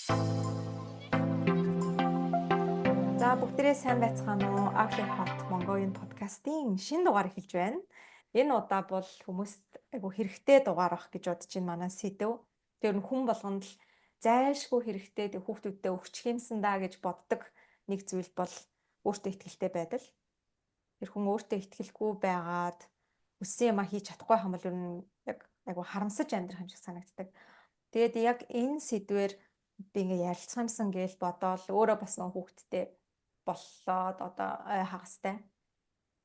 За бүгдээрээ сайн байцгаана уу? Ugly Hot Mongolian podcast-ийн шинэ дугаар эхэлж байна. Энэ удаа бол хүмүүст айгу хэрэгтэй дугаар бах гэж бодож байна манай сэдв. Тэр нь хүн болгонд л зайлшгүй хэрэгтэй тэг хүүхдүүддээ өгч хэмсэн даа гэж боддог нэг зүйл бол өөртөө ихтэй байдал. Тэр хүн өөртөө итгэлгүй байгаад өссөн юмаа хийж чадахгүй хамбал ер нь яг айгу харамсаж амьдрах юм шиг санагддаг. Тэгээд яг энэ сэдвээр би ингээ ярилцах юмсан гэж бодоол өөрөө бас нэг хүүхдтэй боллоод одоо хагастай.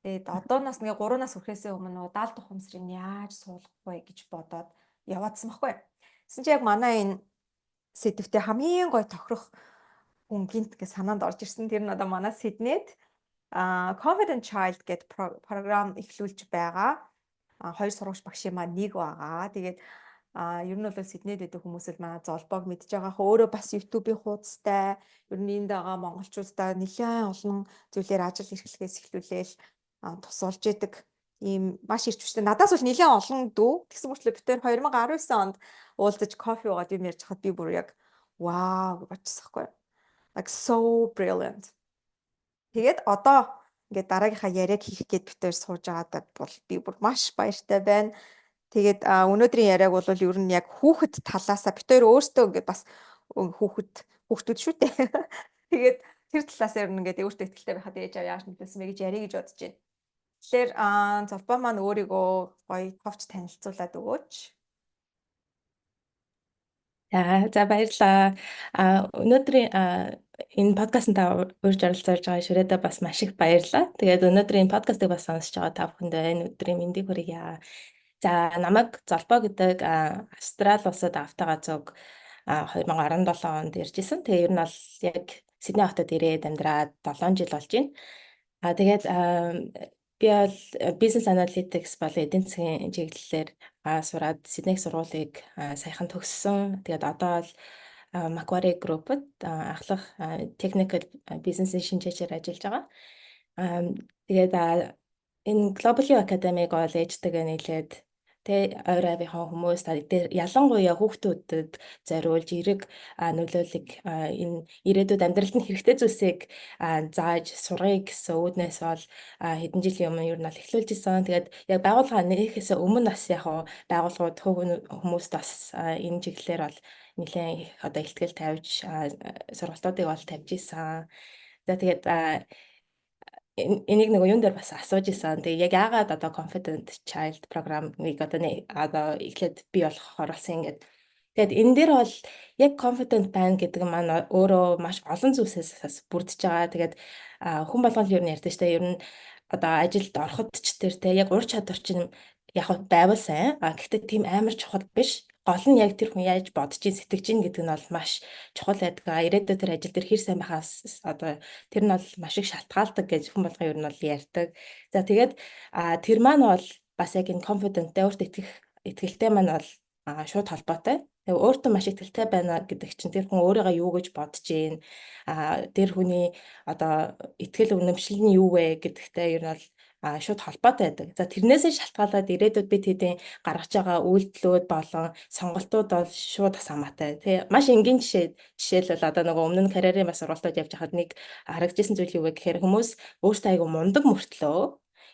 Тэгээд одооноос ингээ 3-наас хүрэхээс өмнө 70 дахь ухамсарыг яаж суулгах вэ гэж бодоод яваадсан байхгүй. Гэсэн чи яг манай энэ сэдвтэ хамгийн гой тохирох хүн гинт ингээ санаанд орж ирсэн. Тэр нь одоо манай Сиднейд Confident Child гэдэг програм эхлүүлж байгаа. Хоёр сургууч багшийн маань нэг байгаа. Тэгээд ер нь бол Сиднейд байдаг хүмүүс л манай золбоог мэдж байгаа хөө өөрөө бас YouTube-ийн хуудастай ер нь энд байгаа монголчуудаа нэлээд олон зүйлээр ажил эрхлэхээс эхлүүлээл тусалж идэг ийм маш ирч хүчтэй. Надаас бол нэлээд олон дүү тэгсэн мөртлөө бид тээр 2019 онд уулзаж кофе уугаад юм ярьж хахад би бүр яг вау бодчихсохгүй. Like so brilliant. Тэгээд одоо ингээд дараагийнхаа яриаг хийх гээд бид тээр сууж байгаадаа бол би бүр маш баяртай байна. Тэгээд өнөөдрийн яриаг бол ер нь яг хүүхэд талаасаа бид хоёр өөрсдөө ингээд бас хүүхдүүд шүү дээ. Тэгээд тэр талаас ер нь ингээд өөртөө ихтэй байхад ээж аваа яаж нөлөөлсөн бэ гэж ярих гэж бодож байна. Тэгэхээр золбоо маань өөрийгөө гоё товч танилцуулаад өгөөч. За баярлалаа. Өнөөдрийн энэ подкастт урьж оролцож байгаа шүрээдэ бас маш их баярлалаа. Тэгээд өнөөдрийн подкастыг бас сонсож байгаа та бүхэндээ энэ өдрийн мэндийг хүргье. За намайг Золбоо гэдэг Австрали улсад автагаа зүг 2017 онд иржсэн. Тэгээ ер нь бол яг Сидней хотод ирээд амьдраад 7 жил болж байна. Тэгээд би бол бизнес аналитикс болон эдийн засгийн чиглэлээр сураад Сидней сургуулийг саяхан төгссөн. Тэгээд одоо бол Macquarie Group-д ахлах technical бизнесийн шинжээчээр ажиллаж байгаа. Тэгээд энэ Global Academy бол ээжтэйгээ нийлээд ойр авийнхаа хүмүүс ялангуяа хүүхдүүдэд зориулж эрэг нөлөөлөг энэ ирээдүйд амьдралд нь хэрэгтэй зүйлсийг зааж сургая гэсэн үүднээс бол хэдэн жилийн өмнө ер нь бол эхлүүлж исэн. Тэгээд яг байгууллага нээхээс өмнө бас яг байгууллагууд хүмүүст бас энэ чиглэлээр бол нэлээд одоо ихтгэл тавьж сургалтуудыг бол тавьж исэн. За тэгээд энийг нэг юун дээр бас асууж исэн. Тэгээ яг яагаад одоо Confident Child програмыг одоо эхлээд бий болох оруулсан ингээд. Тэгээд энэ дээр бол яг confident байна гэдэг маань өөрөө маш олон зүйлсээс бүрдэж байгаа. Тэгээд хүн болгоно л ер нь ярьдаг шүү дээ. Ер нь одоо ажилд ороход ч тэр те яг ур чадвар чинь яг байвал сайн. Гэхдээ тийм амар чухал биш. Гол нь яг тэр хүн яаж бодож ин сэтгэж ин гэдэг нь бол маш чухал байдаг. Ирээдүйд тэр ажил дээр хэр сайн байхаас одоо тэр нь бол маш их шалтгаалдаг гэж хүн болгон ер нь бол ярьдаг. За тэгээд тэр маань бол бас яг энэ confident-тэй өөртөө итгэлтэй маань бол шууд холбоотой. Тэгээ өөртөө маш итгэлтэй байна гэдэг чинь тэр хүн өөрийгөө юу гэж бодож ийн тэр хүний одоо итгэл үнэмшил нь юу вэ гэдэгтэй ер нь бол шууд холбоотой байдаг. За тэрнээсээ шалтгаалаад ирээдүйд бид хэдийн гаргаж байгаа үйлдэлүүд болон сонголтууд бол шууд бас хамаатай. Тэгээ маш энгийн жишээлбэл одоо нөгөө өмнө нь карьерийн бас сургалтууд явж хахад нэг харагдчихсан зүйл юу вэ гэхээр хүмүүс өөртөө айгу мундаг мөртлөө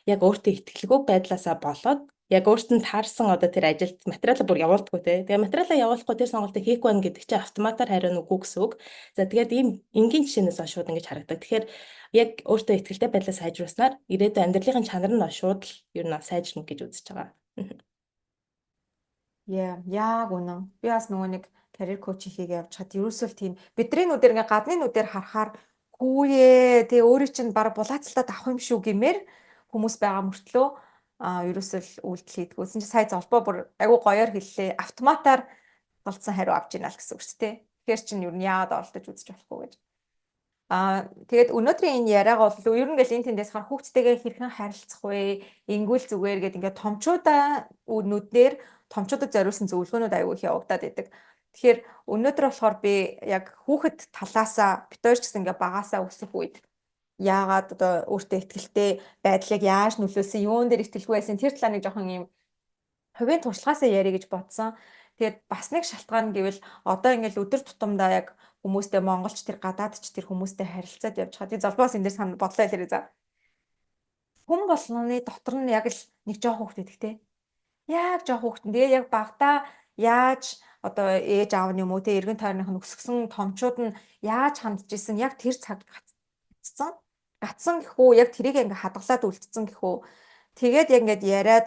яг өөртөө итгэлгүй байдлаасаа болоод яг өөртөө таарсан одоо тэр ажилд материалаа бүр явуулдаггүй те. Тэгээ материалаа явуулахгүй тэр сонголтыг хийхгүй байна гэдэг чинь автоматар хариу үгүй гэсэн үг. За тэгээд ийм энгийн жишээнээс шууд ингэж харагдаг. Тэгэхээр яг өөртөө итгэлтэй байдлаа сайжруулснаар ирээдүйн амьдралын чанар нь шууд л ер нь сайжирна гэж үзэж байгаа. Яг үнэн. Би бас нөгөө нэг career coach хийгээ явж хад ерөөсөө тийм бидний нүдээр ингээ гадны нүдээр харахаар хүүе тэгээ өөрөө чинь баг булаацалтаад авах юм шүү гэмээр хүмүүс байгаа мөртлөө ерөөсөө л үйлдэл хийдэг. Үсэн чи сая золбоо бүр айгу гоёор хэллээ. Автоматар болцсон хариу авч ийна л гэсэн үг шүү дээ. Тэгэхээр чинь ер нь яагаад оролдож үзэж болохгүй гэж. Тэгээд өнөөдрийн энэ яриаг бол ер нь гэл энэ тэндээс хар хүүхдтэйгээ хэрхэн харилцах вэ? Ингүүл зүгээр гээд ингээ томчуудаа нүднэр томчуудад зориулсан зөвлөгөөнүүд аягүй их явагдаад байдаг. Тэгэхээр өнөөдөр болохоор би яг хүүхэд талаасаа бид хоёр ч гэсэн ингээ багаасаа өсөх үед яагаад одоо өөртөө итгэлтэй байдлыг яаж нөлөөлсөн, юун дээр итгэлгүй байсан тэр талаар нэг жоохон юм хувийн туршлагаасаа ярих гэж бодсон. Тэгээд бас нэг шалтгаан гэвэл одоо ингээл өдөр тутамдаа яг хүмүүстэй монголч тэр гадаадч тэр хүмүүстэй харилцаад явж байгаа. Тэгээд залбаас энэ дээр бодлоо хэлээрэй за. Хүн болгоны дотор нь яг л нэг жоох хүүхэд идэгтэй. Яг жоох хүүхдэн. Тэгээ яг багтаа яаж одоо ээж аав нь юм уу те эргэн тойрных нь өсгсөн томчууд нь яаж хандж исэн яг тэр цаг гацсан. Гацсан гэхүү яг тэрийг ингээ хадгалаад үлдсэн гэхүү. Тэгээд яг ингээд яриад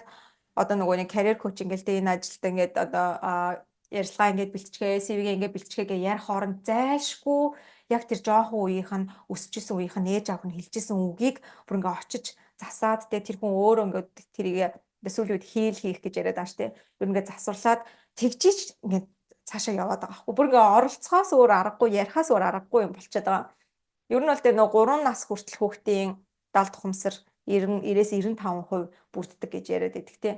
одоо нөгөө нэг карьер коуч ингээл тэ энэ ажилд ингээд одоо ярьслага ингээд бэлтчихээ, CV-гээ ингээд бэлтчихээ гэж ярих хооронд зайлшгүй яг тэр жоохон үеийнх нь өсчихсэн үеийнх нь ээж аав нь хэлжсэн үгийг бүр ингээ очиж засаад тэр хүн өөрөө ингээд тэрийг сүүлийн үед хийл хийх гэж яриад байгаа штэ. Бүр ингээ засварлаад тэгжиж ингээ цаашаа яваад байгаа байхгүй. Бүр ингээ оролцохоос өөр аргагүй, ярихаас өөр аргагүй юм болчиход байгаа. Ер нь бол тэр нөгөө 3 нас хүртэл хүүхдийн далд тухамсар 90-95% бүрддэг гэж яриад байдаг тийм.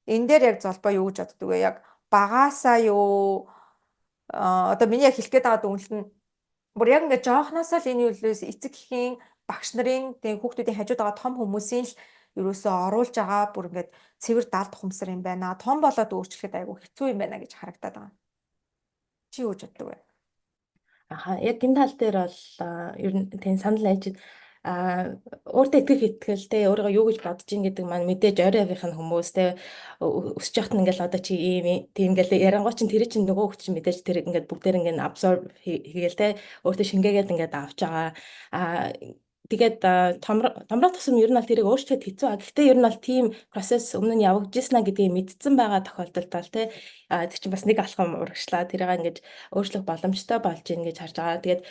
Энэ дээр яг золбоо юу гэж боддөг вэ? Яг багаасаа юу одоо миний яг хэлэх гээд байгаа дүгнэлт нь бүр яг ингээ жоохноосоо л энэ юулээс эцэг эхийн багш нарын тийм хүүхдүүдийн хажууд байгаа том хүмүүсийн л ерөөсөө оруулж байгаа бүр ингээд цэвэр далд тухамсар юм байна. Том болоод өөрчлөхөд айгүй хэцүү юм байна гэж харагдаад байгаа. Чи юу гэж боддөг вэ? Яг энэ тал дээр бол ер нь тийм санал найж өөртөө итгэх итгэлтэй өөрийгөө юу гэж бодож ин гэдэг маань мэдээж ойрын авийнхын хүмүүс те өсөж яхад нь ингээл одоо чи ийм тийм ингээл ярангуй чин тэр чинь нөгөө хөгч мэдээж тэр ингээд бүгдээр ингээд абсорб хийгээл те өөртөө шингээгээд ингээд авч байгаа тэгээд томрох тусам ер нь бол тэрийг өөрчлөхөд хэцүү. Гэхдээ ер нь бол тийм процесс өмнө нь явагдажсэн гэдгийг мэдсэн байгаа тохиолдолд бол тэр чинь бас нэг алхам урагшлаа. Тэрийг ингээд өөрчлөх боломжтой болж ийн гэж харж байгаа. Тэгээд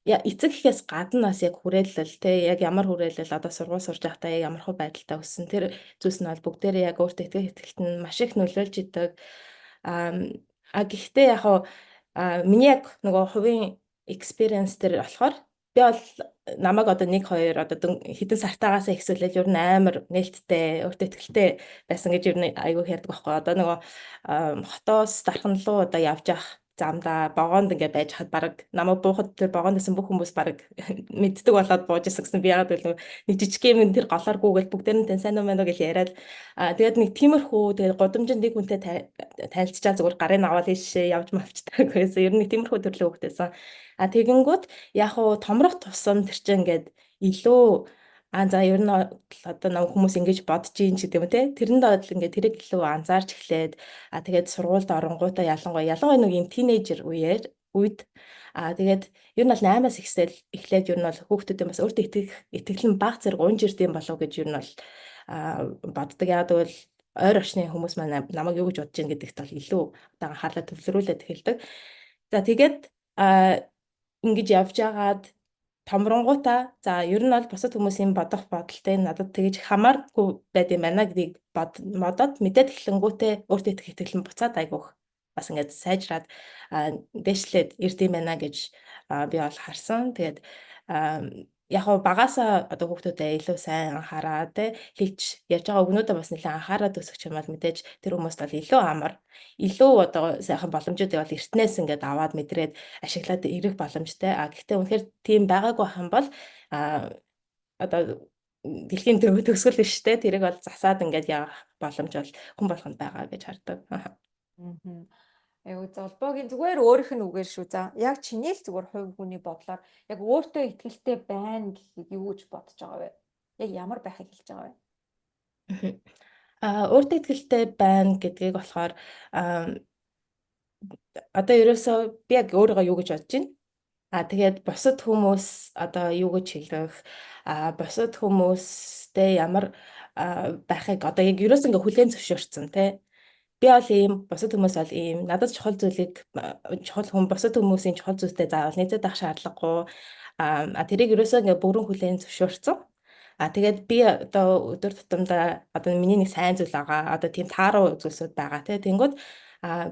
эцэг эхээс гадна бас яг хүрээлэл те яг ямар хүрээлэл одоо сургууль сурж байхдаа яг ямар хөө байдалтай өссөн тэр зүйлс нь бол бүгдээрээ яг өөртөө итгэх итгэлт нь маш их нөлөөлж идэг. Гэхдээ яг миний яг нөгөө хувийн experience дээр болохоор би бол намайг одоо 1 2 одоо хэдэн сартаагаас ихсүүлэл ер нь амар нээлттэй өөртөө итгэлтэй байсан гэж ер нь айгүй ярьдаг байхгүй. Одоо нөгөө хотоос дархан руу одоо явж явах замда богоонд ингээд байж хад баг намайг буухад тэр богоонд исэн бүх хүмүүс баг мэддэг болоод бууж исэн гэсэн би яагаад гэвэл нэг жижиг юм тэр голоор гүгээл бүгдээр нь тань сайн уу мэн үү гэж яриад тэгээд нэг тиймэрхүү тэгээд годомжинд нэг хүнтэй танилцчаа зүгээр гарын аваад ийшээ явж мавчдаг байсан. Ер нь тиймэрхүү төрлийн хөвгтэйсэн. Тэгэнгүүт яг уу томрох тусам тэр чинь ингээд илүү за ер нь одоо нам хүмүүс ингэж бодож ийн ч гэдэг юм те тэрэнд бол ингээд тэрийг илүү анзаарч эхлээд тэгээд сургуульд оронгуудаа ялангуяа нэг юм тинейжер үед тэгээд ер нь бол 8-аас эхлээд ер нь бол хүүхдүүдийн бас өөртөө итгэл нь баг зэрэг унж ирдэм болов гэж ер нь бол боддог. Яг тэгвэл ойр орчны хүмүүс маань намайг юу гэж бодож ийн гэдэгт бол илүү одоо анхаарлаа төвлөрүүлээд эхэлдэг. За тэгээд ингэж явж байгаад томронгуудаа за ер нь бол бусад хүмүүсийн бодох бодолтой надад тэгж хамааргүй байд юм байна гэдгийг бодоод мэдээд эхлэнгүүтээ өөртөө итгэх итгэл нь буцаад айгүйх бас ингээд сайжраад дээшлээд ирдэм байна гэж би бол харсан. Тэгээд яг нь багасаа одоо хүүхдүүдэд илүү сайн анхаараа те хэлж ярьж байгаа өгнүүдээ бас нэлээд анхаараад өсгөх юм бол мэдээж тэр хүмүүст бол илүү амар илүү одоо сайхан боломжуудыг бол эртнээс ингээд аваад мэдрээд ашиглаад ирэх боломжтой. Гэхдээ үнэхээр тийм байгаагүй хам бол одоо дэлхийн төгсгөл биш те тэрийг бол засаад ингээд явах боломж бол хүн болгонд байгаа гэж хардаг. Айгуу золбоогийн зүгээр өөрийнх нь үгээр шүү. За яг чиний л зүгээр хувь хүний бодлоор яг өөртөө итгэлтэй байна гэхийг юу гэж бодож байгаа вэ? Яг ямар байхыг хэлж байгаа вэ? Өөртөө итгэлтэй байна гэдгийг болохоор одоо ерөөсөө би яг өөрийгөө юу гэж бодож байна? Тэгээд бусад хүмүүс одоо юу гэж хэлэх бусад хүмүүстэй ямар байхыг одоо яг ерөөсөө ингээ хүлээн зөвшөөрсөн тий. Би бол ийм бусад хүмүүс бол ийм надад чухал зүйлийг чухал хүн бусад хүмүүсийн чухал зүйлтэй заавал нийцээд авах шаардлагагүй тэрийг ерөөсөө ингээ бүрэн хүлээн зөвшөөрсөн. Тэгээд би одоо өдөр тутамдаа одоо миний нэг сайн зүйл байгаа одоо тийм тааруу зүйлсүүд байгаа тий. Тэнгүүд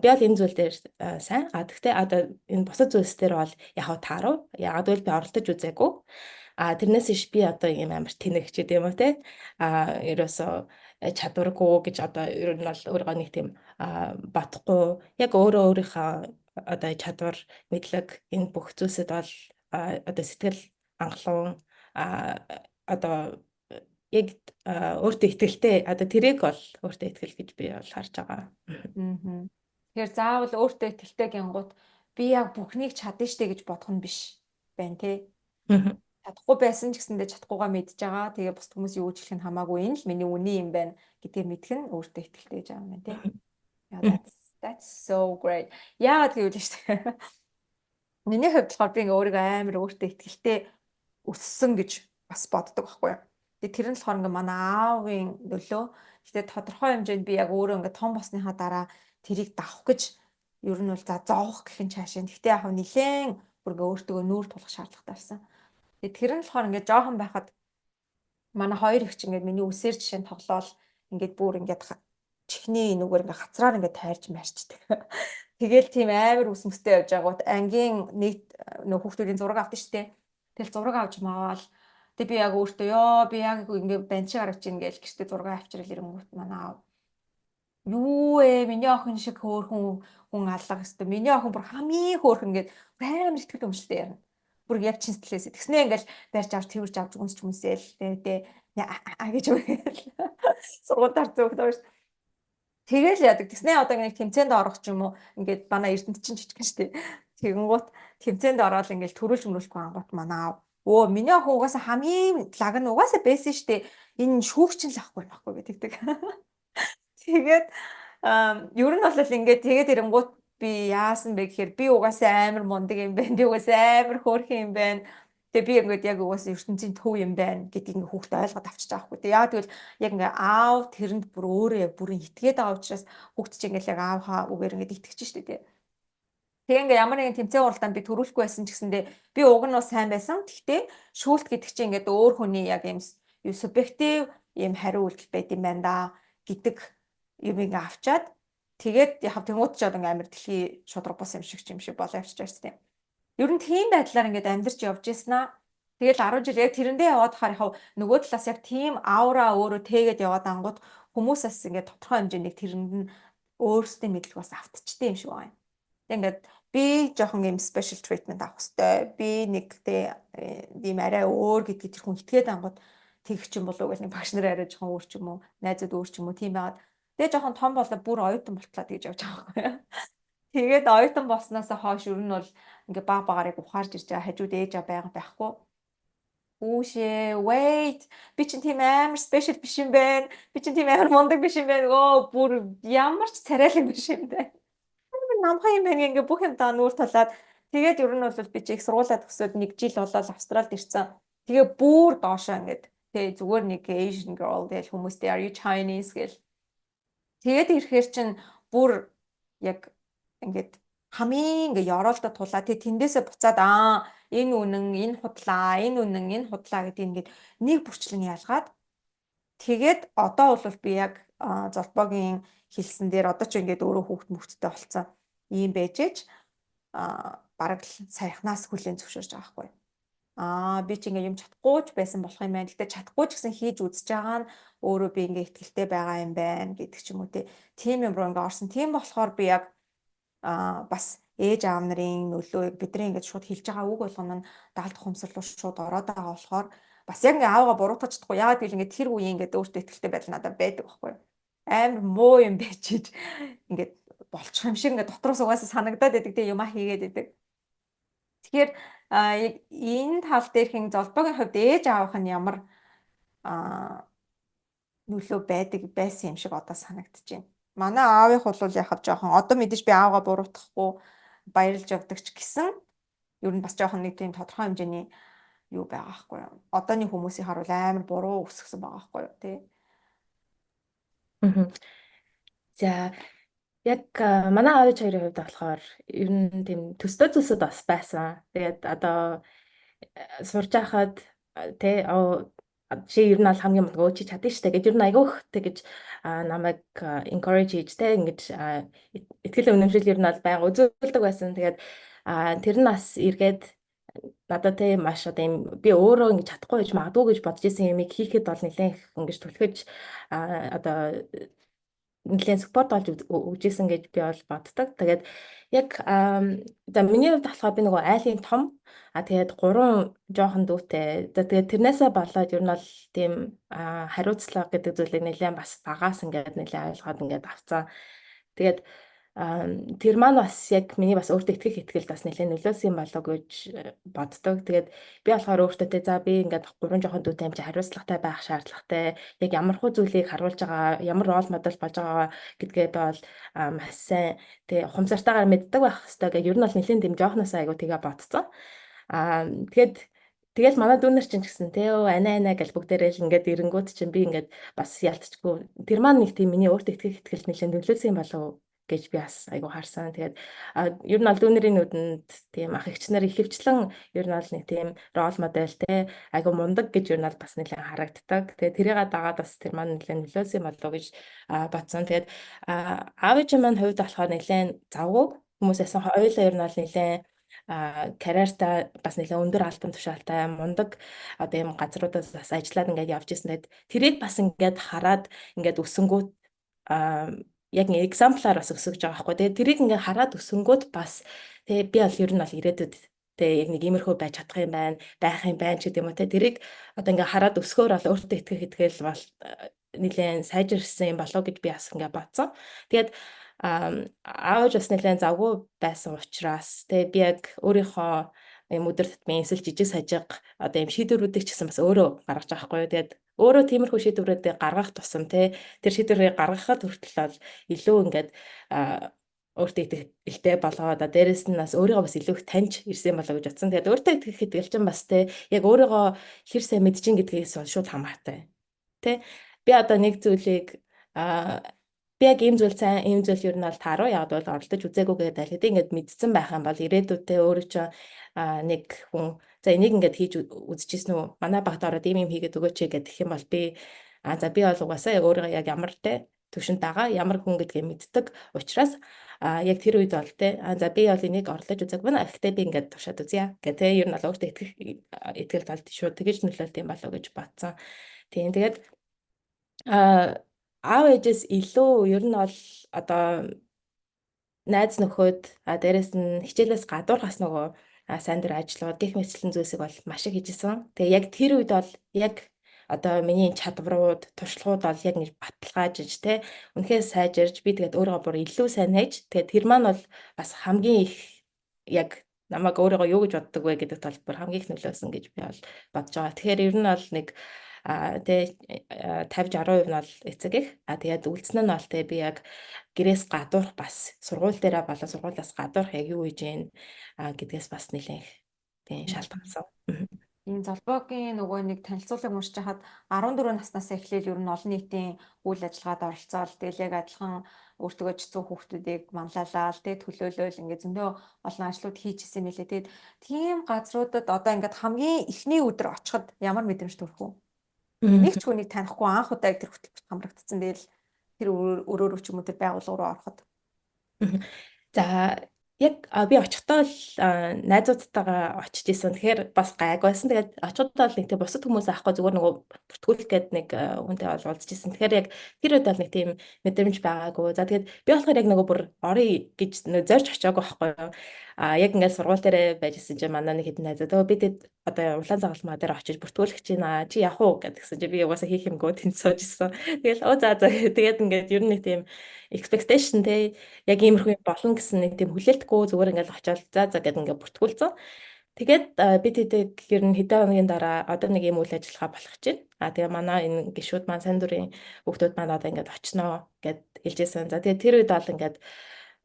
би бол энэ зүйл дээр сайн гэхдээ одоо энэ бусад зүйлс дээр бол яг тааруу ягаад гэвэл би оролдож үзээгүй тэрнээс иш би одоо ийм амар тэнэгч гэдэг юм уу те ерөөсөө чадваргүй гэж одоо ер нь бол өөрийгөө нэг тийм бодохгүй яг өөрийнхөө одоо чадвар мэдлэг энэ бүх зүйлсэд бол одоо сэтгэл анхлан одоо яг өөртөө итгэлтэй одоо тэрийг бол өөртөө итгэл гэж би бол харж байгаа. Тэгэхээр заавал өөртөө ихтэй гингууд би яг бүхнийг чадна штэ гэж бодох нь биш байна тий. Мгм. Чадахгүй байсан ч гэсэндээ чадахгүйгаа мэдж байгаа. Тэгээ бусд хүмүүс юу ч хэлэх нь хамаагүй энэ л миний үний юм байна гэдгийг мэдэх нь өөртөө ихтэй гэж байгаа юм байна тий. Yeah, Мгм. that's so great. Яагаад гэвэл штэ. Миний хувьд болохоор би ингээ өөрийгөө амар өөртөө ихтэй өссөн гэж бас боддог байхгүй юу. Тэгээ тэр нь болохоор ингээ манай аавын нөлөө. Гэтэ тодорхой хэмжээнд би яг өөрөө ингээ том болсныхаа дараа тэрийг давах гэж ер нь бол за зовох гэх нь цаашаа. Гэтэ яг нилээн бүр ингээ өөртөө нүүр тулах шаардлагатай байсан. Тэгээ тэр нь болохоор ингээ жоохон байхад манай хоёр их ч ингээ миний үсээр жишээ нь тоглоол ингээд бүр ингээд чихний нүгээр ингээ хацраар ингээ тайрж марчдаг. Тэгэл тийм амар ус мөстэй явж байгаут ангийн нийт нөх хүүхдүүдийн зураг авдаг штеп. Тэгэл зураг авч маавал тэг би яг өөртөө ёо би яг ингээ банчи гаргаж ийн гэж гэртээ зураг авчрал ирэнгүүт манай аав. Юу миний охин шиг хөөхөн хүн алга өстө. Миний охин бүр хамгийн хөөхөн гээд амар ихтгэл өмчлөлтэй ярина. Бүр яг чин сэтгэлээс. Тэгснээ ингээл барьж авч тэрвэрч авч үнсч мүсээл тэгээ гэж үгээл. Сургуультаар зөөгдөж. Тэгэл яадаг. Тэснээ одоо нэг тэмцээнд орох ч юм уу ингээд манай Эрдэнэт чинь жижигхэн штэ. Тэгэнгუთ тэмцээнд ороод ингээд төрүүлж мөрүүлж ангууд манаа. Өө миний охин угаасаа хамгийн лаг нь угаасаа байсан штэ. Энэ шүүгчин л ахгүй гэдэг. Тэгээд ер нь бол ингээд тэгээд ирэнгуут би яасан бэ гэхээр би угаасаа амар мундаг юм байна. Би угаасаа амар хөөрхөн юм байна. Тэгээ би ингээд яг угаасаа ертөнцийн төв юм байна гэдгийг ингээ хүүхдэд ойлгоод авчиж байгаа хгүй. Тэгээ яа тэгвэл яг ингээ аав тэрэнд бүр өөрөө яг бүрэн итгээд байгаа учраас хүүхд чинь ингээ яг аавхаа үгээр ингээ итгэж штэ тий. Тэгээ ингээ ямар нэгэн тэмцээн уралдаанд би төрүүлэхгүй байсан ч гэсэндээ би уг нь бас сайн байсан. Гэхдээ шүүлт гэдэг чинь ингээ өөр хүний яг юм субъектив юм хариу үйлдэл байд юм байна да гэдэг юм ингээ авчаад тэгээд яг тэнгууд ч одоо ингээ амир дэлхий шудраг бус юм шиг болоо явчихж байгаа шүү дээ. Ер нь тийм байдлаар ингээд амьдарч явж яснаа. Тэгэл 10 жил яг тэрэндээ яваад хахаар яг нөгөө талаас яг тийм аура өөрөө тэгээд яваад ангууд хүмүүсээс ингээд тодорхой хэмжээний тэрэнд нь өөрсдөө мэдлэг бас автчихдээ юм шиг байна. Тэг ингээд би жоохон юм special treatment авах хэвээр. Би нэг тийм арай өөр гэдгийг тэр хүн итгээд ангууд тэгэх ч юм болов уу гэх нэг багш нарын арай жоохон өөр ч юм уу, найзууд өөр ч юм уу тийм байгаад. Тэгээ жоохон том болоо бүр оюутан болтлоо тэгж явж байгаа байхгүй юу. Тэгээд оюутан болсноос хойш ер нь бол ингээ баг багаар яг ухаарж ирж байгаа хажууд ээж байгаа байхгүй. Үүшээ, wait. Би чинь тийм амар special биш юм байна. Би чинь тийм амар мундаг биш юм байна. Өө бүр ямар ч царайлаг биш юм байна. Амар намхан юм байна ингээ бүх юм даа нүүр тулаад тэгээд ер нь бол би чи их сургуулаа төгсөөд 1 жил болоод Австралид ирсэн. Тэгээ бүр доошоо ингээд тэгээ зүгээр нэг Asian girl гэж хүмүүстэй are you Chinese гэл. Тэгээд ирэхээр чинь бүр яг ингээд хамгийн ингээ ёроолдо тулаа тэндээсээ буцаад энэ үнэн энэ худлаа гэдэг ингээд нэг бүрчлэн ялгаад тэгээд одоо бол би яг золбогийн хэлсэн дээр одоо ч ингээд өөрөө хүүхд мөхтдэй болцсон ийм байжээч бараг саяхнаас хүлээн зөвшөөрж байгаа байхгүй. Би ч ингээ юм чадахгүй ч байсан болох юм байна. Гэтэ чадахгүй ч гэсэн хийж үзэж байгаа нь өөрөө би ингээ ихтгэлтэй байгаа юм байна гэдэг ч юм уу тийм юм руу ингээ орсон. Тийм болохоор би яг бас ээж аав нарын нөлөө бидний ингээд шууд хэлж байгаа үг болгоно нь даалт ухамсар руу шууд ороод байгаа болохоор бас яг ингээ аавгаа буруутгаж чадахгүй. Яагаад гэвэл ингээ тэр үеийн ингээд өөртөө ихтэй байдал надад байдаг байхгүй. Амар муу юм байчиж ингээд болчих юм шиг ингээ дотроос угаасаа санагдаад байдаг тийм юм хийгээд байдаг. Тэгэхээр энэ тал дээрх золбоогийн хувьд ээж аавах нь ямар нөлөө байсан юм шиг одоо санагдаж байна. Манай аавынх бол яхад жоохон одоо мэдээж би аавгаа буруутгахгүй баярлж явдаг ч гэсэн ер нь бас жоохон нэг тийм тодорхой хэмжээний юу байгаа байхгүй юу. Одооний хүмүүсийн харуул амар буруу өсгсөн байгаа байхгүй юу тий. За яг манай аавч хоёрын хувьд болохоор ер нь тийм төстэй зүйлсүүд бас байсан. Тэгээд одоо сурж байхад тий чи ер нь бол хамгийн мундаг өө чи чадна штэ гэж ер нь айгүйх тэгэж намайг encourage хийж тий ингэж ихтгэл үнэмшил ер нь бол байнга үзүүлдэг байсан. Тэгээд тэр нь бас эргээд надад тий маш одоо юм би өөрөө ингэж чадахгүй гэж магадгүй гэж бодож исэн юмыг хийхэд бол нэлээд ингэж түлхэж одоо нэлээд спорт олж өгчээсэн гэж би бол боддог. Тэгээд яг за миний хувьд болохоор би нөгөө айлын том тэгээд 3 жоохон дүүтэй. За тэгээд тэрнээсээ болоод ер нь бол тийм хариуцлага гэдэг зүйлийг нэлээд бас багаас ингээд нэлээд ойлгоод ингээд авцсан. Тэгээд Тэр маань бас яг миний бас өөртөө итгэл бас нэлээд нөлөөлсөн юм болоо гэж боддог. Тэгээд би болохоор өөртөө те за би ингээд гурван жоохон дүүтэй юм чи хариуцлагатай байх шаардлагатай. Яг ямар хуу зүйлийг харуулж байгаа, ямар рол модел болж байгаа гэдгээ би бол маш сайн тэг ухамсартайгаар мэддэг байх хэрэгтэй гэх ер нь бол нэлээд юм жоохноосоо айгу тэгээ бодцсон. Тэгээд тэгэл манай дүүнер чинь ч гэсэн те анаа гэл бүгдээрээ л ингээд ирэнгүүт чинь би ингээд бас ялцчихгүй. Тэр маань нэг тийм миний өөртөө итгэл нэлээд нөлөөлсөн юм болов гэж би бас айгу харсан. Тэгээд ер нь бол дүүнерийн нүдэнд тийм ах эгчнэр ихэвчлэн ер нь бол нэг тийм рол модель те айгу мундаг гэж ер нь бол бас нэлээд харагддаг. Тэгээд тэрийг дагаад бас тэр маань нэлээд нөлөөлсөн юм болов гэж бодсон. Тэгээд аав ээжийн маань хувьд болохоор нэлээд завгүй хүмүүсээс хоёулаа ер нь бол нэлээд карьертаа бас нэлээд өндөр албан тушаалтай мундаг одоо юм газруудаас бас ажиллаад ингээд явж ирсэн. Тэгээд тэрийг бас ингээд хараад ингээд өсөнгүүт яг нэг экзамплаар бас өсөж байгаа байхгүй. Тэгээд тэрийг ингээд хараад өсөнгүүт бас тэгээ би бол ер нь бол ирээдүйд тэгээ яг нэг иймэрхүү байж чадах юм байна, байх юм байна ч гэдэг юм уу те. Тэрийг одоо ингээд хараад өсгөөр бол өөртөө итгэл бол нэлээд сайжирсан юм болоо гэж би бас ингээд бодсон. Тэгээд аавч бас нэлээд завгүй байсан учраас тэгээ би яг өөрийнхөө юм өдөр тутмын эсвэл жижиг сажиг одоо юм шийдвэрүүдийг ч гэсэн бас өөрөө гаргаж байгаа хгүй. Тэгээд өөрөө тиймэрхүү шийдвэрүүдийг гаргах тусам те тэр шийдвэрийг гаргахад хүртэл бол илүү ингээд өөртөө итгэлтэй болгоод дээрэс нь бас өөрийгөө бас илүү их таньж ирсэн болоо гэж бодсон. Тэгээд өөртөө итгэх итгэл чинь бас те яг өөрийгөө хэр сайн мэдчихин гэдгээс бол шууд хамаатай. Тэ би одоо нэг зүйлийг би яг ийм зүйл сайн, ийм зүйл ер нь бол тааруу яг бол оролдож үзээгүй гэдэг аль хэдийн ингээд мэдсэн байх юм бол ирээдүйдээ өөрөө ч нэг хүн за энийг ингээд хийж үзчихсэн үү? Манай багт ороод ийм хийгээд өгөөч гэдэг юм бол би за би бол угаасаа өөрийгөө яг ямар те төвшөнд байгаа ямар хүн гэдгийг мэддэг учраас яг тэр үед бол те за би бол энийг орлож үзег байна. Гэхдээ би ингээд туршаад үзье гэх те ер нь бол өөртөө итгэл болд шүү. Тэгэж нөлөөлт юм болоо гэж батсан. Тийм тэгээд аав ээжээс илүү ер нь бол одоо найз нөхөд дээрэс нь хичээлээс гадуурхаас нөгөө сайн дур ажлууд гих мэтлэн зүйлсийг бол маш их хийжсэн. Тэгээ яг тэр үед бол яг одоо миний чадварууд, туршлагууд бол яг нэг баталгаажиж те үнэхээр сайжирж би тэгээд өөрийгөө бүр илүү сайн найж тэгээд тэр маань бол бас хамгийн их яг намайг өөрийгөө юу гэж боддог вэ гэдэгт бол бүр хамгийн их нөлөөсөн гэж би бол бодож байгаа. Тэгэхээр ер нь бол нэг тэгээ 50-60% нь бол эцэг их. Тэгээд үлдсэн нь бол тэгээ би яг гэрээс гадуурх бас сургууль дээрээ болоо сургуулиас гадуурх яг юу хийж гин гэдгээс бас нэлээх тийм шалтгаалсан. Энэ Золбоогийн нөгөө нэг танилцуулгыг уншиж хахад 14 наснаас эхлээл ер нь олон нийтийн үйл ажиллагаанд оролцоод тэгэл яг адилхан өөртөө жицүү хүүхдүүдийг манлайлал тэг төлөөлөл ингээд зөндөө олон ажлууд хийж исэн мэлээ. Тэгээд тийм газруудад одоо ингээд хамгийн эхний өдөр очиход ямар мэдрэмж төрөх вэ? Нэг ч хүнийг танихгүй анх удаа тэр хөтөлбөрт хамрагдсан. Тэгэл тэр өрөөрөө ч юм уу тэр байгууллага руу ороход. За яг би очихдоо л найзуудтайгаа очиж исэн. Тэгэхээр бас гайг байсан. Тэгээд очихдоо л нэг тийм бусад хүмүүс аахгүй зүгээр нөгөө бүртгүүлэх гээд нэг хүнтэй бол уулзж исэн. Тэгэхээр яг тэр үед бол нэг тийм мэдрэмж байгаагүй. За тэгээд би болохоор яг нөгөө бүр орё гэж зорж очиагүй байхгүй юу. Яг ингээд сургууль дээр байжсэн чинь манай нэг хэдэн найзууд би тэд одоо улаан загалмаа дээр очиж бүртгүүлэх чинь чи явах уу гэдгсэн чи би угаасаа хийх юмгүй тэнд сууж исэн. Тэгэл за тэгээд ингээд ер нь нэг тийм expectation те яг иймэрхүү болно гэсэн нэг тийм хүлээлтгүй зүгээр ингээд очиод за гэд ингээд бүртгүүлсэн. Тэгээд би тэдэг ер нь хэдэн хоногийн дараа одоо нэг юм үйл ажиллагаа болох чинь. Тэгээ манай энэ гишүүд маань сайн дурын хүүхдүүд маань одоо ингээд очноо гэд хэлжсэн. За тэгээд тэр үед бол ингээд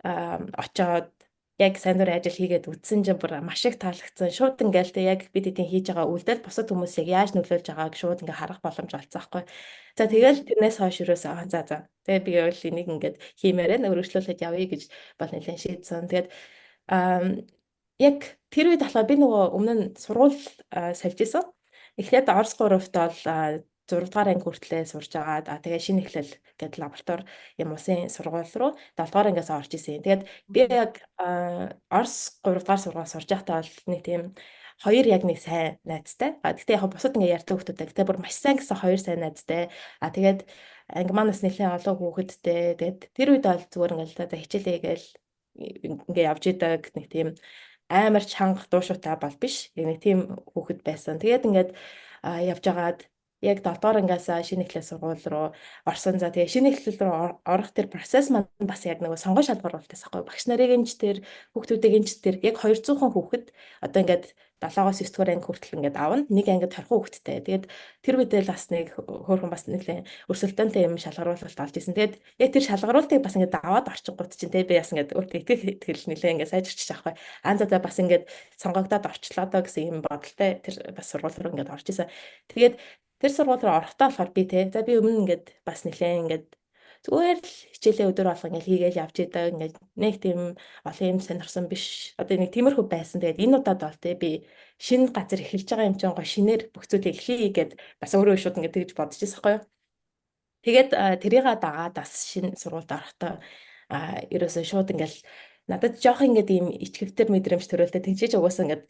очоод яг сайн дурын ажил хийгээд үтсэн чинь бүр маш их таалагдсан. Шууд ингээл тэ яг бид эдийн хийж байгаа үйлдэл бусад хүмүүс яг яаж нөлөөлж байгааг шууд ингээ харах боломж олцсон байхгүй. За тэгэл тэрнээс хойш юусэн за. Тэгээ би бол энийг ингээд хиймээрээ өргөжлүүлээд явъя гэж бол нэлээд шийдсэн. Тэгээд яг тэр үед болохоор би нөгөө өмнө нь сургууль сольж исэн. Эхлээд Орос 3-т бол 6 дугаар анги хүртлээр сурж байгаа. Тэгээ шинэ эхлэл гэдэг лаборатори юм усын сургууль руу 7 дугаар ангиас орж исэн. Тэгээд би яг Орос 3 дугаар сургууль сурж байхдаа бол нэг тийм хоёр яг нэг сайн найзтай. Гэхдээ яг бусад ингээ ярьдаг хүмүүстэй. Гэтэ бүр маш сайн гэсэн хоёр сайн найзтай. Тэгээд анги манаас нэлээд олон хүүхэдтэй. Тэгээд тэр үед бол зүгээр ингээл за хичээлээ гээл ингээ явж идэг нэг тийм амар чанга дуушуутай бол биш. Яг нэг тийм хүүхэд байсан. Тэгээд ингээд явж агаад яг 7 дугаар ангиас шинэ эхлэл сургууль руу орсон. За тэгээ шинэ эхлэл рүү орох тэр процесс маань бас яг нөгөө сонгон шалгуур болтойс аахгүй. Багш нарын эмч тэр хүүхдүүдийн эмч тэр яг 200 хүүхэд одоо ингээд 7-оос 9 дугаар анги хүртэл ингээд аавна. Нэг ангид 20 хүүхэдтэй. Тэгээд тэр үедээ л бас нэг хөөрхөн бас нэлээ өрсөлдөөнтэй юм шалгаруулалт олж исэн. Тэгээд яг тэр шалгаруултыг бас ингээд аваад орчихгууд чинь те би бас ингээд өөртөө итгэл нэлээ ингээд сайжирчих аахгүй. За бас ингээд сонгогдоод орчлоо доо гэсэн юм бодолтой тэр бас сургууль руу ингээд орж исэн. Тэгээд тэр сургууль руу орохдоо болохоор би те за би өмнө ингээд бас нэлээ ингээд зүгээр л хичээлээ өдөр болго ингээд хийгээл явж идэг ингээд нэг тийм олон юм сонирхсан биш. Одоо нэг тиймэрхүү байсан. Тэгээд энэ удаад бол те би шинэ газар эхэлж байгаа юм чинь гоо шинээр бүх зүйлийг эхлэе гэд бас өөрөө шууд ингээд тэгж бодож ирсэн байхгүй юу. Тэгээд тэрийг дагаад бас шинэ сургуульд орохдоо ерөөсөө шууд ингээл надад жоох ингээд ийм ичгэвтер мэдрэмж төрөлтэй тэгжээж угаасаа ингээд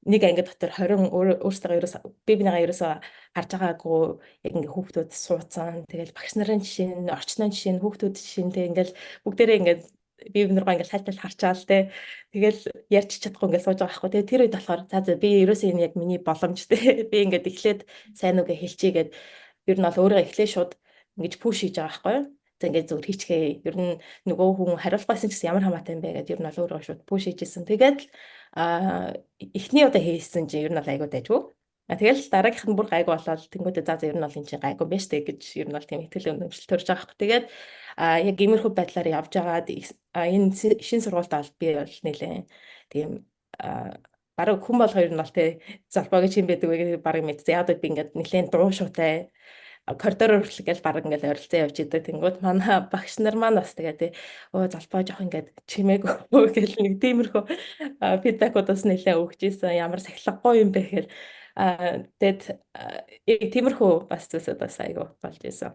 нэг анги дотор 20 өөрсдөө ерөөсөө би бинийгаа ерөөсөө харж байгаагүй яг ингээд хүүхдүүд суудсан. Тэгэл багш нарын жишээ нь, орчны жишээ нь, хүүхдүүд жишээ нь тэг ингээл бүгдээрээ ингээд би бинийгаа ингээд хайлтал харчаал те. Тэгэл ярьж чадахгүй ингээд сууж байгаа байхгүй. Тэгээ тэр үед болохоор за би ерөөсөө энэ яг миний боломж те. Би ингээд эхлээд сайн үгээ хэлчихье гэд ер нь бол өөрөө эхлээ шууд ингэж пуш хийж байгаа байхгүй юу. За ингээд зүгээр хийчихээ. Ер нь нөгөө хүн хариулахгүйсэн ч гэсэн ямар хамаатай юм бэ гэдээ ер нь бол өөрөө шууд пуш хийжсэн. Тэгээд эхний удаа хийсэн чинь ер нь бол айгуу дайггүй. Тэгэл дараагийнх нь бүр гайгүй болоод тэнгуүдээ за ер нь бол энэ чинь гайгүй биш тэг гэж ер нь бол тийм ихтгэл өнөмсөл төрж байгаа хэрэг. Тэгээд яг иймэрхүү байдлаар явж байгаад энэ шин сургуультай бол би бол нэлээ тийм бараг хүн болгоо ер нь бол тэ залбаа гэж юм байдаг вэ гэдэг бараг мэд. Яг би ингээд нэлээд дуу шуутай коридороор хүртэл ингээл баг ингээл ойролцоо явж идэг. Тэнгүүд манай багш нар маань бас тэгээ тий залбаа жоох ингээд чимээгүй гэл нэг тиймэрхүү фидбэкудаас нэлээ өгч ийсэн. Ямар сахилгагүй юм бэ гэхээр тэгэд тиймэрхүү бас зүйлсүүд бас айгу болж ийсэн.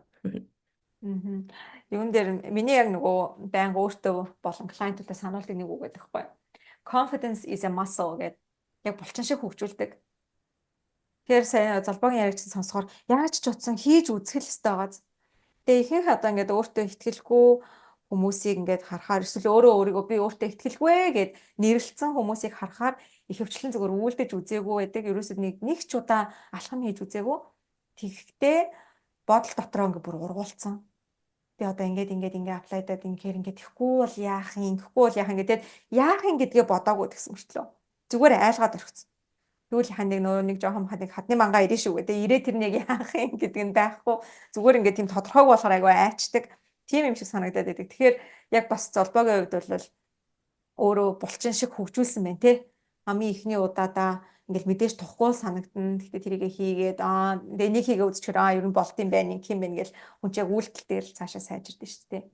Юун дээр миний яг нөгөө байнга өөртөө болон клиентуудаа сануулдаг нэг үг гэдэг байхгүй. Confidence is a muscle гэдэг яг булчин шиг хөгжүүлдэг. Тэгэхээр сая залбаагийн яригч сонсохоор яаж ч утсан хийж үзэх л ёстой байгааз. Тэгээ ихэнх одоо ингээд өөртөө ихтгэлгүй хүмүүсийг ингээд харахаар эсвэл өөрийгөө би өөртөө ихтгэлгүй гэд нэрлэлсэн хүмүүсийг харахаар ихэвчлэн зөвөр үйлдэж үзээгүй байдаг. Ерөөсөд нэг ч удаа алхам хийж үзээгүй. Тэгэхдээ бодол дотроо ингээд бүр ургуулсан. Би одоо ингээд аплайдаад ингээд ихгүй бол яах юм гэдэг яах юм гэдгээ бодоагүй гэсэн мөртлөө. Зүгээр айлгаад орхисон. Тэгвэл хань нэг жоохон хадны мангаа ирэн шүү гэдэг. Ирээ тэр нэг яах юм гэдэг нь байхгүй. Зүгээр ингээд тийм тодорхойг болохоор айгүй айчдаг. Тийм юм шиг санагдаад байдаг. Тэгэхээр яг бас золбоогийн хувьд бол өөрөө булчин шиг хөгжүүлсэн байна те. Хамгийн ихний удаадаа ингээл мэдээж тухгүй санагдана. Гэхдээ тэрийгэ хийгээд тэгээ нэг хийгээ үзчихээр ер нь болт юм байна, нэг юм байна гэл хүн чинь яг үйлдэл дээр л цаашаа сайжирдэ шүү дээ.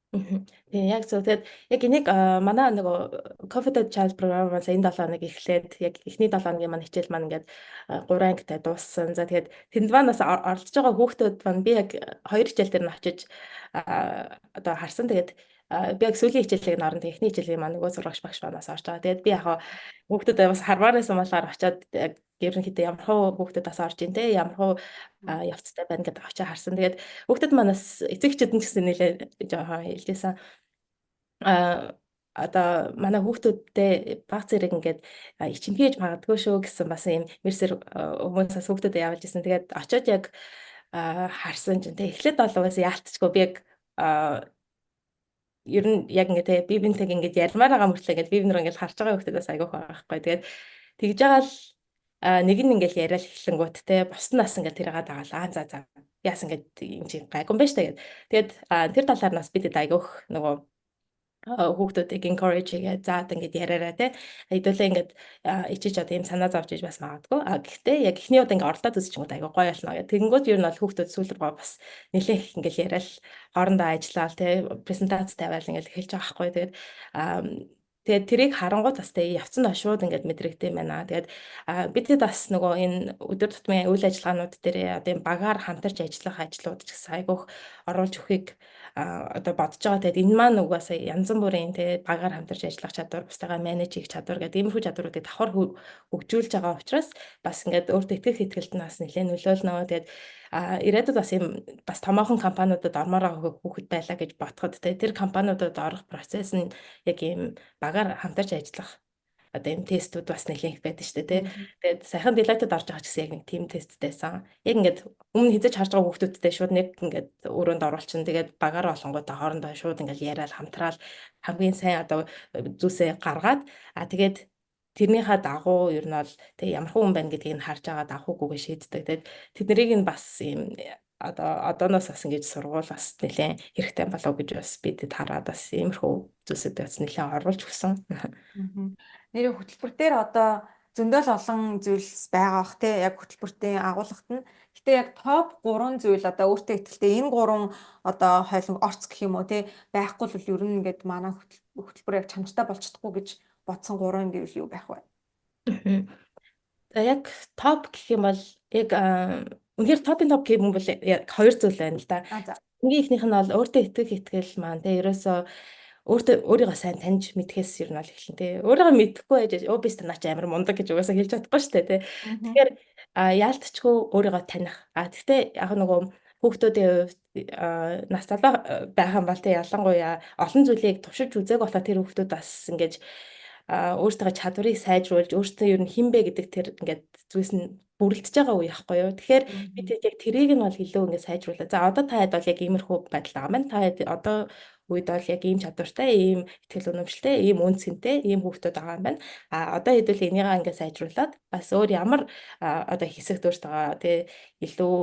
Тэгээ яг зөв. Тэгээд яг энийг манай нөгөө Confident Child програмаас энэ 7 хоног эхлээд яг эхний 7 хоногийн маань хичээл маань ингээд 3 ангитай дууссан. За тэгээд тэнд маань бас оролцож байгаа хүүхдүүд маань би яг 2 хичээл дээр нь очиж одоо харсан. Тэгээд би яг сүүлийн хичээлийн оронд эхний хичээлийн маань нөгөө сургагч багш манаас орж байгаа. Тэгээд би яг хүүхдүүд бас хармаар байсан болохоор очиад яг ерөнхийдөө ямар хөө хүүхдүүд бас орж ин те ямар хөө явцтай байна гэдэг очиж харсан. Тэгээд хүүхдүүд манаас эцэг эхчүүд нь гэсэн нэлээ жоохон хэлжсэн. Одоо манай хүүхдүүдтэй баг зэрэг ингээд ичимхийж магадгүй шүү гэсэн бас юм мэрсэр хүмүүсээс хүүхдүүдэд явуулж ирсэн. Тэгээд очиод яг харсан чинь тэг эхлээд бол угаасаа яалтчгүй би яг ер нь яг ингээд те би бинтэг ингээд ярмаар байгаа мөртлөө ингээд би бинэр ингээд харж байгаа хүүхдүүдээс айгүйх байгаа байхгүй. Тэгээд тэгж байгаа л нэг нь ингээд яриад эхлэнгуут те бос нас ингээд тэрийг дагаал за яасан ингээд юм чи гайгүй юм байна штэ гэдэг. Тэгээд тэр талаар нас бидэд айгүйх нөгөө хүүхдүүдийг encourage хийгээд заад ингээд яриараа те хэдүүлээ ингээд ичиж одоо юм санаа зовж иж бас магадгүй. Гэхдээ яг эхний удаа ингээд орлоод үзчихэнгүүт айгүй гоё болно гэх. Тэгэнгүүт ер нь бол хүүхдүүд сүүл рүү бас нэлээх ингээд яриад хоорондоо ажиллаал те презентац тавиал ингээд эхэлж байгаа байхгүй. Тэгээд тэрийг харангуут бас тэгээ явцсан шууд ингээд мэдрэгдэв байна. Тэгээд бидэд бас нөгөө энэ өдөр тутмын үйл ажиллагаанууд дээр одоо энэ багаар хамтарч ажиллах ажлууд ч гэсэн айгүйх оруулж өгөхийг одоо бодож байгаа. Тэгээд энэ маань угаасаа янз бүрийн тэгээ багаар хамтарч ажиллах чадвар, бусдаагаа менеж хийх чадвар гэдэг иймэрхүү чадваруудыг давхар хөгжүүлж байгаа учраас бас ингээд өөртөө итгэх итгэлт нь бас нэлээд нөлөөлнө. Тэгээд ирээдүйд бас юм бас томоохон компаниудад ормоор байгаа хүүхэд байлаа гэж бодоход тэр компаниудад орох процесс нь яг ийм багаар хамтарч ажиллах одоо юм тестүүд бас нэлээд их байдаг шүү дээ тий. Мгм. Тэгээд саяхан Deloitte-д орж байгаа ч гэсэн яг нэг team тесттэйсэн. Яг ингээд өмнө хийж харж байгаа хүүхдүүдтэй шууд нэг ингээд өрөөнд оруулчин тэгээд багаар олонгуудаа хоорондоо шууд ингээд яриад хамтраал хамгийн сайн одоо зүйлсээ гаргаад тэгээд тэрнийхээ дагуу ер нь бол тэг ямар хүн байна гэдгийг нь харж байгаа дагуугүйгээ шийддэг. Тэгээд тэднийг нь бас юм одооноос бас ингэж сургуул бас нэлээд хэрэгтэй болов гэж бас бидэд хараад бас иймэрхүү зүйлсүүд бас нэлээд оруулж өгсөн. Мгм. Нэрийн хөтөлбөр дээр одоо зөндөл олон зүйлс байгаа бах тий яг хөтөлбөртийн агуулгад нь. Гэтэ яг топ 3 зүйл одоо өөртөө ихтэй энэ 3 одоо хойлон орц гэх юм уу тий байхгүй л ер нь ингээд манай хөтөлбөр яг чанартай болж чадахгүй гэж бодсон 3 гэвэл юу байх вэ? Мгм. За яг топ гэх юм бол яг үнэхээр топын топ гэх юм бол яг хоёр зүйл байна л да. За. Хамгийн ихнийх нь бол өөртөө итгэл маань тий ерөөсөө өөрийгөө сайн таньж мэдхээс ер нь бол эхэлнэ тий. Өөрийгөө мэдэхгүй байж өө би станаач амар мундаг гэж угаасаа хэлж чадахгүй шүү дээ тий. Мгм. Тэгэхээр яалтчгүй өөрийгөө таних. Гэхдээ яг нөгөө хүүхдүүдийн хувьд нас залуу байх юм бол тий ялангуяа олон зүйлийг туршиж үзээг болохоор тэр хүүхдүүд бас ингэж өөртөө чадварыг сайжруулж өөртөө ер нь хинбэ гэдэг тэр ингээд зүйлс нь бүрэлдэж байгаа үе яахгүй юу. Тэгэхээр бид яг тэрийг нь бол илүү ингээд сайжруулаа. За одоо та хэд бол яг иймэрхүү байдал байгаа маань. Та хэд одоо үед бол яг ийм чадвартай, ийм ихтгэл үнэмшилтэй, ийм үн цэнтэй, ийм хүүхдүүд байгаа юм байна. Одоо хэдүүл энийгээ ингээд сайжруулад бас өөр ямар одоо хэсэгт өөртөө тий илүү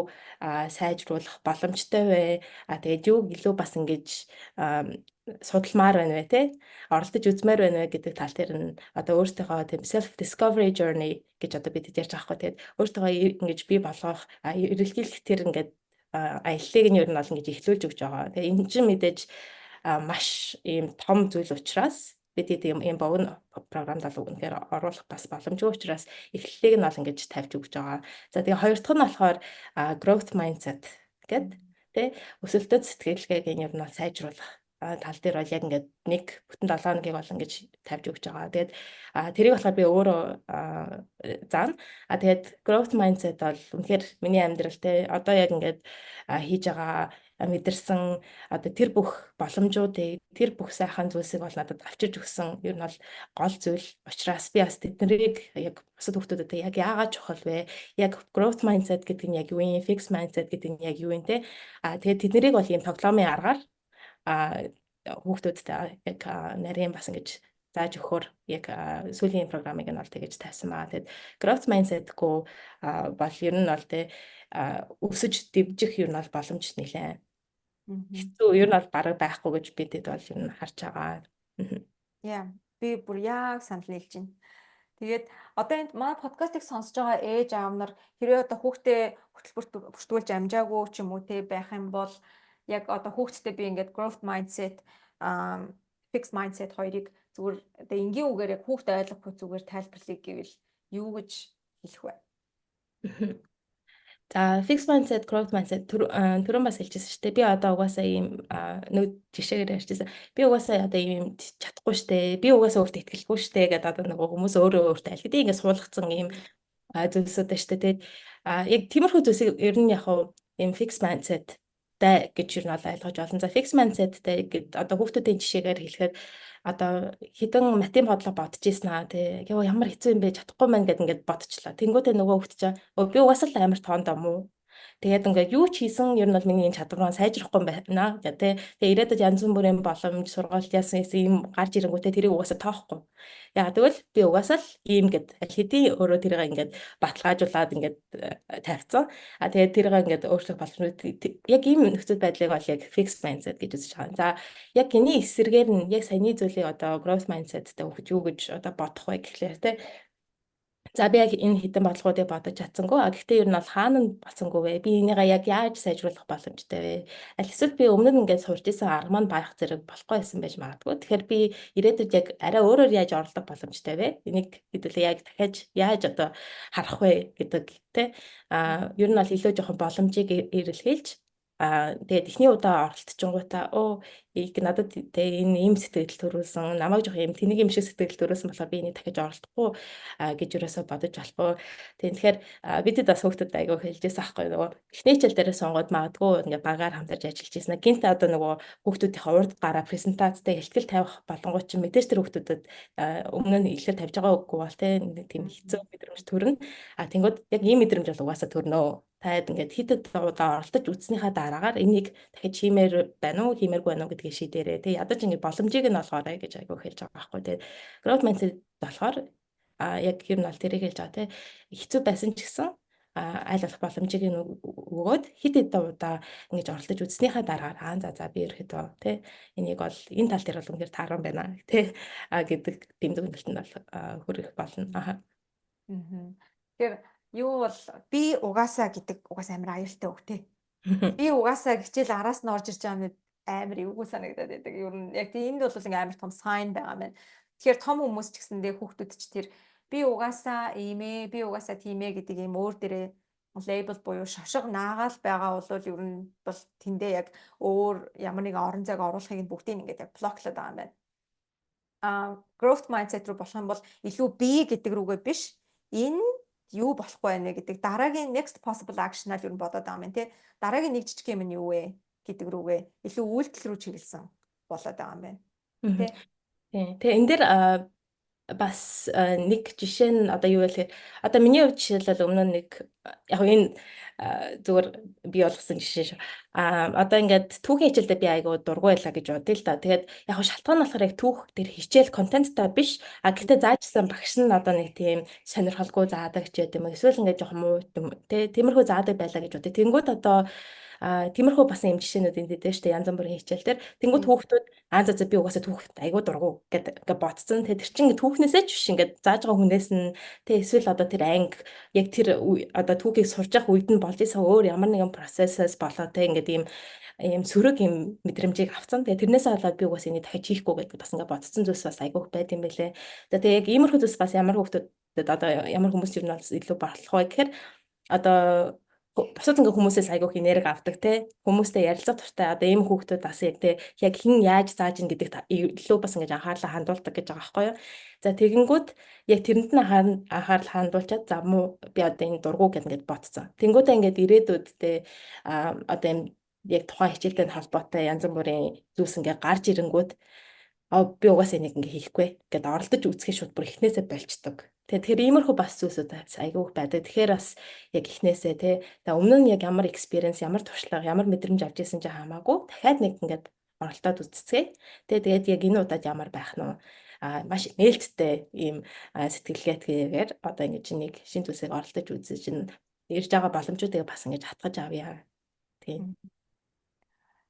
сайжруулах боломжтой вэ? Тэгээд юу илүү бас ингэж судалмаар байна вэ те оролдож үзмээр байна вэ гэдэг тал дээр нь одоо өөртөөхөө тийм self discovery journey гэж одоо бид ярьж байгаа хгүй тэгээд өөртөөхөө ингэж бий болгох эрэлхийлэх тэр ингээд аяллыг нь ер нь бол ингэж эхлүүлж өгч байгаа. Тэгээд энэ чинь мэдээж маш ийм том зүйл учраас бид ийм богино програмд бол үнэхээр оруулах бас боломжгүй учраас эхлэлийг нь бол ингэж тавьж өгч байгаа. За тэгээ хоёр дахь нь болохоор growth mindset гэдэг тий өсөлтөд сэтгэлгээг нь ер нь бол сайжруулах тал дээр бол яг ингээд нэг бүтэн 7 хоногийг бол ингэж тавьж өгч байгаа. Тэгээд тэрийг болохоор би өөрөө заана. Тэгээд growth mindset бол үнэхээр миний амьдрал те одоо яг ингээд хийж байгаа мэдэрсэн одоо тэр бүх боломжуудыг тэр бүх сайхан зүйлсийг бол надад авчирч өгсөн. Ер нь бол гол зүйл учраас би бас тэднийг яг бусад хүмүүстэй яг яагаад чухал вэ? Яг growth mindset гэдэг нь яг юу юм? Fixed mindset гэдэг нь яг юу юм те? Тэгээд тэднийг бол ийм тоглоомын аргаар хүүхдүүдтэй яг нарийн бас ингэж зааж өгөхөр яг сүүлийн програмыг нь бол тэгэж тавьсан байгаа. Тэгээд growth mindset-гүй бол ер нь бол тэ өсөж дэвжих ер нь бол боломж нэлээ. Хэцүү ер нь бол бараг байхгүй гэж бидэд бол ер нь харж байгаа. Яа, би бүр яг санал нийлж байна. Тэгээд одоо энэ манай подкастыг сонсож байгаа ээж аав нар хэрвээ одоо хүүхдээ хөтөлбөрт бүртгүүлж амжаагүй ч юм уу те байх юм бол яг одоо хүүхдтэй би ингээд growth mindset, fixed mindset хоёрыг зүгээр одоо энгийн үгээр яг хүүхдээ ойлгох зүгээр тайлбарлая гэвэл юу гэж хэлэх вэ? За fixed mindset, growth mindset түрүүн бас хэлчихсэн шүү дээ. Би одоо угаасаа ийм нэг жишээгээр ярьчихсан. Би угаасаа одоо ийм чадахгүй шүү дээ. Би угаасаа өөртөө итгэлгүй шүү дээ гэдэг одоо нэг хүмүүс өөрөө өөртөө аль хэдийн ингэ суулгацсан ийм зүйлсүүд байна шүү дээ. Тэгээд яг тиймэрхүү зүйлсийг ер нь яг ийм fixed mindset тай гэж ер нь ойлгож байна. За fixed mindset тай гэд одоо хүүхдүүдийн жишээгээр хэлэхэд одоо хідэн математик бодлого бодож ийсэн аа тий. Яа ямар хэцүү юм бэ чадахгүй маань гэд ингээд бодчихлоо. Тэнгүүтээ нөгөө хүүхд чинь би угаасаа л амар тоондоо муу. Тэгээд ингээд юу ч хийсэн ер нь бол миний энэ чадвараа сайжрахгүй юм байна гэх тий. Тэгээд ирээдүйд янз бүрийн боломж сургуульд яасан юм гарч ирэнгүүтээ тэрийг угаасаа тоохгүй. Яг тэгвэл би угаасаа л ийм гэд аль хэдийн өөрөө тэрийг ингээд баталгаажуулаад ингээд тавьцсан. Тэгээд тэрийг ингээд өөрчлөх боломжтой. Яг ийм нөхцөл байдлыг бол яг fixed mindset гэж үзэж байгаа. За яг гиний эсрэгээр нь яг саяны зүйлийг одоо growth mindsetтэй өгч юу гэж одоо бодох вэ гэхлээр тий. За би яг энэ хідэн бодлогуудыг бодож чадсангүй. Гэхдээ ер нь бол хаана нь болсонгүй вэ? Би энийгээ яг яаж сайжруулах боломжтой вэ? Аль эсвэл би өмнө нь ингээд сурч исэн арга маань байх зэрэг болохгүй байсан байж магадгүй. Тэгэхээр би ирээдүйд яг арай өөрөөр яаж орлох боломжтой вэ? Энийг хэдүүлээ яг дахиад яаж одоо харах вэ гэдэг тий. Ер нь бол илүү жоохон боломжийг эрэлхийлж тэгээд эхний удаа оролцчихгоотаа их надад энэ ийм сэтгэл төрүүлсэн, намайг жоох юм тэнийг юм шиг сэтгэл төрүүлсэн болохоор би энийг дахиж оролдохгүй гэж ерөөсө бодож болохгүй. Тэгэхээр бидэд бас хүүхдэд айгүй хэлжээс аахгүй нөгөө эхний хичээл дээр сонгоод магадгүй ингээ багаар хамтарч ажиллаж ийсэн. Гинт одоо нөгөө хүүхдүүдийнхээ урд гараа презентацтай ихтгэл тавих болонгууд чинь мэдээж тэр хүүхдүүдэд өмнө нь ихлээр тавьж байгаа үгүй бол тийм хэцүү мэдрэмж төрнө. Тэнгууд яг ийм мэдрэмж бол угаасаа төрнөө. Таад ингээд хитэд удаа оролдож үзснийхаа дараагаар энийг дахиж хиймээр байна уу, хиймээргүй байна уу гэдгийг шийдээрэй. Тэг ядаж ингээд боломжийг нь олгоорой гэж айгүй хэлж байгаа байхгүй. Тэгээд growth mindset болохоор яг ер нь бол тэрийг хэлж байгаа те. Хэцүү байсан ч гэсэн аль болох боломжийг нь өгөөд хитэд удаа ингэж оролдож үзснийхаа дараагаар за би ерөөхдөө те энийг бол энэ тал дээр бол үнээр таарсан байна те гэдэг тэмдэглэлтэнд бол хүрэх болно. Тэгэхээр юу бол би угаасаа гэдэг угаасаа амар аюултай үг те. Би угаасаа хичээл араас нь орж ирж байгаа юм амар эвгүй санагдаад байдаг. Ер нь яг энд бол ингээм амар том сайн байгаа юм байна. Тэгэхээр том хүмүүс ч гэсэндээ хүүхдүүд ч тэр би угаасаа ийм ээ, би угаасаа тийм ээ гэдэг ийм өөр дээрээ лейбл буюу шошго наагаал байгаа бол ер нь бол тэндээ яг өөр ямар нэгэн орон зайг оруулахыг нь бүгдийг ингээд яг блоклоод байгаа юм байна. Growth mindset руу болох юм бол илүү би гэдэг рүүгээ биш энэ юу болохгүй байна гэдэг дараагийн next possible action-аар юу бодоод байгаа юм тий. Дараагийн нэг жижиг юм нь юу вэ гэдэг рүүгээ илүү үйлдэл рүү чиглэсэн болоод байгаа юм байна. Тий. Тэгээ энэ дээр бас нэг жишээ нь одоо юу вэ гэхээр одоо миний хувьд жишээлбэл өмнө нэг яг энэ зүгээр би болгосон жишээ шүү. Одоо ингээд түүхийн хичээлдээ би айгуу дургу байлаа гэж бодъё л да. Тэгээд яг шалтгаан нь болохоор яг түүх дээр хичээл контенттай биш. Гэхдээ заажсан багш нь одоо нэг тийм сонирхолгүй заадаг ч гэдэг юм. Эсвэл ингээд жоох муу тий тиймэрхүү заадаг байлаа гэж бодъё. Тэнгүүд одоо тиймэрхүү бас юм жишээнүүд энэ дээр штэ янз бүрийн хичээл дээр тэнгууд хүүхдүүд за би угаасаа түүхт айгуу дургу гэдэг бодцсон. Тэр чинь түүхнээсээ ч биш ингээд зааж байгаа хүнээс нь тэ эсвэл одоо тэр анги яг тэр одоо түүхийг сурж явах үед нь болж исэн өөр ямар нэгэн процессээс болоо тэ ингээд ийм сөрөг юм мэдрэмжийг авцсан. Тэгээ тэрнээсээ болоод би угаасаа энийг дахиж хийхгүй гэдэг бас ингээд бодцсон зүйлс бас айгуух байт юм байлээ. За тэгээ яг иймэрхүү зүйлс бас ямар хүүхдүүдэд одоо ямар хүмүүс юу нь бол илүү болох вэ гэхээр одоо бусад ингээ хүмүүсээс айгүйх энерги авдаг те хүмүүстэй ярилцах туртай одоо ийм хүүхдүүд бас яг хин яаж зааж ин гэдэг илүү бас ингээ анхаарлаа хандуулдаг гэж байгаа байхгүй юу. За тэгэнгүүт яг тэрэнд нь анхаарал хандуулчаад за муу би одоо энэ дургу гэдэг бодцсон. Тэнгүүтээ ингээд ирээдүйд те одоо юм яг тухайн хичээлтэй холбоотой янз бүрийн зүйлс ингээ гарч ирэнгүүт би угаасаа энийг ингээ хийхгүй гэдээ оролдож үзэхэд шууд бүр эхнээсээ болчдөг. Тэгэхээр иймэрхүү бас зүйлсүүд айгүйх байдаг. Тэгэхээр бас яг эхнээсээ тий. Тэгээ өмнө нь яг ямар experience, ямар туршлага, ямар мэдрэмж авч ирсэн ч хамаагүй дахиад нэг ингээд оролдоод үзцгээе. Тэгээд яг энэ удаад ямар байх нь маш нээлттэй ийм сэтгэлгээтэйгээр одоо ингэж нэг шин зүйлсийг оролдож үзэж ин ирж байгаа боломжуудыг бас ингэж хатгаж авъя. Тийм.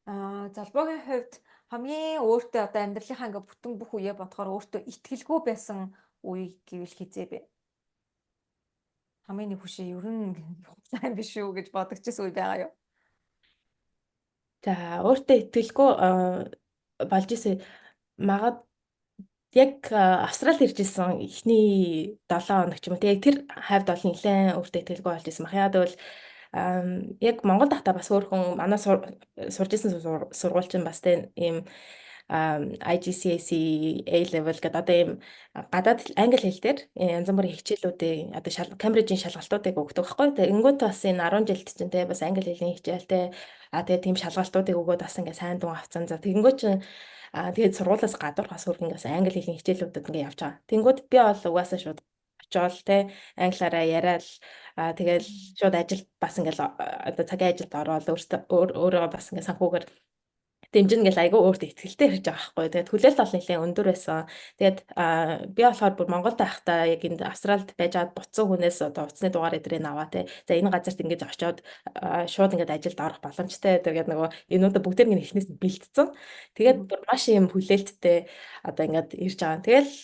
Залбоогийн хувьд хамгийн өөртөө одоо амьдралынхаа ингээ бүтэн бүх үеэ бодохоор өөртөө итгэлгүй байсан үе гэвэл хизээ бэ? Хамгийн нэг хүшээ ер нь хугацаа биш үү гэж бодогчсэн үе байгаа юу? За өөртөө итгэлгүй болж исэн магад яг Австралид ирж исэн эхний 7 хоног ч юм уу яг тэр хавьд бол нэлээд өөртөө итгэлгүй болж исэн баг. Яагаад гэвэл яг Монгол дахта бас өөрхөн манай сурж исэн сургууль чинь бас тийм IGCSE A level гэдэг одоо ийм гадаад англи хэл дээр янз бүрийн хичээлүүдийн одоо Cambridge-ийн шалгалтуудыг өгдөг байхгүй. Тэгээ ингүүт бас энэ 10 жилд чинь те бас англи хэлний хичээлтэй тэгээ тийм шалгалтуудыг өгөөд бас ингээ сайн дун авцсан. За тэгэнгүүт чинь тэгээд сургуулиас гадуур бас хөрөнгөөс англи хэлний хичээлүүдэд ингээ явж байгаа. Тэнгүүд би бол угаасаа шууд очиол те англиараа яриад тэгэл шууд ажилд бас ингээл одоо цагийн ажилд ороод өөрөө бас ингээ санхүүгээр дэмжин гэл айгүй өөртөө ихтгэлтэй hirж байгаа байхгүй. Тэгээд хүлээлт бол нэлээд өндөр байсан. Тэгээд би болохоор бүр Монголд байхдаа яг энд Австралид байж аваад буцсан хүнээс одоо уцсны дугаар эдрийг аваа те. За энэ газарт ингэж очиод шууд ингэж ажилд орох боломжтой. Тэгээд нөгөө энүүдэ бүгдээр нэг ихнээс бэлтцсэн. Тэгээд бүр маш юм хүлээлттэй одоо ингэж ирж байгаа. Тэгэл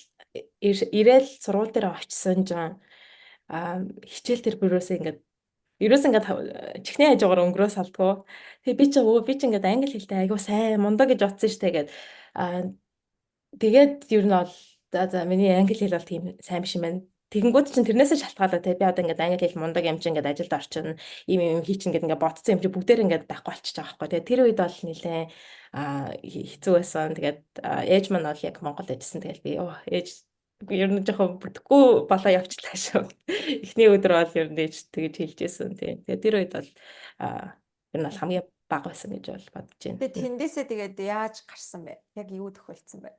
ирээл сургууль дээр очисон жоо хичээл тэр бүрөөсөө ингэж ерөөс ингээд чихний хажуугаар өнгөрөө салдгоо. Тэгээ би ч ингээд англи хэлтэй айгуу сайн мундаг гэж бодсон шүү дээ. Тэгээд ер нь бол за миний англи хэл бол тийм сайн биш юм байна. тэгэнгүүт чинь тэрнээсээ шалтгаалаад те би одоо ингээд англи хэл мундаг юм чинь ингээд ажилд орчин ийм хий чинь ингээд ботцсон юм чи бүгдээр ингээд байхгүй болчихж байгаа байхгүй те тэр үед бол нэлээ хэцүү байсан. Тэгээд ээж маань бол яг Монгол ажилласан. Тэгээд би ээж ер нь жоохон бүтэхгүй болоо явчихлаа шүү. Эхний өдөр бол ер нь ээж тэгж хэлжсэн тийм. Тэгээд тэр үед бол ер нь бол хамгийн бага байсан гэж бол бодож байна. Тэгээд тэндээсээ тэгээд яаж гарсан бэ? Яг юу тохиолдсон бэ?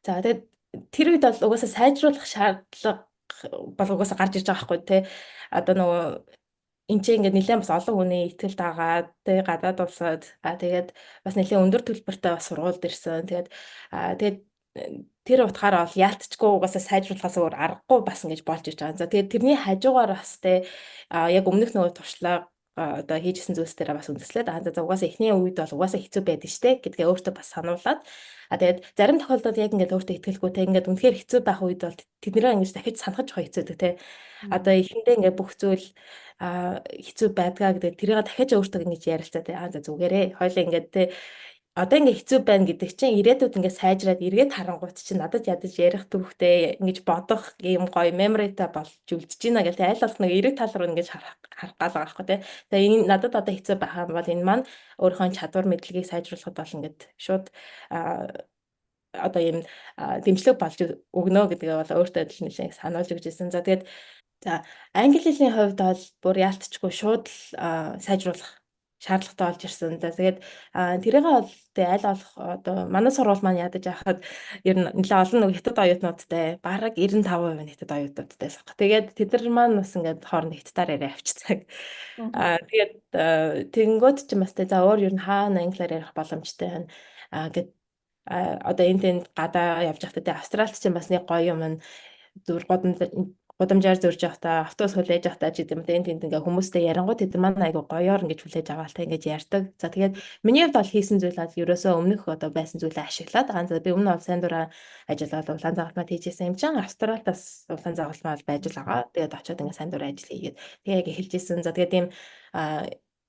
За тэгээд тэр үед бол угаасаа сайжруулах шаардлага бол угаасаа гарч ирж байгаа байхгүй тий. Одоо нөгөө энэ чинь ингээд нэлээд бас олон хүний ихтгэл дагаад тий гадаад улсад тэгээд бас нэлээд өндөр төлбөртэй бас сургуульд ирсэн. Тэгээд тэр утгаараа бол яалтчгүй угаасаа сайжруулахаас өөр аргагүй бас ингэж болж иж байгаа. За тэгээд тэрний хажуугаар бас тий яг өмнөх нөгөө туршлага одоо хийжсэн зүйлс дээр бас үндэслээд за угаасаа эхний үед бол угаасаа хэцүү байдаг штэ гэдгээ өөртөө бас сануулад тэгээд зарим тохиолдолд яг ингээд өөртөө итгэлгүй те ингээд үнэхээр хэцүү байх үед бол тэднэрээ ингэж дахиж санахж байгаа хэцүүдэг те одоо эхэндээ ингээд бүх зүйл хэцүү байдгаа гэдэг тэрийг дахиж өөртөө ингэж ярилцаа те за зүгээрээ хоёлаа ингээд те одоо ингээ хэцүү байна гэдэг чинь ирээдүйд ингээ сайжраад эргээд харангуут чинь надад ядаж ярих төрхтэй ингэж бодох юм гоё меморитай болж үлдэж байна гэх аль болох нэг эрэг тал руу ингэж харах гал байгаа байхгүй тий. Тэгээ энэ надад одоо хэцүү байх юм бол энэ маань өөрийнхөө чадвар мэдлэгийг сайжруулахад бол ингээд шууд одоо ийм дэмжлэг болж өгнө гэдгээ бол өөртөө адил нэлээд сануулж өгч ирсэн. За тэгээд англи хэлний хувьд бол бүр яалтчгүй шууд сайжруулах шаардлагатай болж ирсэн. За тэгээд тэрийг бол тэгээ аль болох одоо манай сургууль маань ядаж яхад ер нь нэлээд олон нэг хятад оюутнуудтай бараг 95% нь хятад оюутнуудтай сах. Тэгээд тэд нар маань бас ингээд хооронд хятадаар яриа авчицдаг. Тэгээд тэгэнгүүт ч юм бас за өөр ер нь хаана англиар ярих боломжтой байна. Гэт одоо энд гадаа явж байхдаа тэгээ Австралид ч бас нэг гоё юм зүр гудамжаар зөрж явахдаа автобус хүлээж явахдаа ч гэдэм энэ тэнд ингээ хүмүүстэй ярангууд тэд манай айгу гоёор ингэж хүлээж аваалтай ингэж ярьдаг. За тэгээд миний хувьд бол хийсэн зүйл бол ерөөсөө өмнөх одоо байсан зүйлээ ашиглаад би өмнө бол сайн дураа ажиллаад улаан загалмайд хийжсэн юм чинь Австралид бас улаан загалмай бол байж л байгаа. Тэгээд очиод ингээ сайн дураа ажил хийгээд тэгээ яг эхэлжсэн. За тэгээд ийм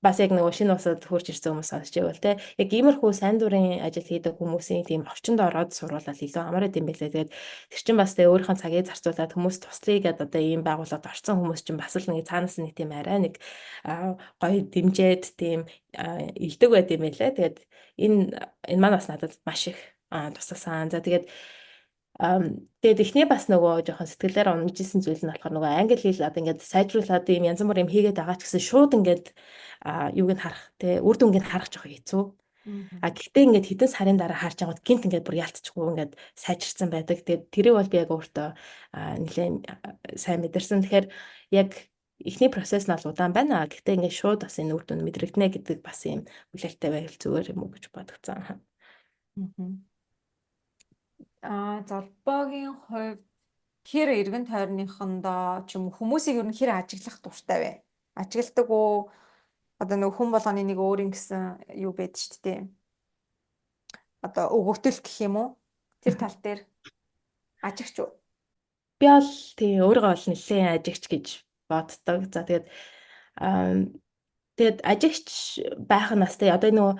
бас яг нэг шинэ усад хурж ирсэн хүмүүс сонсч байвал те яг иймэрхүү сайн дурын ажил хийдэг хүмүүсийн тийм орчинд ороод сурвалал илүү амар гэдэм байлээ. Тэгээд тэр чинь бас тэгээ өөрийнхөө цагийг зарцуулаад хүмүүс туслая гэдэг одоо ийм байгууллагад орсон хүмүүс чинь бас л нэг цаанаас нэг тийм арай нэг гоё дэмжээд тийм илдэг байд юм байлээ. Тэгээд энэ маань бас надад маш их туссан. За тэгээд эхний бас нөгөө жоохон сэтгэлээр унажсэн зүйл нь болохоор нөгөө англи хэл одоо ингээд сайжруулаад ийм янз бүр юм хийгээд байгаа ч гэсэн шууд ингээд юуг нь харах те үр дүнг нь харах жоохон хэцүү. Гэхдээ ингээд хэдэн сарын дараа харж байгаад гинт ингээд бүр ялцчихгүй ингээд сайжирсан байдаг. Тэгээд тэрийг бол би яг өөртөө нэлээд сайн мэдэрсэн. Тэгэхээр яг эхний процесс нь бол удаан байна. Гэхдээ ингээд шууд бас энэ үр дүн мэдрэгдэнэ гэдэг бас юм хүлээлттэй байвал зүгээр юм уу гэж бодогцсон. Золбоогийн хувьд хэр эргэн тойрныхондоо ч юм хүмүүсийг ер нь хэр ажиглах дуртай вэ? Ажигладаг уу? Одоо нэг хүн болгоны нэг өөрийн гэсэн юу байдаг шүү дээ. Одоо өгөгдөл гэх юм уу? Тэр тал дээр ажигч уу? Би бол тийм өөрийгөө бол нэлээд ажигч гэж боддог. За тэгээд ажигч байх нь бас одоо нөгөө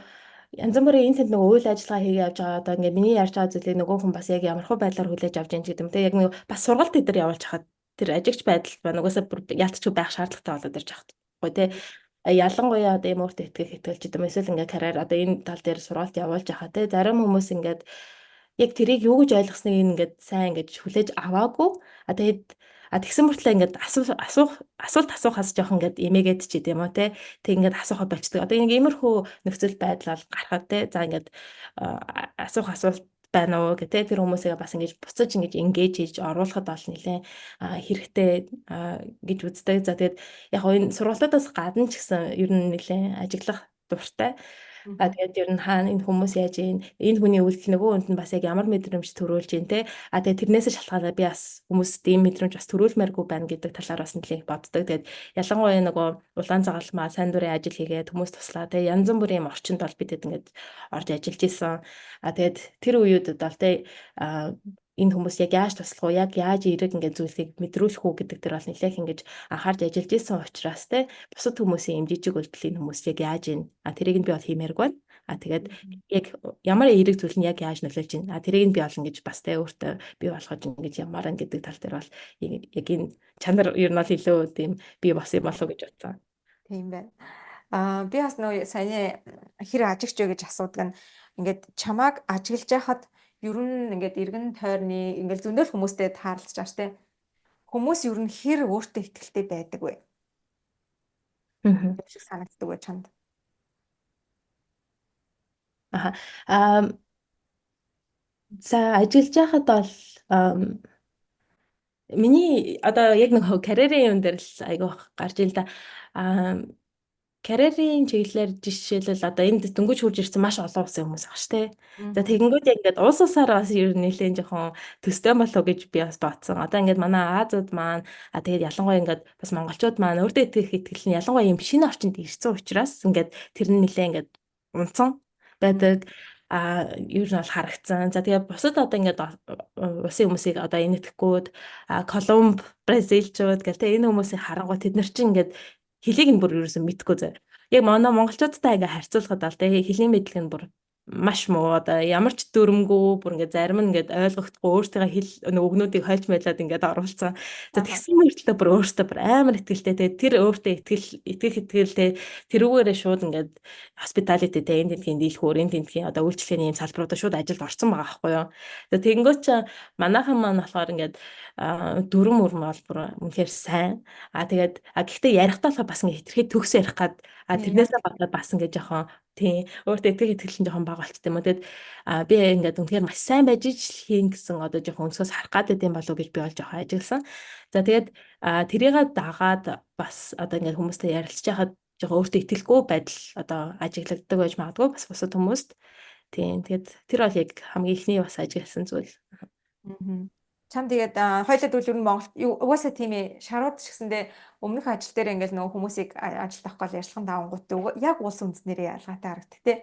янз бүрийн энэ тэнд нөгөө үйл ажиллагаа хийгээ явж байгаа одоо ингээд миний ярьж байгаа зүйлийг нөгөө хүн бас яг ямархуу байдлаар хүлээж авч ийн гэдэг юм. Тэгээ яг нэг бас сургалт дээр явуулж хахад тэр ажигч байдал ба нугасаа ялцчих байх шаардлагатай болоод ирж байгаа байхгүй тий. Ялангуяа одоо юм өөртөө итгэж гэдэг юм эсвэл ингээд карьер одоо энэ тал дээр сургалт явуулж хахад тий зарим хүмүүс ингээд яг тэрийг юу гэж ойлгосныг ингээд сайн ингэж хүлээж аваагүй. Тэгээд тэгсэн мөртлөө ингээд асуулт асуухаас жоох ингээд эмээгээд ч гэдэм үү те. Тэг ингээд асуухад болчдөг. Одоо ингэ иймэрхүү нөхцөл байдал гарахад те. За ингээд асуулт байна уу гэх тэр хүмүүсээ бас ингэж буцаж ингэж engage хийж оруулахад бол нэлээ хэрэгтэй гэж үздэг. За тэгээд яг энэ сургалтуудаас гадна ч гэсэн ер нь нэлээ ажиглах дуртай. Тэгээд ер нь хаана энэ хүмүүс яаж энэ хүний үйлдэл нөгөө хүнд нь бас яг ямар мэдрэмж төрүүлж байна те. Тэгээд тэрнээс шалтгаалаад би бас хүмүүст ийм мэдрэмж бас төрүүлмээргүй байна гэдэг талаар бас нэлээд боддог. Тэгээд ялангуяа нөгөө улаан загалмаа сайн дурын ажил хийгээд хүмүүс туслаа те. Янз бүрийн орчинд бол бидэд ингээд орж ажиллаж исэн. Тэгээд тэр үеүүдэд бол те энэ хүмүүс яг яаж туслах уу, яг яаж эерэг ингээд зүйлийг мэдрүүлэх үү гэдэг дээр бол нэлээх ингэж анхаарч ажиллаж исэн учраас те бусад хүмүүсийн юм жижиг үйлдэлийн хүмүүс яг яаж ийн тэрийг нь би бол хиймээргүй байна. Тэгээд яг ямар эерэг зүйл нь яг яаж нөлөөлж байна. Тэрийг би олон гэж бас тэ өөртөө бий болгож ингэж ямар ан гэдэг тал дээр бол яг энэ чанар ер нь бол илүү тийм бий бас юм болов уу гэж бодсон. Тийм байна. Би бас нөө саяны хэр ажигч вэ гэж асуудаг нь ингээд чамааг ажиглаж байхад ер нь ингээд эргэн тойрны ингээд зөндөл хүмүүстэй таарлаж байгаа штэ. Хүмүүс ер нь хэр өөртөө ихтэй байдаг вэ? Аа. Юм шиг санагддаг вэ чамд? Аа. За ажиллаж байхад бол миний одоо яг нэг карьерийн юм дээр л айгүй гарч ил да. Карьерийн чиглэлээр жишээлбэл одоо энд дөнгөж хурж ирсэн маш олон улсын хүмүүс байгаа шүү дээ. За тэгэнгүүт яг ингээд улс улсаар бас ер нь нэлээд жоохон төстэй болов гэж би бас бодсон. Одоо ингээд манай Азууд маань тэгээд ялангуяа ингээд бас монголчууд маань өөртөө итгэх итгэл нь ялангуяа юм шинэ орчинд ирсэн учраас ингээд тэр нь нэлээд ингээд унтсан байдаг. Ер нь бол харагдсан. За тэгээ бусад одоо ингээд улсын хүмүүсийг одоо энэтхгүүд Колумб, Бразилчууд гэл тэгээ энэ хүмүүсийг харангуй тэд нар чинь ингээд хэлийг нь бүр ерөөсөн мэдгүй зэ. Яг манай монголчуудтай ингээ харьцуулахад бол тэгээ хэлний мэдлэг нь бүр маш муу. Одоо ямар ч дүрмгүй бүр ингээ зарим нь ингээ ойлгохдохгүй өөртөө хэл өгнүүдийг хольж байлаад ингээ оруулсан. За тэгсэн мөртлөө бүр өөртөө бүр амар ихтэй. Тэгээ тэр өөртөө итгэх итгэлтэй тэрүүгээрээ шууд ингээ hospitality тэ энд тентгийн дийлхүүр энд тентгийн одоо үйлчлэгээний юм салбаруудад шууд ажилд орсон байгаа байхгүй юу. За тэгэнгүүт ч манайхан маань болохоор ингээ дүрм өрм бол бүр үнэхээр сайн. Тэгээд гэхдээ ярихдаа л бас ингээ хитрхи төгс ярих гад тэрнээсээ болоод бас ингээ жоохон тий өөртөө итгэх итгэл нь жоохон бага болчтой юм уу. Тэгэд би ингээд үнэхээр маш сайн байж хийн гэсэн одоо жоохон өнцгөөс харах гад байт юм болов гэж би бол жоохон ажигласан. За тэгээд тэрийгээ дагаад бас одоо ингээд хүмүүстэй ярилцж байхад жоохон өөртөө итгэлгүй байдал одоо ажиглагддаг байж магадгүй бас бусад хүмүүст. Тийм тэгээд тэр бол яг хамгийн ихний бас ажигласан зүйл. Чам тэгээд хоёлаа дүүл ер нь Монгол угаасаа тийм ээ шарууд ч гэсэндээ өмнөх ажил дээр ингээл нөгөө хүмүүсийг ажилд авах гол ярьцлаган давангууд яг улс үндэснэрээ ялгаатай харагддаг те.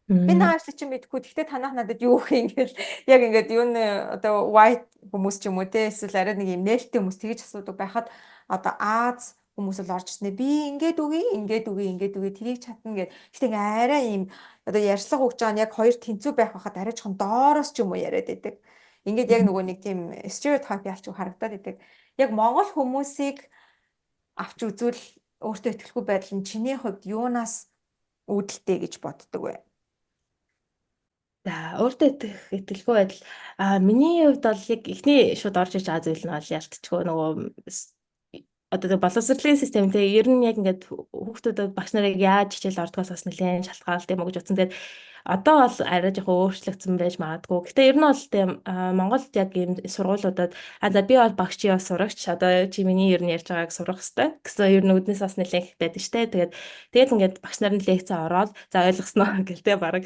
Би наашлаа чи мэдгүй. Гэхдээ танах надад юу гэх ингээл яг ингээд юу нэ одоо white хүмүүс ч юм уу те эсвэл арай нэг юм нээлттэй хүмүүс тэгж асуудаг байхад одоо Аз хүмүүс л орж ирснэ. Би ингээд үгүй тэрийг чадна гэд. Гэхдээ ингээ арай юм одоо ярьцлага өгч байгаа нь яг хоёр тэнцүү байх байхад арай жоохон доороос ч юм уу яриад байдаг. Ингээд яг нөгөө нэг тийм стереотип ялч харагдаад идэг. Яг монгол хүмүүсийг авч үзвэл өөртөө итгэлгүй байдал нь чиний хувьд юунаас үүдэлтэй гэж боддог вэ? За өөртөө итгэлгүй байдал миний хувьд бол яг эхний шууд орж иж байгаа зүйл нь бол ялтчгүй нөгөө одоо боловсролын системтэй ер нь яг ингээд хүүхдүүдэд багш нарыг яаж хичээл ордгоос бас нэлээд шалтгаалт юм уу гэж утсан. Тэгээд одоо бол арай жоохон өөрчлөгдсөн байж магадгүй. Гэтэ ер нь бол тийм Монголд яг ийм сургуулиудад за би бол багш чи бас сурагч одоо чи миний ер нь ярьж байгааг сурах хэрэгтэй гэсэн ер нь үднээс бас нэлээд их байдаг штэ. Тэгээд ингээд багш нар нь лекц ороод за ойлгосноо гэлтэй баг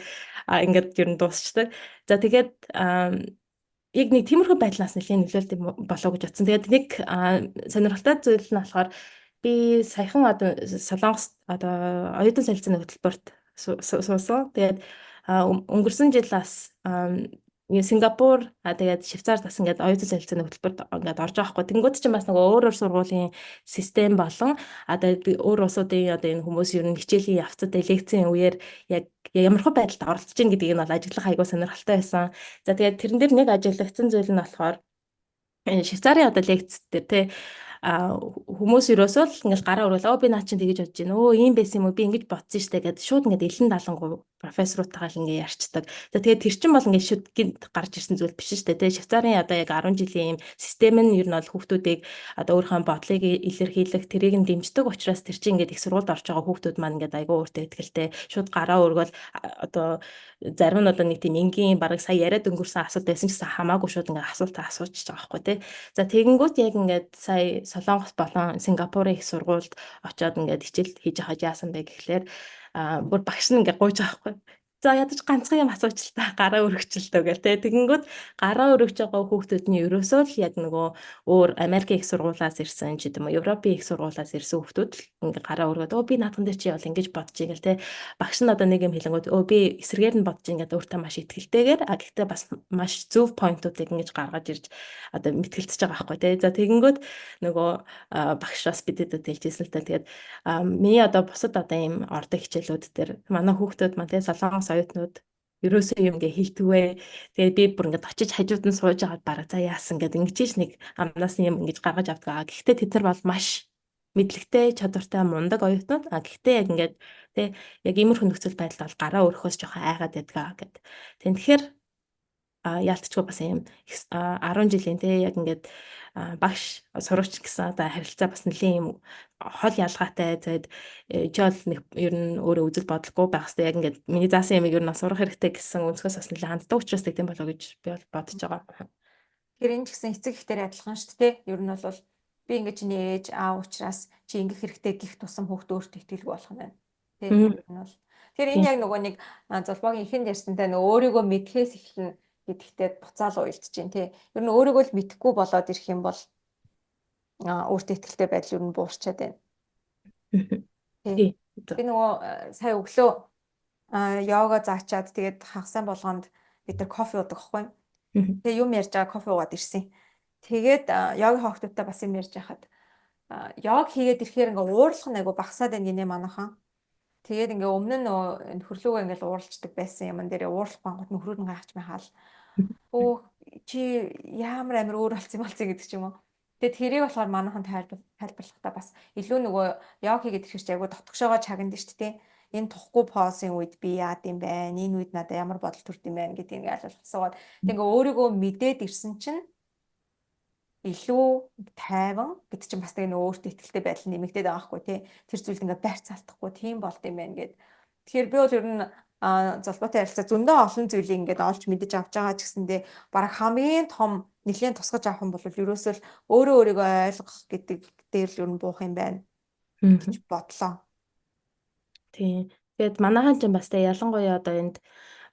ингээд ер нь дуусчдаг. За тэгээд яг нэг тиймэрхүү байдлаас нэлээд нөлөөлт болов гэж бодсон. Тэгээд нэг сонирхолтой зүйл нь болохоор би саяхан одоо Солонгос одоо оюутан солилцооны хөтөлбөрт суусан. Тэгээд өнгөрсөн жил бас Сингапур тэгээд Швейцар бас ингээд оюутан солилцооны хөтөлбөрт ингээд орж байгаа хгүй. Тэнгүүд чинь бас нөгөө өөр сургуулийн систем болон тэгээд өөр улсуудын одоо энэ хүмүүс ер нь хичээлийн явцад лекцийн үеэр яг ямархуу байдалд оролцож ийн гэдгийг нь бол ажиглах айгуу сонирхолтой байсан. За тэгээд тэрэн дээр нэг ажиглагдсан зүйл нь болохоор Швейцарын одоо лекц дээр тий хүмүүс ерөөсөө л ингээл гараа өрөөлөө би наа чинь тэгэж бодож байна. Ийм байсан юм уу? Би ингэж бодсон штэ гэд шууд ингээд элен далангуу профессоруудтайгаа ингээ ярьцдаг. За тэгээд тэр чинь бол ингээ шүд гарч ирсэн зүйл биш штэ. Тэгээд Швейцарын одоо яг 10 жилийн юм систем нь ер нь бол хүүхдүүдийг одоо өөрийнхөө бодлыг илэрхийлэх тэрийг нь дэмждэг учраас тэр чинь ингээд их сургуульд орж байгаа хүүхдүүд маань ингээд айгүй өөртөө ихтэй шууд гараа өргөөл одоо зарим нь одоо нэг тийм энгийн бараг сая яриад өнгөрсөн асуулт байсан ч гэсэн хамаагүй шууд ингээ асуултаа асуучих байгаа байхгүй тий. За тэгэнгүүт яг ингээд сая Солонгос болон Сингапурын их сургуульд очиод ингээд хичээл хийж байгаа яасан бэ гэхлээр бүр багш нь ингээ гуйж байгаа байхгүй. За ядаж ганцхан юм асуучлаа гараа өргөчлөлтөө гэл те. Тэгэнгүүт гараа өргөж байгаа хүүхдүүд нь ерөөсөө л яг нөгөө өөр Америкийн их сургуулиас ирсэн ч гэдэм үү Европын их сургуулиас ирсэн хүүхдүүд л ингээ гараа өргөд би наадхан дээр чи бол ингэж бодож ийн гэл те. Багш нь одоо нэг юм хэлэнгүүт би эсрэгээр нь бодож ийн гэдэг өөртөө маш ихтэйгээр гэхдээ бас маш зөв поинтуудыг ингэж гаргаж ирж одоо мэтгэлцэж байгаа байхгүй те. За тэгэнгүүт нөгөө багш бас бидэд хэлжсэн л та. Тэгээд миний одоо бусад одоо ийм ордог хичээлүүд дээр манай хүүхдүүд маань те Солонгос оюутнууд ерөөсөө юм ингээ хилдэгвээ. Тэгээд би бүр ингээд очиж хажууд нь сууж агаад бараа за яасан гэдэг ингэж нэг амнаас нь юм ингэж гаргаж авдаг. Гэхдээ тэд нар бол маш мэдлэгтэй, чадвартай, мундаг оюутнууд. Гэхдээ яг ингээд тэ яг иймэрхүү нөхцөл байдалд бол гараа өрөхөөс жоохон айгаад байдгаа гэд. Тэгэхээр яалтчгүй бас юм 10 жилийн те яг ингээд багш сурагч гэсэн одоо харилцаа бас нэлийн юм хол ялгаатай зайд чи бол нэг ер нь өөрөө үзэл бодлого байх хэрэгтэй яг ингээд миний заасан ямиг ер нь сурах хэрэгтэй гэсэн өнцгөөс бас нэлийн ханддаг учраас тийм болоо гэж би бол бодож байгаа. Тэр энэ ч гэсэн эцэг ихтэй адилхан шүү дээ. Ер нь бол би ингэж чиний ээж аав учраас чи ингэх хэрэгтэй гих тусам хүүхд өөртөө итгэлгүй болох нь байна. Тийм ер нь бол. Тэр энэ яг нөгөө нэг золбоогийн ихэнд ярьсантай нөгөө өөрийгөө мэдхээс эхэлнэ гэдэгтээ буцаал уйлдэж чинь тий. Ер нь өөрийгөө л мэдэхгүй болоод ирэх юм бол өөртөө итгэлтэй байдал ер нь буурчаад байна. Тий. Би нөгөө сая өглөө йога заачаад тэгээд хагасан болгонд бид нар кофе уудаг хгүй. Тэгээ юм ярьж байгаа кофе уугаад ирсэн. Тэгээд йогийн хогтуудтай бас юм ярьж байхад йог хийгээд ирэхээр ингээ уурлах нь айгу багасаад байна гинэ манайхан. Тэгээд ингээ өмнө нь нөхөрлөөгөө ингээл ууралцдаг байсан юм дээрээ уурлах гангууд нөхрөө нь гайхаж байхаал. Өө чи ямар амар өөр болсон юм болцсон гэдэг ч юм уу. Тэгээд тэрийг болохоор манайхан тайлбарлахдаа бас илүү нөгөө йог хийгээд ирэхээр ч айгу дотгошоогоо чагнад шүү дээ. Энэ тухгүй позын үед би яад юм байна? Энэ үед надад ямар бодол төрд юм байна гэдгийг ингээ ойлгох асуугаад тэг ингээ өөрийгөө мэдээд ирсэн чинь илүү тайван гэд чинь бас нэг өөртөө ихтэй байдал нэмэгдээд байгаа хгүй тий. Тэр зүйлд ингээ барьц алдахгүй тийм болд юм байна гэд. Тэгэхээр би бол ер нь золбоотой харилцаа зөндөө олон зүйлийг ингээд олж мэдэж авч байгаа ч гэсэндээ бараг хамгийн том нэлийн тусгаж авах юм бол ерөөсөө л өөрийгөө ойлгох гэдэг дээр л ер нь буух юм байна гэж бодлоо. Тийм. Тэгээд манайхан ч бас тэ ялангуяа одоо энд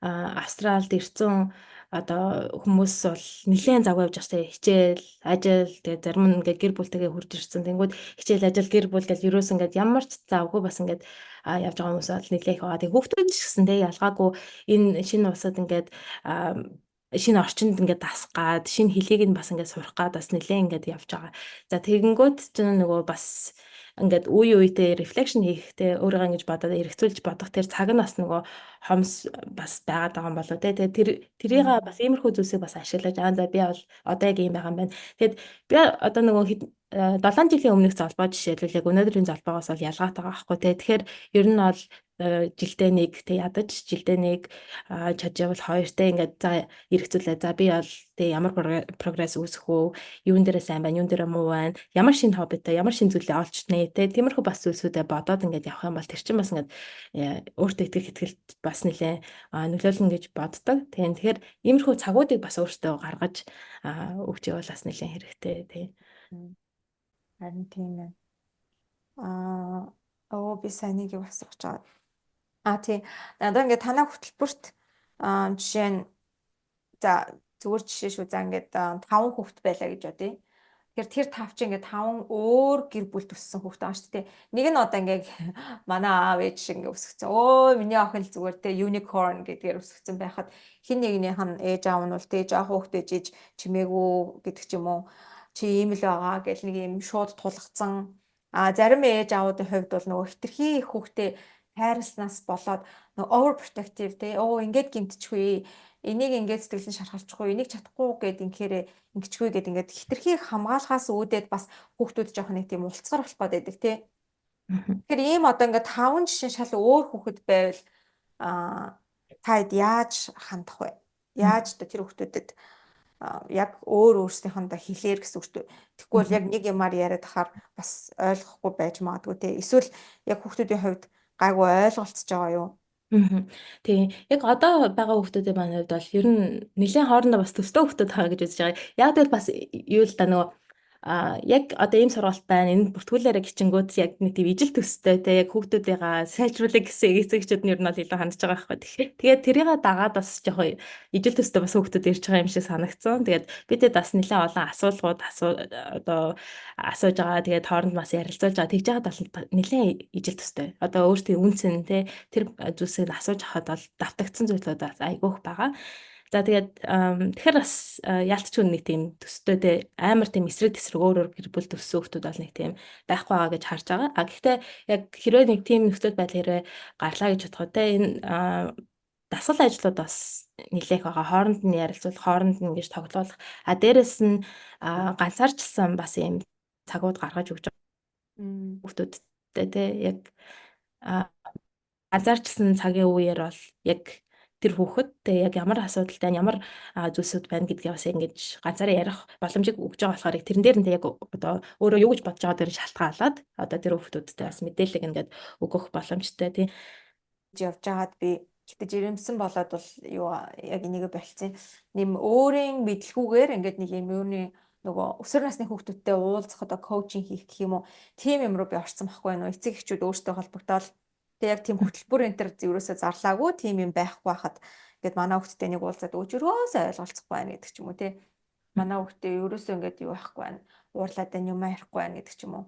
Австралид ирсэн одоо хүмүүс бол нэлээд завгүй явж байгаа хичээл, ажил тэгээд зарим нь ингээд гэр бүлтэйгээ хурж ирсэн. Тэнгүүд хичээл, ажил, гэр бүл гэж ерөөс ингээд ямар ч завгүй бас ингээд явж байгаа хүмүүс бол нэлээд их байгаа. Тэгээд хүүхдүүд ч гэсэн тэ ялгаагүй энэ шинэ улсад ингээд шинэ орчинд ингээд дасгаад, шинэ хэлийг нь бас ингээд сурах гад бас нэлээд ингээд явж байгаа. За тэгэнгүүт ч нөгөө бас ингээд үе үедээ рефлекшн хийхдээ өөрийгөө ингэж бодоод эргэцүүлж бодох тэр цаг нь бас нөгөө хомс бас байгаад байгаа юм болоо те. Тэгээд тэрийг бас иймэрхүү зүйлсийг бас ашиглаж за би бол одоо яг юм байгаа юм байна. Тэгээд би одоо нөгөө 7 жилийн өмнөх золбоо жишээлбэл яг өнөөдрийн золбоогоос бол ялгаатай байгаа байхгүй те. Тэгэхээр ер нь бол жилдээ нэг тэг ядаж жилдээ нэг чаджавал хоёртэй ингээд за эргэцүүлээ. За би бол тэг ямар прогресс үүсэх үү? Юун дээрээ сайн байна, юун дээрээ муу байна? Ямар шинэ хоббитой, ямар шинэ зүйлээ олж нэ тэг тиймэрхүү бас зүйлсүүдээ бодоод ингээд явах юм бол тэр чинь бас ингээд өөртөө ихтгэлт бас нэлээ нөлөөлнө гэж боддог. Тэгэхээр иймэрхүү цагуудыг бас өөртөө гаргаж өгч явал бас нэлээ хэрэгтэй тий. Харин тийм ээ. Би сайн нэг юм асууж байгаа. Тийм. Одоо ингээд танай хөтөлбөрт жишээ нь за зүгээр жишээ шүү. За ингээд 5 хүүхэд байлаа гэж бодъё. Тэгэхээр тэр 5 чи ингээд 5 өөр гэр бүл төссөн хүүхэд байгаа шүү дээ. Нэг нь одоо ингээд манай аав ээж шиг ингээд өсгцэн. Миний охин л зүгээр те unicorn гэдгээр өсгцэн байхад хин нэгнийх нь ээж аав нь бол те жоох хүүхдээ жиж чимээгүй гэдэг ч юм уу. Чи ийм л байгаа гэл нэг юм шууд тулгцсан. Зарим ээж аавуудын хувьд бол нөгөө хитрхи их хүүхдээ хайрласнаас болоод нөгөө overprotective те ингээд гимтчихвээ. Энийг ингээд сэтгэлэн шархалчихгүй, энийг чадахгүй гэд инхээр ингэчгүй гэд ингээд хитрхи хамгаалахаас үүдээд бас хүүхдүүд жоох нэг тийм улцгар болох гээд байдаг те. Тэгэхээр ийм одоо ингээд 5 жишээ шал өөр хүүхэд байвал таад яаж хандах вэ? Яаж тэр хүүхдүүдэд яг өөр өөрсдийнхөндөө хэлээр гэсэн үг шүү дээ. Тэгэхгүй бол яг нэг юмар яриад хахаар бас ойлгохгүй байж магадгүй те. Эсвэл яг хүүхдүүдийн хувьд гайгүй ойлголцож байгаа юу? Тийм. Яг одоо байгаа хүүхдүүдийн маань хувьд бол ер нь нэлээд хоорондоо бас төстэй хүүхдүүд байгаа гэж үзэж байгаа. Яг тэгэл бас юу л да нөгөө яг одоо ийм сургалт байна. Энэ бүртгүүлээрээ гिचингүүд яг нэг тийм ижил төстэй те яг хүүхдүүдийнхаа сайжруулах гэсэн эцэгчүүд нь ер нь бол илүү хандж байгаа байхгүй. Тэгээд тэрийг дагаад бас жоохон ижил төстэй бас хүүхдүүд ирж байгаа юм шиг санагдсан. Тэгээд бидэд бас нэлээд олон асуулгууд одоо асууж байгаа. Тэгээд хооронд бас ярилцуулж байгаа. Тэгж яагаад бол нэлээд ижил төстэй. Одоо өөртөө үнцэн те тэр зүйлсийг асууж хахад бол давтагдсан зүйлүүд бас айгүйх байгаа. За тэгээд тэгэхээр бас яалтчгүй нэг тийм төстэй те амар тийм эсрэг өөр гэр бүл төссөн хүмүүс бол нэг тийм байхгүй байгаа гэж харж байгаа. Гэхдээ яг хэрвээ нэг тийм нөхцөл байдал хэрвээ гарлаа гэж бодоход те энэ дасгал ажлууд бас нэлээх байгаа. Хооронд нь ярилцвал хооронд нь ингэж тоглоулах. Дээрэс нь ганцаарчсан бас ийм цагууд гаргаж өгч Мм. хүүхдүүдтэй те яг а, анзаарчсан цагийн үеэр бол яг тэр хүүхэд тэгээ яг ямар асуудалтай ямар зүйлсүүд байна гэдгээ бас ингэж ганцаараа ярих боломжийг өгж байгаа болохоор тэрэн дээр нь яг одоо өөрөө юу гэж бодож байгаа дээр шалтгаалаад одоо тэр хүүхдүүдтэй бас мэдээлэл ингээд өгөх боломжтой тий. Явж байгаад би гэтээ жирэмсэн болоод бол юу яг энийг болцсон. Нэм өөрийн мэдлгүүгээр ингээд нэг юм юуны нөгөө өсвөр насны хүүхдүүдтэй уулзах одоо коучинг хийх гэх юм уу. Тим юм руу би орсон байхгүй нөө эцэг эхчүүд өөртөө холбогдоод тэг яг тийм хөтөлбөр энэ төр ерөөсөө зарлаагүй тим юм байхгүй байхад ингээд манай хүүхдтэй нэг уулзаад өчрөөсөө ойлголцохгүй байна гэдэг ч юм уу тий. Манай хүүхдээ ерөөсөө ингээд юу байхгүй байна. Уурлаад байна юм ярихгүй байна гэдэг ч юм уу.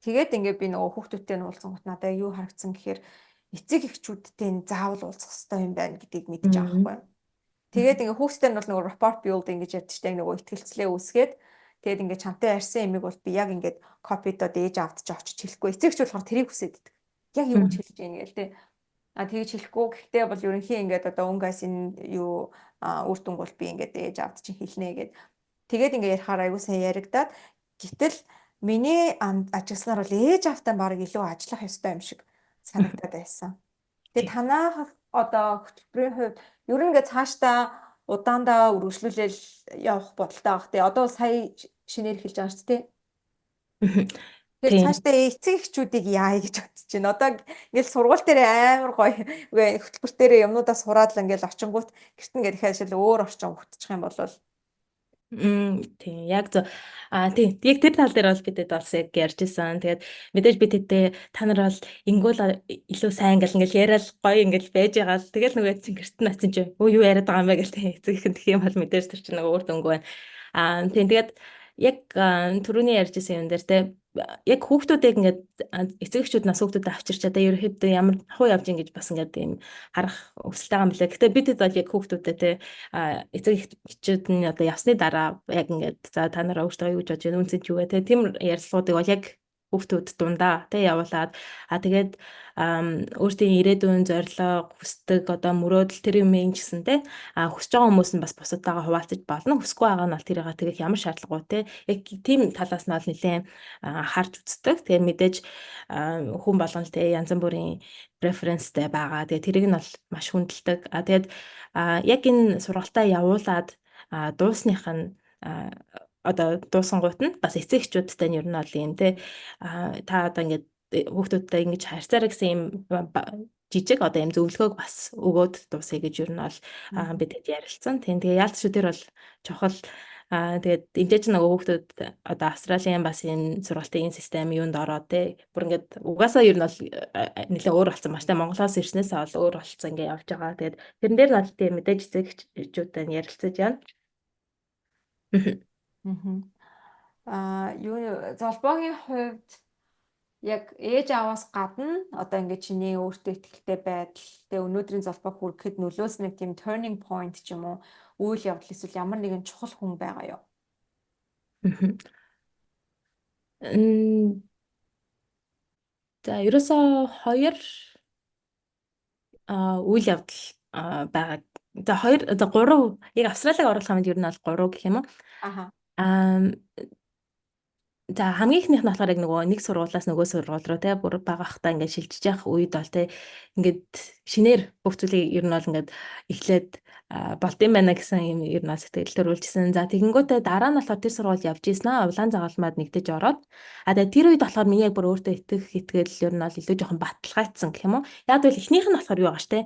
Тэгээд ингээд би нөгөө хүүхдүүдтэй нь уулзсан гот надаа юу харагдсан гэхээр эцэг эхчүүдтэй энэ заавал уулзах хэрэгтэй юм байна гэдгийг мэдчих байгаа байхгүй. Тэгээд ингээ хүүхдтэй нь бол нөгөө report building гэж ярьж штэ нөгөө ихтгэлцлээ үүсгээд тэгээд ингээ чамтай ярьсан ямиг бол би яг ингээд копидод ээж авдч очиж хэлэхгүй эцэг эхч болохоор тэрийг хүсээд идэг. Яг юу гэж хэлж ийн гээл те. Тэгэж хэлэхгүй гэхдээ бол ерөнхийн ингээд одоо өнгөөс энэ юу үр дүнг бол би ингээд ээж авд чинь хэлнэ гэд. Тэгээд ингээ ярихаар аягүй сайн яригадаад гэтэл миний ажигласнаар бол ээж автаа баг илүү ажиллах ёстой юм шиг санагдаад байсан. Тэгээ танаа одоо хөтөлбөрийн хувьд ер нь ингээ цаашдаа удаандаа үргэлжлүүлэл явах бодолтой байх. Тэгээ одоо сая шинээр хэлж байгаа шүү дээ. Тэгэхээр цаашдаа эцэг эхчүүдийг яая гэж бодож байна. Одоо ингээл сургууль дээр амар гоё хөтөлбөр дээр юмнуудаа сураад л ингээл очингууд гэрт нь ингээд дахиад шил өөр орчин өгчих юм бол тийм яг зөв. Тийм яг тэр тал дээр бол бидэд бас яг ярьж исэн. Тэгээд мэдээж би тэдээ та нар бол ингүүл илүү сайн ингээл яриад гоё ингээл байж байгаа л тэгэл нөгөө чинь гэрт нь очив чи өө юу яриад байгаа юм бэ гэл эцэг их гэх юм бол мэдээж тэр чинь нөгөө өөр дөнгөө байна. Тийм тэгээд яг түрүүний ярьж исэн юм дээр те яг хүүхдүүдийг ингээд эцэг эхчүүд нас хүүхдүүдэд авчирч одоо ерөөхдөө ямар хуу явж ин гэж бас ингээд тийм харах өсөлт байгаа юм лээ. Гэтэ бидэд бол яг хүүхдүүдэд те эцэг эхчүүд нь одоо явсны дараа яг ингээд за та нараа өөртөө юу гэж бодож байна үнцэн ч юу гэ те тийм ярилцлагуудыг бол яг хүүхдүүд дундаа те явуулаад тэгээд өөртөө ирээдүйн зорилго хүсдэг одоо мөрөөдөл тэр юм ин гэсэн те хүсэж байгаа хүмүүс нь бас бусадтайгаа хуваалцаж болно хүсэхгүй байгаа нь бол тэрийг тэгэх ямар шаардлагагүй те яг тийм талаас нь бол нэлээд харж үздэг тэгээд мэдээж хүн болгоно те янз бүрийн преференстэй байгаа тэгээд тэрийг нь бол маш хүндэлдэг тэгээд яг энэ сургалтаа явуулаад дуусных нь одоо дуусангууд нь бас эцэг эхчүүдтэй нь ер нь бол юм те та одоо ингээд хүүхдүүдтэй ингэж харьцаарай гэсэн юм жижиг одоо юм зөвлөгөөг бас өгөөд дуусъя гэж ер нь бол бидэд ярилцсан. Тэгээ яалтч тэр бол чухал тэгээд энэ ч нөгөө хүүхдүүд одоо Австралийн бас энэ сургалтын систем юунд ороод те бүр ингээд угаасаа ер нь бол нэлээ өөр болсон маш те Монголоос ирснээсээ бол өөр болсон ингээд явж байгаа. Тэгээд тэрэн дээр нь бол тийм мэдээж эцэг эхчүүдтэй ярилцаж байна. Юу золбоогийн хувьд яг ээж аваас гадна одоо ингээд чиний өөртөө ихтэй байдал тэгээ өнөөдрийн золбоо хүрэхэд нөлөөс нэг тийм turning point ч юм уу үйл явдал эсвэл ямар нэгэн чухал хүн байгаа юу? За ерөөсөө хоёр үйл явдал байгаа. За хоёр за гурав яг Австралиг оруулах юмд ер нь бол гурав гэх юм уу? За хамгийн ихнийх нь болохоор яг нөгөө нэг сургуулаас нөгөө сургууль руу те бүр багахтаа ингээд шилжиж явах үед бол те ингээд шинээр бүх зүйлийг ер нь бол ингээд эхлээд болдсон байна гэсэн юм ер нь сэтгэл төрүүлжсэн. За тэгэнгүүтээ дараа нь болохоор тэр сургууль явж ийсэн аа улаан загалмаад нэгдэж ороод тэгээ тэр үед болохоор миний яг бүр өөртөө итгэл ер нь бол илүү жоохон баталгаажсан гэх юм уу. Яг бол эхнийх нь болохоор юу байгаа ш те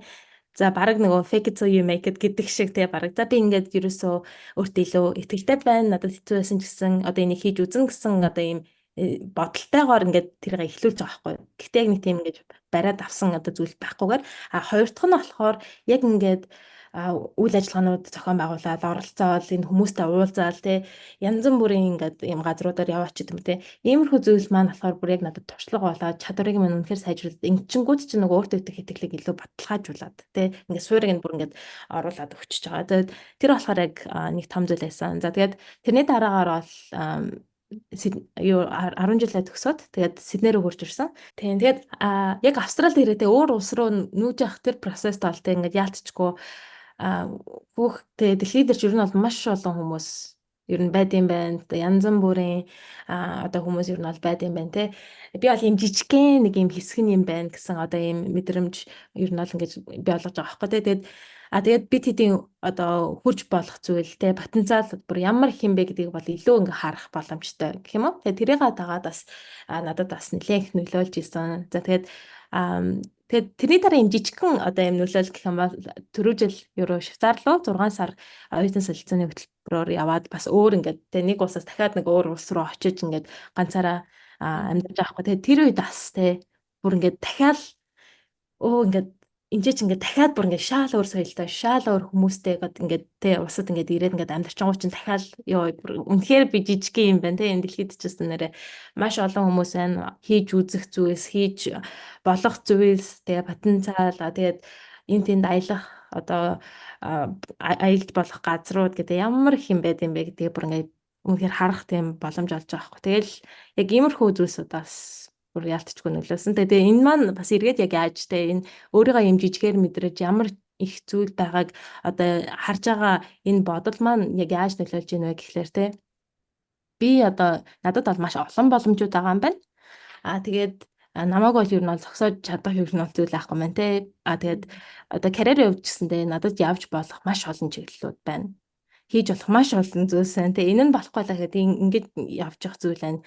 за баг нөгөө fake it so you make it гэдэг шиг те баг. За би ингээд ерөөсөө өөртөө илүү итгэлтэй байна. Надад хэцүү байсан ч гэсэн одоо энийг хийж үзэн гэсэн одоо ийм бодолтойгоор ингээд тэрийг эхлүүлж байгаа байхгүй. Гэхдээ яг нэг тийм ингээд бариад авсан одоо зүйл байхгүйгээр хоёр дахь нь болохоор яг ингээд үйл ажиллагаанууд зохион байгуулаад оролцоод энэ хүмүүстэй уулзаал те янз бүрийн ингээд юм газруудаар яваач гэдэг юм те иймэрхүү зүйл маань болохоор бүр яг надад туршлага болоод чадварыг минь үнэхээр сайжруулад ингэчингүүд чинь нөгөө өөртөө идэх итгэлийг илүү баталгаажуулаад те ингээд суурийг нь бүр ингээд оруулаад өгчөж байгаа. Тэгээд тэр болохоор яг нэг том зүйл байсан. За тэгээд тэрний дараагаар бол юу 10 жилээ төгсөөд тэгээд Сидней рүү хурж ирсэн. Тэгээд яг Австралид ирээд өөр улс руу нүүж явах тэр процесс бол тэг ингээд яалтчгүй хүүхдээ дэлхийд дээр ер нь бол маш олон хүмүүс ер нь байд юм байна. Янз бүрийн одоо хүмүүс ер нь бол байд юм байна те. Би бол ийм жижигхэн нэг ийм хэсэг юм байна гэсэн одоо ийм мэдрэмж ер нь бол ингэж би олгож байгаа байхгүй те. Тэгээд бид хэдийн одоо хурж болох зүйл те потенциал бүр ямар их юм бэ гэдгийг бол илүү ингээ харах боломжтой гэх юм уу. Тэгээд тэрийг дагаад бас надад бас нэлээд их нөлөөлж исэн. За тэгээд тэрний дараа юм жижигхэн одоо юм нөлөөл гэх юм бол түрүү жил Евро Швейцар руу 6 сар оюутан солилцооны хөтөлбөрөөр яваад бас өөр ингээд те нэг улсаас дахиад нэг өөр улс руу очиж ингээд ганцаараа амьдарч байгаа хгүй. Тэгээд тэр үед бас те бүр ингээд дахиад ингээд энэ ч ингээд дахиад бүр ингээд шаал өөр соёлтой, шаал өөр хүмүүстэй ингээд те усад ингээд ирээд ингээд амьдарчангуу чинь дахиад ёо үнэхээр би жижиг юм байна те энэ дэлхийд ч гэсэн нэрээ маш олон хүмүүс байна хийж үзэх зүйлс, хийж болох зүйлс, тэгээ потенциал тэгээд энэ тэнд аялах одоо аялж болох газрууд гэдэг ямар их юм байд юм бэ гэдгийг бүр ингээд үнэхээр харах тийм боломж олж байгаа хгүй. Тэгэл яг иймэрхүү зүйлсүүдээс бүр яалтчгүй нөлөөсөн. Тэгээ энэ маань бас эргээд яг яаж те энэ өөрийгөө юм жижигээр мэдрэж ямар их зүйл байгааг одоо харж байгаа энэ бодол маань яг яаж нөлөөлж ийн вэ гэхлээр те би одоо надад бол маш олон боломжууд байгаа юм байна. Тэгээд намайг бол ер нь бол зогсоож чадах ер нь бол зүйл байхгүй маань те. Тэгээд одоо карьерийн хувьд ч гэсэндээ надад явж болох маш олон чиглэлүүд байна. Хийж болох маш олон зүйлс байна. Тэгээ энэ нь болохгүй л гэхэд ингэж явж явах зүйл байна.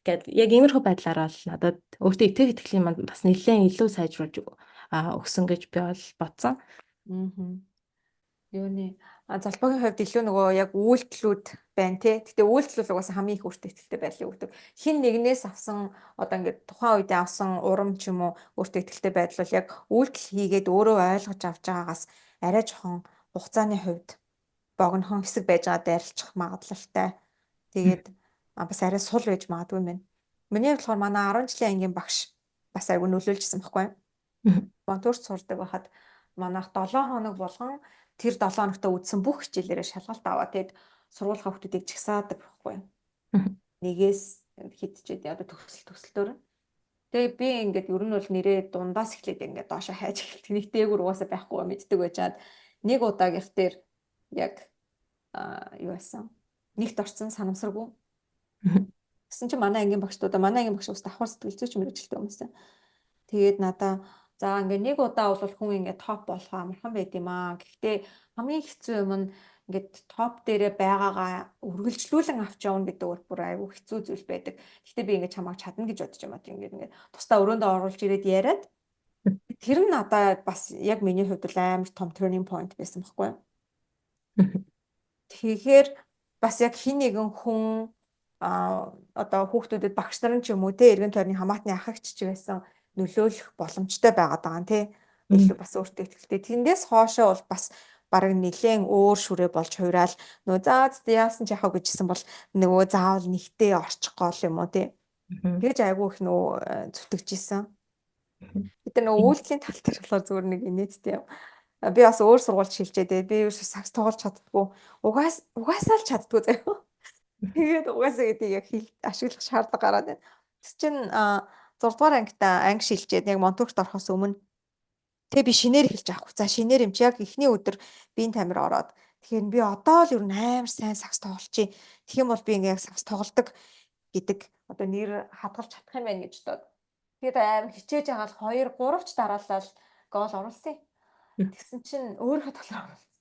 Гэт яг иймэрхүү байдлаар бол надад өөртөө итгэлийн манд бас нэлээд илүү сайжруулж өгсөн гэж би бол бодсон. Юуны залбаагийн хувьд илүү нөгөө яг үйлдэлүүд байна тий. Гэтэ үйлдэл угаасаа хамгийн их өөртөө итгэлтэй байдлыг өгдөг. Хин нэгнээс авсан одоо ингээд тухайн үедээ авсан урам ч юм уу өөртөө итгэлтэй байдал бол яг үйлдэл хийгээд өөрөө ойлгож авч байгаагаас арай жоохон хугацааны хувьд богинохон хэсэг байж байгаа дайрлчих магадлалтай. Тэгээд бас арай сул байж магадгүй юм байна. Миний хувьд болохоор манай 10 жилийн ангийн багш бас айгүй нөлөөлжсэн байхгүй. Монтурт сурдаг байхад манайх 7 хоног болгон тэр 7 хоногтоо үдсэн бүх хичээлээрээ шалгалт аваа. Тэгэд сургуулийн хүүхдүүдийг жагсаадаг байхгүй. Нэгээс хитчихэд одоо төсөлтөөр. Тэгээ би ингээд ер нь бол нэрээ дундаас эхлээд ингээд доошо хайж эхэлдэг. Нэг дээгүүр угаасаа байхгүй мэддэг байжгаад нэг удаагийнх дээр яг юу байсан. Нэгт орсон санамсаргүй. Гэсэн чинь манай ангийн багшдаа манай ангийн багш ус давхар сэтгэл зүйч мэрэгчлээ хүмүүсээ. Тэгээд надаа за ингээ нэг удаа бол хүн ингээ топ болох амархан байд юм аа. Гэхдээ хамгийн хэцүү юм нь ингээд топ дээрээ байгаагаа үргэлжлүүлэн авч явна гэдэг бол бүр айгүй хэцүү зүйл байдаг. Гэхдээ би ингээ чамайг чадна гэж бодож юм аа. Ингээ тусдаа өрөөндөө оруулж ирээд яриад тэр нь надаа бас яг миний хувьд бол амар том turning point байсан байхгүй юу? Тэгэхээр бас яг хин нэгэн хүн одоо хүүхдүүдэд багш нар ч юм уу те эргэн тойрны хамаатны ахагч ч байсан нөлөөлөх боломжтой байгаад байгаа нь тий. Илүү бас өөртөө ихтэй. Тэндээс хоошоо бол бас бараг нэлээд өөр шүрээ болж хураал нөө яасан ч яхаа гэжсэн бол нөгөө заавал нэгтэй орчих гол юм уу тий. Тэгэж айгүй их нөгөө зүтгэжсэн. Бид нөгөө үйлдэлийн тал дээр болохоор зүгээр нэг инээдтэй юм. Би бас өөр сургуульд шилжээд би сакс тоглож чаддгүй. Угаасаа л чаддгүй заяа. Тэгээд угаасаа гэдэг яг ашиглах шаардлага гараад байна. Тэс чин 6 дугаар ангита анги шилжээд яг Монтурт орохоос өмнө тэгээ би шинээр эхэлж авахгүй. За шинээр юм чи яг эхний өдөр биеийн тамир ороод тэгэхээр би одоо л ер нь амар сайн сакс тоглолчий. Тэгэх юм бол би ингээ яг сакс тоглодог гэдэг одоо нэр хадгалж чадах юм байна гэж бодоод. Тэгээд амар хичээж байгаа л 2 3 ч дараалал гол оруулсан. Тэгсэн чинь өөрөө толгой оруулсан.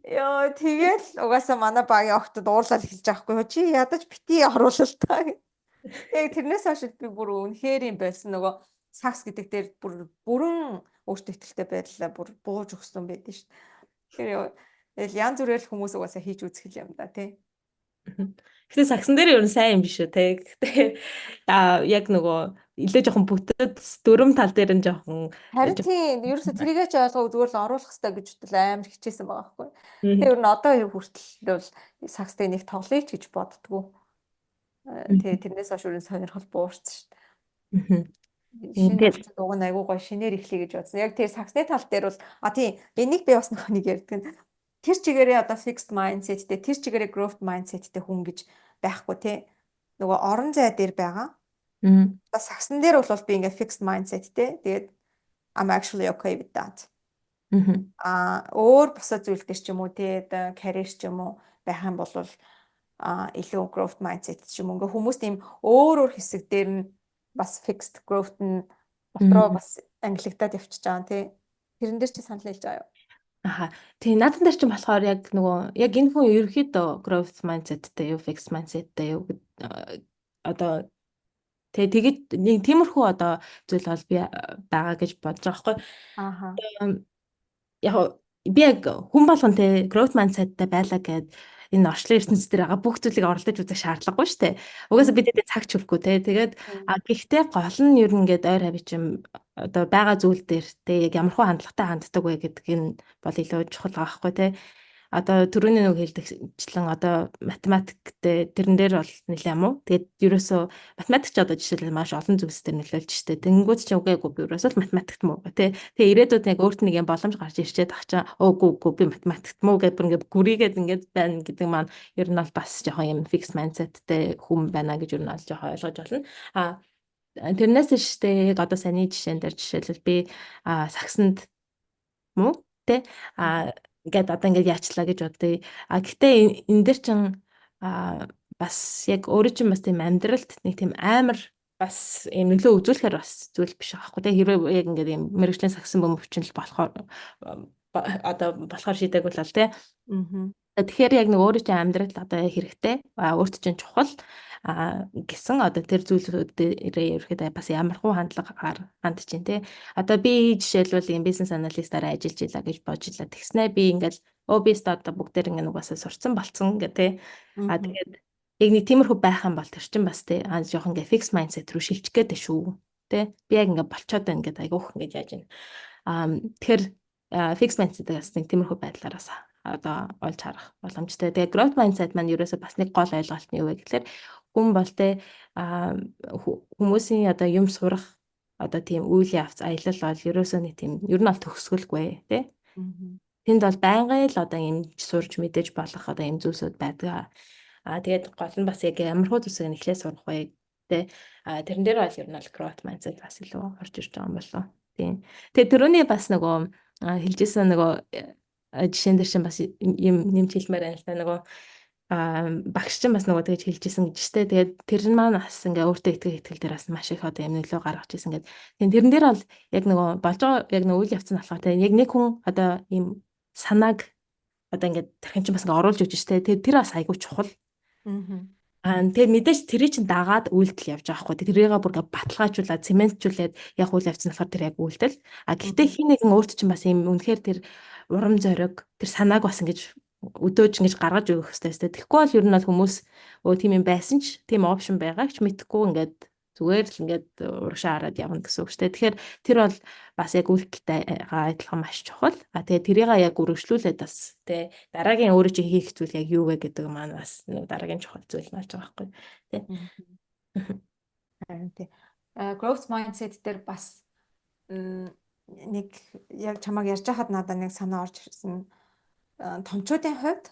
Яа тэгэл угаасаа манай багийн огтод уурлал эхэлж байгаа хгүй. Чи ядаж бити оруулал та. Яг тэрнээс хойш би бүр үнэхээр юм байсан нөгөө сакс гэдэг дээр бүрэн өөртөө ихтэй байдлаа бүр бууж өгсөн байдэн шүү. Тэгэхээр янз бүрээр хүмүүс угаасаа хийж үзэх юм да тий. Гэтэ саксан дээр ер нь сайн юм биш үү те. Гэтэ яг нөгөө илүү жоохон бүтэц дөрөм тал дээр нь жоохон харин тийм ерөөсө тэрийгээ ч ойлгоо зүгээр л оруулах хэрэгтэй гэж бодвол амар хичээсэн байгаа байхгүй. Тэгээ ер нь одоо хүртэл бол сакстай нэг тоглоё ч гэж боддгоо. Тэгээ тэрнээс хойш өрн сонирхол буурсан шүү дээ. Шинэ авчид уг нь айгуу гоё шинээр эхлэе гэж бодсон. Яг тэр саксны тал дээр бол тийм энийг би бас нэг ярьдаг. Тэр чигээрээ одоо fixed mindsetтэй, тэр чигээрээ growth mindsetтэй хүн гэж байхгүй тий. Нөгөө орон зай дээр байгаа. Мгм. Одоо сагсан дээр бол би ингээ fixed mindsetтэй. Тэгээд I'm actually okay with that. Мгм. Өөр бусад зүйл төр ч юм уу тий одоо career ч юм уу байх юм бол илүү growth mindset ч юм уу ингээ хүмүүс тийм өөр хэсэг дээр нь бас fixed growth нь дотроо Мгм. бас ангилагдаад явчихж байгаа тий. Тэрэн дээр чи санал хэлж байгаа юу? Аха. Тэгээ наадхан дээр чинь болохоор яг нөгөө яг энэ хүн ерөөхдөө growth mindsetтэй юу, fixed mindsetтэй юу одоо тэгээд нэг тиймэрхүү одоо зүйл бол би байгаа гэж бодож байгаа байхгүй. Ааха. Яг би яг хүн болгон те growth mindsetтэй байлаа гэд энэ орчлон ертөнцийн дээр байгаа бүх зүйлийг оролдож үзэх шаардлагагүй шүү дээ. Угаасаа бид энэ цаг чүлэхгүй те. Тэгээд гэхдээ гол нь ер нь ингээд ойр хавьчим одоо байгаа зүйл дээр те яг ямархуу хандлагатай ханддаг вэ гэдг нь бол илүү чухал байгаа байхгүй те. Одоо түрүүний нэг хэлдэгчлэн одоо математиктэй тэрэн дээр бол нэлээ юм уу. Тэгээд ерөөсөө математикч одоо жишээлбэл маш олон зүйлс дээр нөлөөлж штэ. Тэнгүүд ч үгээгүй би ерөөсөө л математикт муу тий. Тэгээ ирээдүйд яг өөрт нэг юм боломж гарч ирчээд ах чаа өөгүй би математикт муу гэдэг бүр ингээд гүрийгээд ингээд байна гэдэг маань ер нь бол бас жоохон юм фикс майндсеттэй хүн байна гэж ер нь олж жоохон ойлгож байна. А тэрнээс штэ яг одоо саний жишээн дээр жишээлбэл би сагсанд муу тий ингээд одоо ингээд яачлаа гэж бодъё. Гэтээ энэ дээр чин бас яг өөрөө чинь бас тийм амьдралд нэг тийм амар бас юм нөлөө үзүүлэхээр бас зүйл биш аахгүй тий. Хэрвээ яг ингээд юм мэрэгжлийн сагсан бөмбөг чинь л болохоор одоо болохоор шийдээг бол тий. Тэгэхээр яг нэг өөрөө чинь амьдрал одоо хэрэгтэй өөрт чинь чухал гэсэн одоо тэр зүйлүүдээ ерөөхдөө бас ямархуу хандлагаар хандж чинь тий. Одоо би жишээлбэл юм бизнес аналистаараа ажиллаж илаа гэж бодож илаа. Тэгснэ би ингээл би стартап бүгдээр ингээ нугасаа сурцсан болцсон гэ тий. Тэгээд яг нэг тиймэрхүү байх юм бол тэр чинь бас тий жоохон ингээ фикс майндсет рүү шилжих гээд шүү. Тий. Би яг ингээ болцоод байна гэдэг айгүйх ингээ яаж байна. Тэгэхээр фикс майндсетээс нэг тиймэрхүү байдлаараас одоо олж харах боломжтой. Тэгээ growth mindset маань ерөөсөө бас нэг гол ойлголт нь юу вэ гэхээр хүн бол тэ хүмүүсийн одоо юм сурах одоо тийм үйл явц аялал бол ерөөсөө нэг тийм ер нь бол төгсгөлгүй тий. Тэнд бол байнгын л одоо юм сурж мэдээж болох одоо юм зүйлсүүд байдаг. Тэгээд гол нь бас яг ямархуу зүйлсийг эхлээд сурах бай тий. Тэрэн дээр бол ер нь бол growth mindset бас илүү орж ирж байгаа юм болоо. Тийм. Тэгээ түрүүний бас нөгөө хэлжсэн нөгөө жишээн дээр чинь бас юм нэмж хэлмээр байна л та нөгөө багш чинь бас нөгөө тэгж хэлжсэн гэж штэ. Тэгээд тэр нь маань бас ингээ өөртөө итгэл дээр бас маш их одоо юм нөлөө гаргаж ирсэн гэдэг. Тэгээд тэрэн дээр бол яг нөгөө болж байгаа яг нөгөө үйл явц нь болохоор тэгээд яг нэг хүн одоо ийм санааг одоо ингээд тэрхэн чинь бас ингээ оруулж өгч штэ. Тэгээд тэр бас айгүй чухал. Тэгээд мэдээж тэрий чинь дагаад үйлдэл явж байгаа хгүй. Тэрийг бүр ингээ баталгаажуулаад цементжуулаад яг үйл явц нь болохоор тэр яг үйлдэл. Гэхдээ хин нэгэн өөрт чинь бас ийм үнэхээр тэр урам зориг тэр санааг бас ингэж өдөөж ингэж гаргаж өгөх хэрэгтэй. Тэгэхгүй бол ер нь бол хүмүүс тийм юм байсан ч тийм опшн байгаа ч мэдхгүй ингээд зүгээр л ингээд урагшаа хараад явна гэсэн үг шүү дээ. Тэгэхээр тэр бол бас яг үйлдэлтэй адилхан маш чухал. Тэгээ тэрийг яг үргэлжлүүлээд бас тий дараагийн өөрөө чи хийх зүйл яг юу вэ гэдэг маань бас нэг дараагийн чухал зүйл болж байгаа байхгүй тий. Харин тий. Growth mindset дээр бас нэг яг чамайг ярьж байхад надад нэг санаа орж ирсэн. Томчуудын хувьд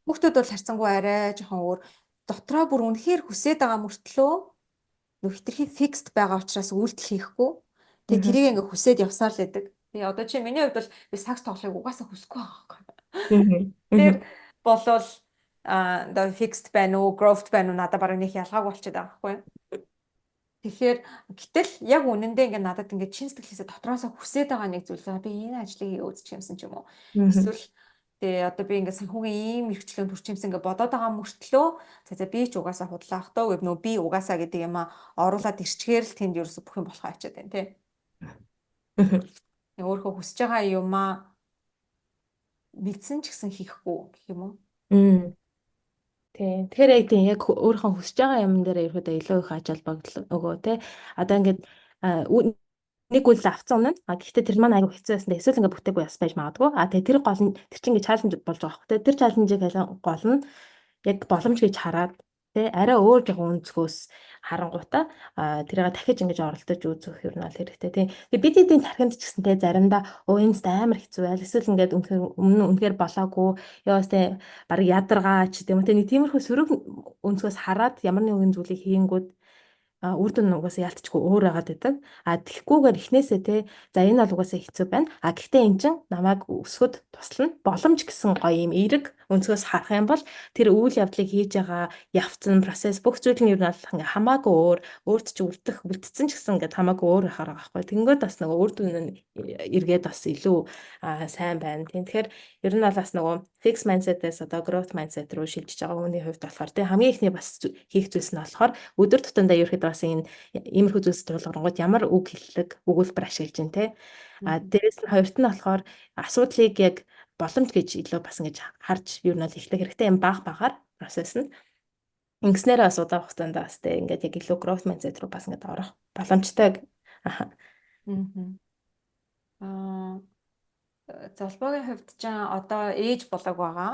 хүүхдүүд бол харьцангуй арай жоохон өөр дотроо бүр үнэхээр хүсээд байгаа мөртлөө нөх хитрхи фиксд байгаа учраас үйлдэл хийхгүй. Тэгээ тэрийг ингээ хүсээд явсаар л байдаг. Тэгээ одоо чи миний хувьд бол би сакс тоглохыг угаасаа хүсэхгүй байгаа байхгүй. Тэр болвол одоо fixed байна уу, growth байна уу надад бараг нэг ялгаагүй болчиход байгаа байхгүй. Тэгэхээр гэтэл яг үнэндээ ингээ надад ингээ чин сэтгэлээсээ дотроосоо хүсээд байгаа нэг зүйл би энэ ажлыг үзчих юмсан ч юм уу. Эсвэл тэгээ одоо би ингээ санхүүгийн ийм мэрэгчлэн төрчимсэн ингээ бодоод байгаа мөртлөө за би ч угаасаа худлаах тоо гэв нөө би угаасаа гэдэг юм оруулаад ирчгээр л тэнд ерөөсө бүх юм болохоо ачаад байна тий. Өөрөө хүсэж байгаа юмаа мэдсэн ч гэсэн хийхгүй гэх юм уу. Тийм. Тэгэхээр яг өөрийнхөө хүсэж байгаа юм дээр ерөөдөө илүү их ажил өгөө тий. Одоо ингээд нэг үйл авцсан өмнө гэхдээ тэр маань аягүй хэцүү байсан. Эсвэл ингээд бүтээгүй яс байж магадгүй. Тэгээ тэр гол нь тэр чинь ингээд чаленж болж байгаа хэрэг. Тэр чаленжийг гол нь яг боломж гэж хараад Тэ арай өөр жоохон өнцгөөс харангуйтаа тэрийг дахиж ингэж оролдож үзэх юм бол хэрэгтэй тийм. Тэгээ бид эдийн тархинд ч гэсэн тэ заримдаа энэ амар хэцүү байл эсвэл ингээд үнэхээр болоогүй яас тэ баг ядаргаач тийм үү тэ нэг тиймэрхүү сөрөг өнцгөөс хараад ямар нэгэн зүйлийг хийнгүүд үр дүн угаасаа ялцчихгүй өөр байгаад байдаг. Тэгхгүйгээр эхнээсээ те за энэ бол угаасаа хэцүү байна. Гэхдээ эн чин намайг өсгөд туслана. Боломж гэсэн гоё юм эерэг өнцгөөс харах юм бол тэр үйл явдлыг хийж байгаа явцсан процесс бүх зүйл нь ер нь бол ингээ хамаагүй өөр өөрт чи үлдсэн ч гэсэн ингээ хамаагүй өөр байхаар байгаа байхгүй. Тэнгүүд бас нөгөө үр дүн нь эргээд бас илүү сайн байна. Тийм тэгэхээр ер нь бол бас нөгөө fix mindset-ээс одоо growth mindset руу шилжиж байгаа хүний хувьд болохоор тийм хамгийн ихний бас хийх зүйлс нь болохоор өдөр тутамдаа ерөөхдөө бас энэ иймэрхүү зүйлс тулгарнгууд ямар үг хэллэг өгүүлбэр ашиглаж байна те. Дээрээс нь хоёрт нь болохоор асуудлыг яг боломж гэж илүү бас ингэж харж юу нь бол ихтэй хэрэгтэй юм багаар процесс нь ингэснээр бас удаан хугацаанд бас те ингээд яг илүү growth mindset руу бас ингээд орох боломжтой. Аха. Аа залбоогийн хувьд ч одоо ээж болоог байгаа.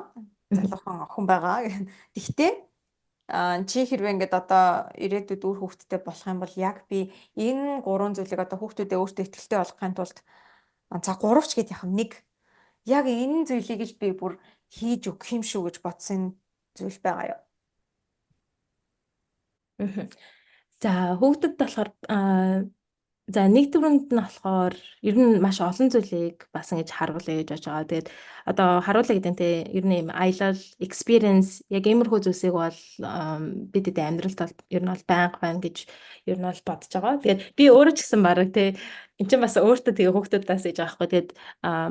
Залуухан охин байгаа. Гэхдээ чи хэрвээ ингээд одоо ирээдүйд үр хүүхэдтэй болох юм бол яг би энэ гурван зүйлийг одоо хүүхдүүдэд өөртөө ихтэй болгохын тулд за гуравч гэд яхам нэг яг энэ зүйлийг л би бүр хийж өгөх юм шүү гэж бодсон зүйл байгаа юу? За хүүхдэд болохоор за нэг төрөнд нь болохоор ер нь маш олон зүйлийг бас ингэж харуулъя гэж бодож байгаа. Тэгээд одоо харуулъя гэдэг нь те ер нь юм аялал, experience яг иймэрхүү зүйлсийг бол бид эдээ амьдралд бол ер нь бол байнга байна гэж ер нь бол бодож байгаа. Тэгээд би өөрөө ч гэсэн баг те эн чинь бас өөртөө тэгээ хүүхдүүдээс ээж байгаа хгүй. Тэгээд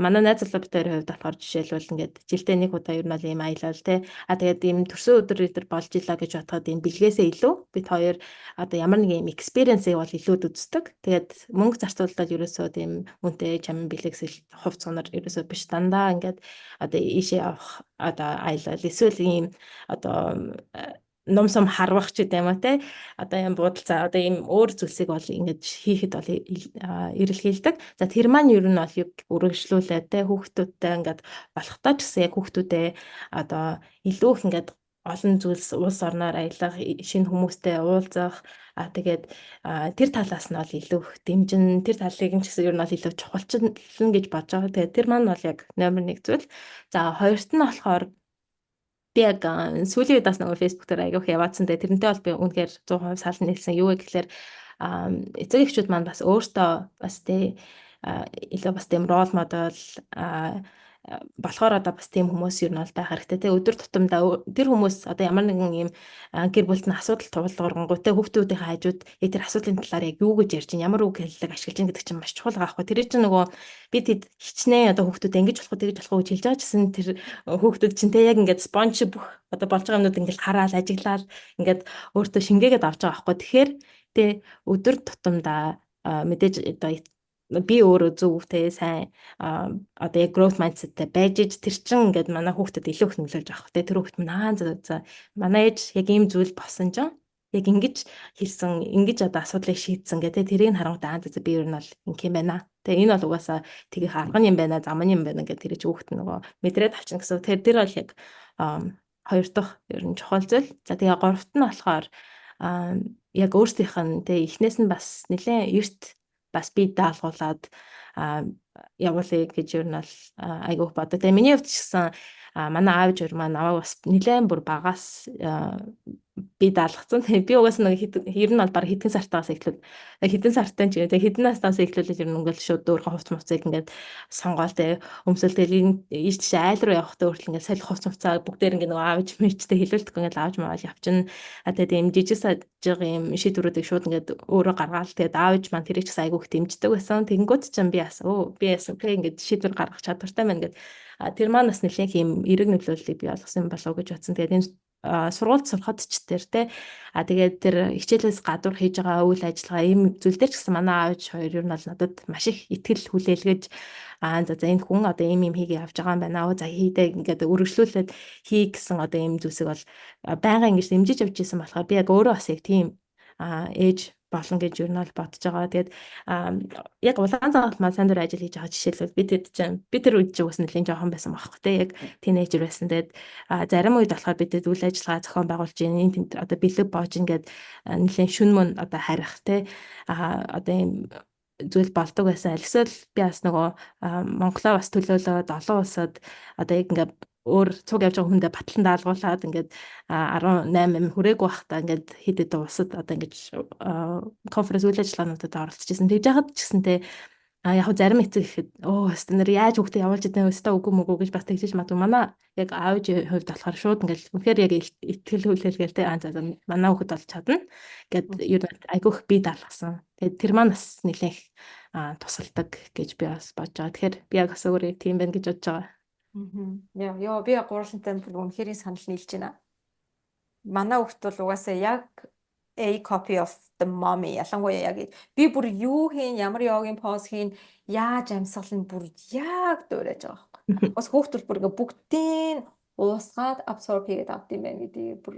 манай найз залуучдын хувьд болохоор жишээлбэл ингээд жилдээ нэг удаа ер нь бол ийм аялал те тэгээд ийм төрсөн өдөр өдөр болж илаа гэж бодоход энэ бэлгээсээ илүү бид хоёр одоо ямар нэг юм experience-ийг бол илүүд үздэг. Тэгээд мөнгө зарцуулаад ерөөсөө тийм үнэтэй чамын бэлэгсэл хувц сонор ерөөсөө биш дандаа ингээд одоо ийшээ авах одоо аялал эсвэл ийм одоо ном сум харвах ч гэдэм үү те одоо юм буудалцаа одоо ийм өөр зүйлсийг бол ингэж хийхэд бол эрэлхийлдэг. За тэр маань ер нь бол юг үргэлжлүүлээд те хүүхдүүдтэй ингээд болохтой ч гэсэн яг хүүхдүүдээ одоо илүү их ингээд олон зүйлс улс орноор аялах, шинэ хүмүүстэй уулзах тэгээд тэр талаас нь бол илүү их дэмжин тэр талыг нь ч гэсэн ер нь бол илүү чухалчилна гэж бодож байгаа. Тэгээд тэр маань бол яг номер 1 зүйл. За хоёрт нь болохоор би яг сүүлийн үед бас нөгөө Facebook дээр аягүйх яваадсан. Тэгээд тэрнтэй бол би үнэхээр 100% сална хэлсэн. Юу вэ гэхээр эцэг эхчүүд маань бас өөртөө бас тий илүү бас тийм рол модел болохоор одоо бас тийм хүмүүс ер нь бол байх хэрэгтэй те өдөр тутамдаа тэр хүмүүс одоо ямар нэгэн юм гэр бүлд нь асуудал тулгарнгуйтай хүүхдүүдийн хажууд тэр асуудлын талаар яг юу гэж ярьж чинь ямар үг хэллэг ашиглаж чинь гэдэг чинь маш чухал байгаа хгүй тэр чинь нөгөө бид хичнээн одоо хүүхдүүд ингэж болохоо тэгж болохоо гэж хэлж байгаа гэсэн тэр хүүхдүүд чинь те яг ингээд спонж бүх одоо болж байгаа юмнууд ингээд хараад ажиглаад ингээд өөртөө шингээгээд авч байгаа хгүй тэгэхээр те өдөр тутамдаа мэдээж одоо би өөрөө зөв те сайн одоо яг growth mindsetтэй байж иж тэр чин ингээд манай хүүхдэд илүү их нөлөөлж авах те тэр хүүхд маань за манай ээж яг ийм зүйл болсон ч яг ингэж хэлсэн ингэж одоо асуудлыг шийдсэн гэдэг тэрийг харангуйтай би ер нь бол ингэх юм байна. Тэгээ энэ бол угаасаа тгийх арга юм байна, зам юм байна гэдэг тэр хүүхд нөгөө мэдрээд авчихна гэсэн. Тэр бол яг хоёр дахь ер нь чухал зүйл. За тэгээ гуравт нь болохоор яг өөрсдийнх нь тэгээ эхнээс нь бас нэлээд эрт бас би даалгуулад явуулъя гэж ер нь бол айгүйх боддог. Тэгээ миний хувьд ч гэсэн манай аав ээж маань намайг бас нэлээд бүр багаас би даалгацсан. Тэгээ би угаасаа нэг ер нь бол баг хэдэн сартаас эхлүүл хэдэн сартаа ч тэгээ хэдэн наснаас эхлүүлээд ер нь ингээл шууд дөөрхөн хувц муцыг ингээд сонгоол тэгээ өмсөл тэгээ ийш тийш айл руу явахдаа өөртөө ингээд салхи хувц муцаа бүгдээр ингээд нөгөө аавж мэйчтэй хэлүүлдэг ингээд аавж маавал явчихна. Тэгээ ийм жижиг сажиг ийм шийдвэрүүдийг шууд ингээд өөрөө гаргаал тэгээ аавж маань тэрийг ч айгүйх дэмждэг байсан. Тэгэнгүүт ч би яасан тэгээ ингээд шийдвэр гаргах чадвартай байна гэдэг. Тэр маань бас нэлээд ийм эрэг нөлөөллийг бий болгосон болов уу гэж бодсон. Тэгээд энэ сургуульд сурахад ч тэр те тэгээд тэр хичээлээс гадуур хийж байгаа үйл ажиллагаа ийм зүйл дээр ч гэсэн манай аавч хоёр ер нь бол надад маш их ихтгэл хүлээлгэж за энэ хүн одоо ийм хийгээ явж байгаа юм байна. За хийдэ ингээд өргөжлүүлээд хий гэсэн одоо ийм зүйлсийг бол байнга ингэж дэмжиж явж исэн болохоор би яг өөрөө бас яг тийм ээж болно гэж ер нь бол бодож байгаа. Тэгээд яг улаан цагт маань сайн дурын ажил хийж байгаа жишээлбэл би тэр үед ч угсаа нэлийн жоохон байсан байхгүй те. Яг тинейжер байсан. Тэгээд зарим үед болохоор бидэд үйл ажиллагаа зохион байгуулж энэ тэмдэг одоо бэлэг боож ингээд нэлийн шүн мөн одоо харих те. Одоо ийм зүйл болдог байсан. Эсвэл би бас нөгөө Монголоо бас төлөөлөөд олон улсад одоо яг ингээд өөр цуг явж байгаа хүндээ батлан даалгуулад ингээд 18 хүрээгүй байхдаа ингээд хэд хэдэн улсад одоо ингээд конференц үйл ажиллагаануудад оролцож байсан. Тэгж яхад ч гэсэнтэй яг хөө зарим эцэг ихэд өстө нэр яаж хүүхдээ явуулж идэв өстө үгүй мөгөө гэж бас тэгжиж магадгүй. Манай яг аавч хувьд болохоор шууд ингээл үнэхээр яг итгэл хүлээлгээл те за манай хүүхэд болж чадна гэд ер нь айгүйх бие даалгасан. Тэгээд тэр маань бас нэлээх тусалдаг гэж би бас бодож байгаа. Тэгэхээр би яг бас өөрөө тийм байна гэж бодож байгаа. Яа, би гурлантай бүр үнэхээр санал нийлж байна. Манай хүүхд бол угаасаа яг a copy of the mommy ялангуяа яг би бүр юу хийн ямар йогийн поз хийн яаж амьсгал нь бүр яг дуурайж байгаа байхгүй. Бас хүүхд бол бүр ингээ бүгдийн уусгаад абсорб хийгээд авд юм байна гэдэг бүр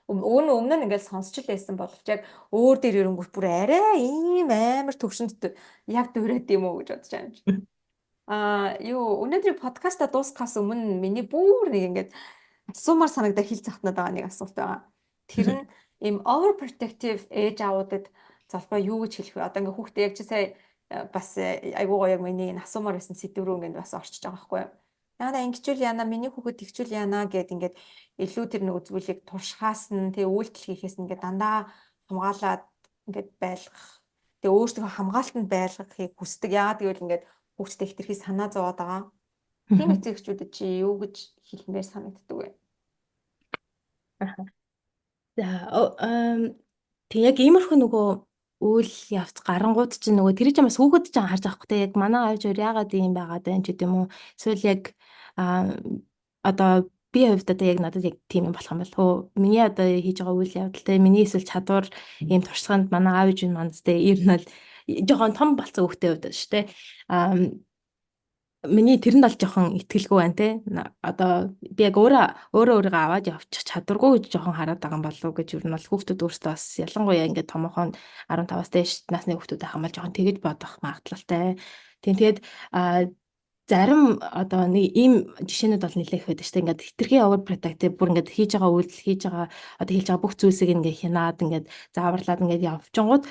өмнө нь ингээл сонсч л байсан боловч яг өөр дээр ирэнгүүт бүр арай ийм амар төвшөнд яг дуурайд юм уу гэж бодож байгаа юм. Өнөөдрийн подкаста дуусгахаас өмнө миний бүр нэг ингээд асуумаар санагдаа хэл захтнаад байгаа нэг асуулт байгаа. Тэр нь ийм overprotective ээж аавуудад залбаа юу гэж хэлэх вэ? Одоо ингээ хүүхдээ яг чи сая бас айгуу гоё яг миний энэ асуумаар байсан сэдв рүү ингээд бас орчиж байгаа байхгүй юу? Яна ингэчүүл яна миний хүүхэд тэгчүүл яна гэд ингээд илүү тэр нэг зүйлийг туршихаас нь тэгээ үйлдэл хийхээс нь ингээд дандаа хамгаалаад ингээд байлгах. Тэгээ өөртөө хамгаалтанд байлгахыг хүсдэг. Яагаад гэвэл ингээд хүүхдээ хэтэрхий санаа зовоод байгаа. Тийм эцэгчүүдэд чи юу гэж хэлмээр санагддаг вэ? Тэг яг иймэрхүү нөгөө үйл явц гарангууд чинь нөгөө тэр чинь бас хүүхэд чинь харж байгаа хөөхтэй яг манай аавч өөр яагаад ийм байгаад байна ч гэдэм үү. Эсвэл яг одоо би хувьд одоо яг надад яг тийм юм болох юм бол миний одоо хийж байгаа үйл явдалтай миний эсвэл чадвар ийм туршлаганд манай аавч нь мандастай ер нь бол жоохон том болцсон хүүхдээ хувьд шүү дээ. Миний тэрэнд бол жоохон итгэлгүй байна те. Одоо би яг өөрийгөө аваад явчих чадваргүй гэж жоохон хараад байгаа юм болов уу гэж юу нь бол хүүхдүүд өөрсдөө бас ялангуяа ингээд томоохон 15-аас дээш насны хүүхдүүдээ хамгаалж жоохон тэгэж бодох магадлалтай. Тэгээд зарим одоо нэг ийм жишээнүүд бол нэлээх байдаг шүү дээ. Ингээд хитрхи overprotective бүр ингээд хийж байгаа үйлдэл хийж байгаа одоо хийж байгаа бүх зүйлсийг ингээд хянаад ингээд зааварлаад ингээд явчихгууд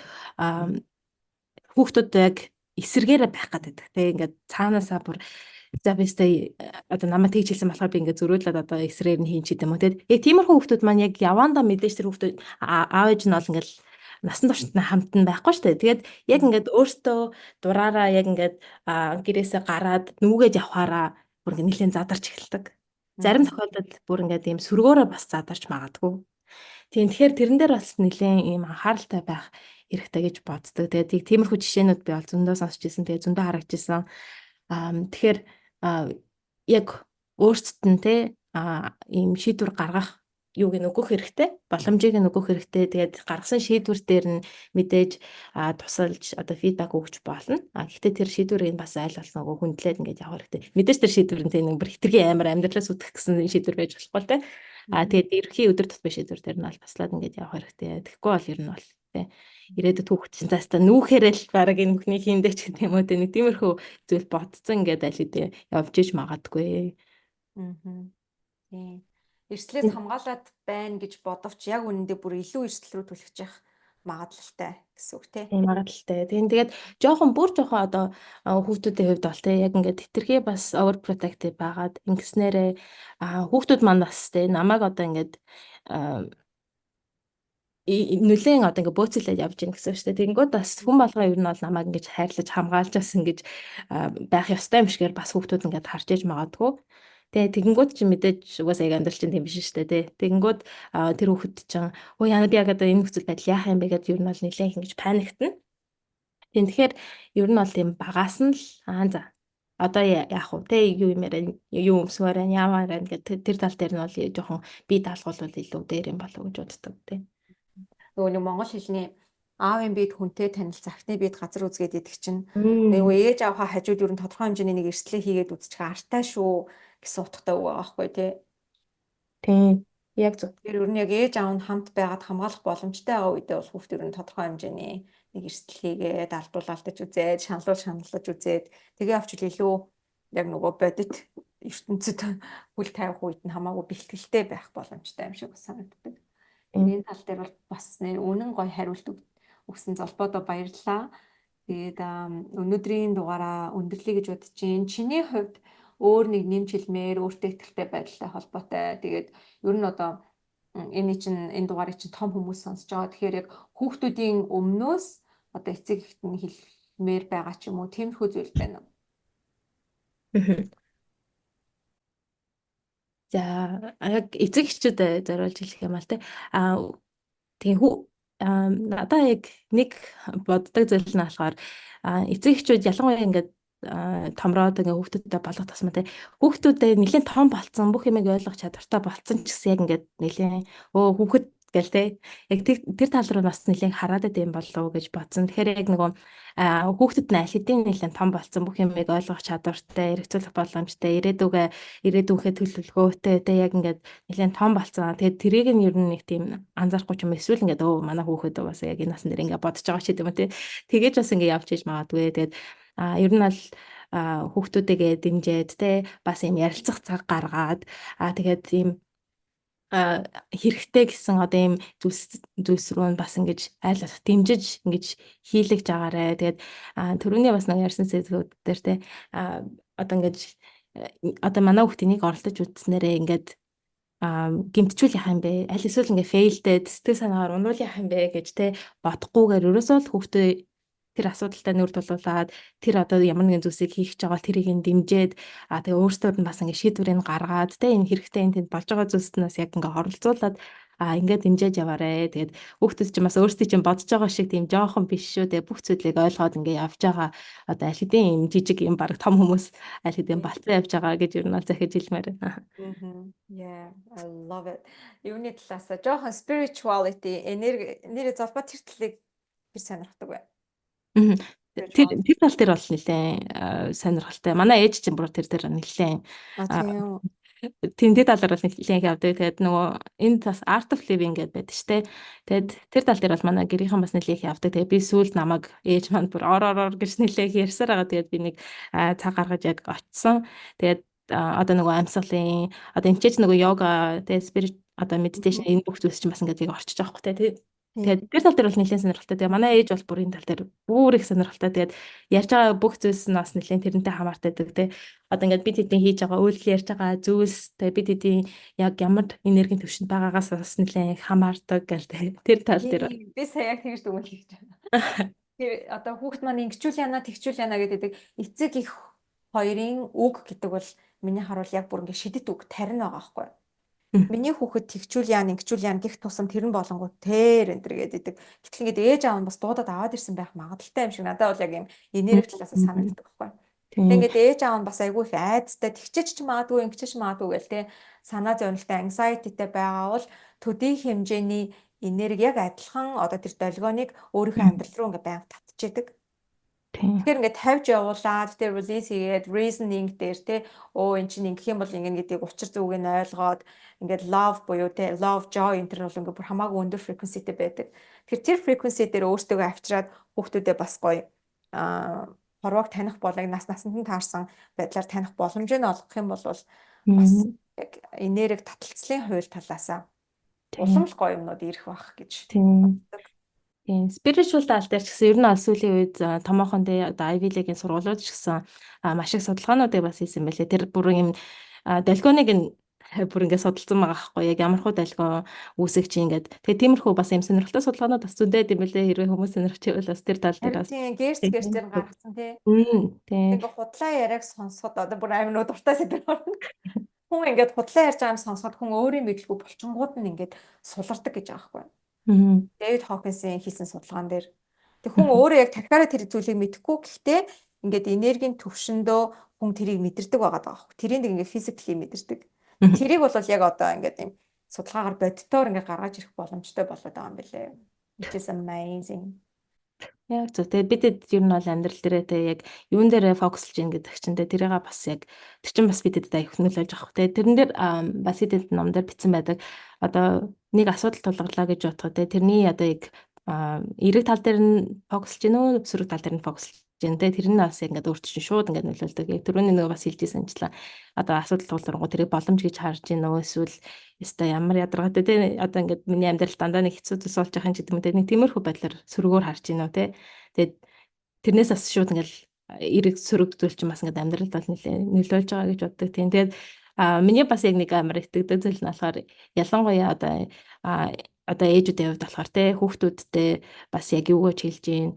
хүүхдүүд яг эсэргээрээ байх гэдэг. Тэгээ ингээд цаанаасаа бүр за бистэй одоо намайг тэгж хэлсэн болохоор би ингээд зөрүүлээд одоо эсрээр нь хийн ч гэдэм үү. Тэгээд яг тиймэрхүү хүүхдүүд маань яг явандаа мэдээж тэр хүүхдүүд аав ээж нь бол ингээд насан туршид хамт нь байхгүй шүү дээ. Тэгээд яг ингээд өөртөө дураараа яг ингээд гэрээсээ гараад нүгээд явхаараа бүр ингээд нэлээд задарч эхэлдэг. Зарим тохиолдолд бүр ингээд ийм сөргөөрөө бас задарч магадгүй. Тэгэхээр тэрэн дээр бас нэлээд ийм анхааралтай байх хэрэгтэй гэж боддог. Тэгээд тиймэрхүү жишээнүүд би бол зөндөө сонсч ирсэн. Тэгээд зөндөө харагч ирсэн. Тэгэхээр яг өөрсдөд нь те ийм шийдвэр гаргах юуг нь өгөх хэрэгтэй, боломжийг нь өгөх хэрэгтэй. Тэгээд гаргасан шийдвэр дээр нь мэдээж тусалж одоо фидбек өгч болно. Гэхдээ тэр шийдвэрийг бас айл болсон нөгөө хүндлээд ингээд явах хэрэгтэй. Мэдээж тэр шийдвэр нь тийм нэг бүр хитрхи амар амьдралаас үтгэх гэсэн шийдвэр байж болохгүй л те. Тэгээд ерхий өдөр тутмын шийдвэр дээр нь бол таслаад ингээд явах хэрэгтэй. Тэгэхгүй бол ер нь бол те ирээдүйд хүүхэд чинь заастаа нүүхээрээ л баг энэ бүхний хийндэ ч гэдэг юм уу те нэг тиймэрхүү зүйл ботцсон ингээд аль хэдийн явж иж магадгүй. Тийм. Эрсдлээс хамгаалаад байна гэж бодовч яг үнэндээ бүр илүү эрсдэл рүү түлхэж явах магадлалтай гэсэн үг тий. Тийм магадлалтай. Тэгээд жоохон одоо хүүхдүүдийн хувьд бол тий яг ингээд хитрхи бас overprotective байгаад ингэснээрээ хүүхдүүд маань бас тий намайг одоо ингээд нүлэн одоо ингээд бөөцөлөд явж гин гэсэн шүү дээ. Тэгэнгүүт бас хүн болгоо ер нь бол намайг ингэж хайрлаж хамгаалж бас ингэж байх ёстой юм шигээр бас хүүхдүүд ингээд харж иж магадгүй. Тэгээ тэгэнгүүт чи мэдээж угаасаа яг амьдрал чинь тийм биш шүү дээ. Тэгэнгүүт тэр хүүхэд чинь яа би яг одоо энэ нөхцөл байдал яах юм бэ гэдээ ер нь бол нэлээд ингэж паниктна. Тэгэхээр ер нь бол тийм багаас нь л за одоо яах вэ? Тэ юу юмараа юу өмсгөөрэй яваарай гэдэг тэр тал дээр нь бол жоохон бие даалгавал илүү дээр юм болов уу гэж боддог тий. Нөгөө нэг монгол хэлний аавын биед хүнтэй танил захны биед газар үзгээд идэх чинь нөгөө ээж аавынхаа хажууд ер нь тодорхой хэмжээний нэг эрсдлээ хийгээд үзчих артай шүү гэсэн утгатай үг байгаа байхгүй тий. Тийм. Яг зөв. Тэр ер нь яг ээж аав нь хамт байгаад хамгаалах боломжтой байгаа үедээ бол хүүхд ер нь тодорхой хэмжээний нэг эрсдэл хийгээд алдаж үзээд, шаналж үзээд тэгээ авчвал илүү яг нөгөө бодит ертөнцид хүл тавих үед нь хамаагүй бэлтгэлтэй байх боломжтой юм шиг бас санагддаг. Тийм. Энэ тал дээр бол бас нэр үнэн гоё хариулт өгсөн золбоодоо баярлалаа. Тэгээд өнөөдрийн дугаараа өндөрлөе гэж бодож чинь чиний хувьд өөр нэг нэмж хэлмээр өөртөө ихтэй байдалтай холбоотой. Тэгээд ер нь одоо энэ дугаарыг чинь том хүмүүс сонсож байгаа. Тэгэхээр яг хүүхдүүдийн өмнөөс одоо эцэг эхт нь хэлмээр байгаа ч юм уу тиймэрхүү зүйл байна уу? Мгм. За яг эцэг эхчүүд зориулж хэлэх юм бол те тийм надаа яг нэг боддог зүйл нь болохоор эцэг эхчүүд ялангуяа ингээд томроод ингээ хүүхдүүдтэй болох тусмаа те хүүхдүүдээ нэлээд том болцсон бүх юмыг ойлгох чадвартай болцсон ч гэсэн яг ингээд нэлээд хүүхэд гэл те яг тэр тал руу бас нэлээд хараад байм болов уу гэж бодсон. Тэгэхээр яг нөгөө хүүхдэд нь аль хэдийн нэлээд том болцсон бүх юмыг ойлгох чадвартай, эргцүүлэх боломжтой, ирээдүйнхээ төлөвлөгөөтэй те яг ингээд нэлээд том болцсон. Тэгээд тэрийг нь ер нь нэг тийм анзаарахгүй ч юм эсвэл ингээд манай хүүхэд бас яг энэ насн дээр ингээд бодож байгаа ч гэдэм үү те тэгэж бас ингээд явж иж магадгүй. Тэгээд ер нь бол хүүхдүүдээгээ дэмжиад те бас юм ярилцах цаг гаргаад тэгээд ийм хэрэгтэй гэсэн одоо ийм зүйлс рүү нь бас ингэж айл болох дэмжиж ингэж хийлгэж агаарэ. Тэгээд түрүүний бас нэг ярьсан зүйлүүд дээр те одоо ингэж одоо манай хүүхдийн нэг оролдож үзснээрээ ингээд гимтчүүл яах юм бэ? Аль эсвэл ингээ фейлдээд сэтгэл санаагаар унуул яах юм бэ гэж те бодохгүйгээр ерөөсөө л хүүхдээ тэр асуудалтай нүр тулуулаад тэр одоо ямар нэгэн зүйлсийг хийх гэж байгаа тэрийг нь дэмжиээд тэгээ өөрсдөө нь бас ингээ шийдвэрийг гаргаад те энэ хэрэгтэй энэ тэнд болж байгаа зүйлснээс яг ингээ оролцуулаад ингээд дэмжиж яваарэ. Тэгээд хүүхдүүд ч бас өөрсдөө чинь бодож байгаа шиг тийм жоохон биш шүү. Тэгээ бүх зүйлийг ойлгоод ингээ явж байгаа. Одоо аль хэдийн юм жижиг юм баг том хүмүүс аль хэдийн балцсан явж байгаа гэж ер нь бол захиж хэлмээр байна. Yeah, I love it. Юуны талаас жоохон spirituality, энерги золбоо тэр талыг би сонирхдаг байна. Тэр тал дээр бол нэлээд сонирхолтой. Манай ээж чинь бүр тэр нэлээд тийм талаар бол нэлээд их явдаг. Тэгээд нөгөө энэ бас art of living гэдэг байдаг шүү дээ. Тэгээд тэр тал дээр бол манай гэрийнхэн бас нэлээд их явдаг. Тэгээд би сүүлд намайг ээж манд бүр ор гэж нэлээд их ярьсаар байгаа. Тэгээд би нэг цаг гаргаж яг очсон. Тэгээд одоо нөгөө амьсгалын одоо энэ ч нөгөө йога тэгээд спирит одоо медитейшн энэ бүх зүйлс чинь бас ингээд орчиж байгаа байхгүй. Тэгээд тэр тал дээр бол нэлээд сонирхолтой. Тэгээ манай ээж бол бүр энэ тал дээр бүр их сонирхолтой. Тэгээд ярьж байгаа бүх зүйлс нь бас нэлээд тэрнтэй хамаартай байдаг тий. Одоо ингээд бид хэдийн хийж байгаа үйлдэл ярьж байгаа зүйлс тэгээд бид хэдийн яг ямар энергийн төвшөнд байгаагаас бас нэлээд хамаардаг гэл тэр тал дээр. Би сая яг тэгж дүгнэлт хийж байна. Тэр одоо хүүхд маань ингэчүүл яана тэгчүүл яана гэдэг эцэг их хоёрын үг гэдэг бол миний харуул яг бүр ингээд шидэт үг тарин байгаа байхгүй. Миний хүүхэд тэгчүүл яа ингэчүүл яа гих тусам тэр нь болонгууд тэр энэ гэдэг. Гэтэл ингээд ээж аав нь бас дуудаад аваад ирсэн байх магадaltaй юм шиг надад бол яг юм энерги талаас санагддаг байхгүй. Тэгээ ингээд ээж аав нь бас айгүй их айцтай тэгчээч ч магадгүй ингэчээч магадгүй гэл те санаа зовнилтай anxietyтэй байгаа бол төдий хэмжээний энерги яг адилхан одоо тэр долгионыг өөрийнхөө амьдрал руу ингээд байнга татчихэдэг. Тэгэхээр ингээд тавьж явуулаад тэр release хийгээд reasoning дээр те эн чинь ингэх юм бол ингэн гэдгийг учир зүгийг нь ойлгоод ингээд love буюу те love joy энэ төр бол ингээд бүр хамаагүй өндөр frequencyтэй байдаг. Тэгэхээр тэр frequency дээр өөртөө авчираад хүүхдүүдэд бас гоё хорвоог таних болыг насанд нь таарсан байдлаар таних боломжийг нь олгох юм бол бас яг энерги таталцлын хууль талаасаа улам л гоё юмнууд ирэх байх гэж боддог. Тийм, spiritual тал дээр ч гэсэн ер нь аль сүүлийн үед томоохон дээ одоо Ivy League-ийн сургуулиуд ч гэсэн маш их судалгаануудыг бас хийсэн байлээ. Тэр бүр юм долгионыг бүр ингээд судалсан байгаа байхгүй яг ямар хуу долгион үүсэх чи ингээд тэгээ тиймэрхүү бас юм сонирхолтой судалгаанууд бас зөндөөд юм байлээ. Хэрвээ хүмүүс сонирхчихвэл бас тэр тал дээр бас тийм гэрцээр гаргасан тий. Тийм. Ингээ худлаа яриаг сонсоход одоо бүр амин дуртай сэдв байна. Хүн ингээд худлаа ярьж байгаа юм сонсоход хүн өөрийн мэдлгүй булчингууд нь ингээд сулардаг гэж байгаа байхгүй. Дэвид Хокинсийн хийсэн судалгаан дээр тэг хүн өөрөө яг тархиараа тэр зүйлийг мэдэхгүй гэхдээ ингээд энергийн төвшөндөө хүн тэрийг мэдэрдэг байгаа даа. Тэрийг нэг ингээд физикли мэдэрдэг. Тэрийг бол яг одоо ингээд юм судалгаагаар бодтоор ингээд гаргаж ирэх боломжтой болоод байгаа юм билээ. Which is amazing. Яг зөв. Тэгээд бидэд ер нь бол амьдрал дээрээ те яг юун дээрээ фокуслж ийн гэдэг чинь те тэрийг бас яг тэр чинь бас бидэд аяг нөлөөлж байгаа. Те тэрэн дээр бас бидэд ном дээр бичсэн байдаг. Одоо нэг асуудал тулгарлаа гэж бодоход те тэрний одоо яг эерэг тал дээр нь фокуслж гин үү өсвөр тал дээр нь фокуслж гин те тэр нь бас яг ингээд өөрт чинь шууд ингээд нөлөөлдөг. Яг түрүүний нөгөө бас хэлжсэнчлээ. Одоо асуудал тулгарнгуу тэрийг боломж гэж харж гин үү эсвэл яста ямар ядаргатай те одоо ингээд миний амьдрал дандаа нэг хэцүү тус болж байгаа юм ч гэдэг юм те нэг тиймэрхүү байдлаар сөргөөр харж гин үү те тэгээд тэрнээс бас шууд ингээл эрэг сөрөг зүйл чинь бас ингээд амьдралд бол нөлөөлж байгаа гэж боддог тийм тэгээд миний бас яг нэг амар итгэдэг зүйл нь болохоор ялангуяа одоо ээжүүдийн хувьд болохоор те хүүхдүүдтэй бас яг юу гэж хэлж гин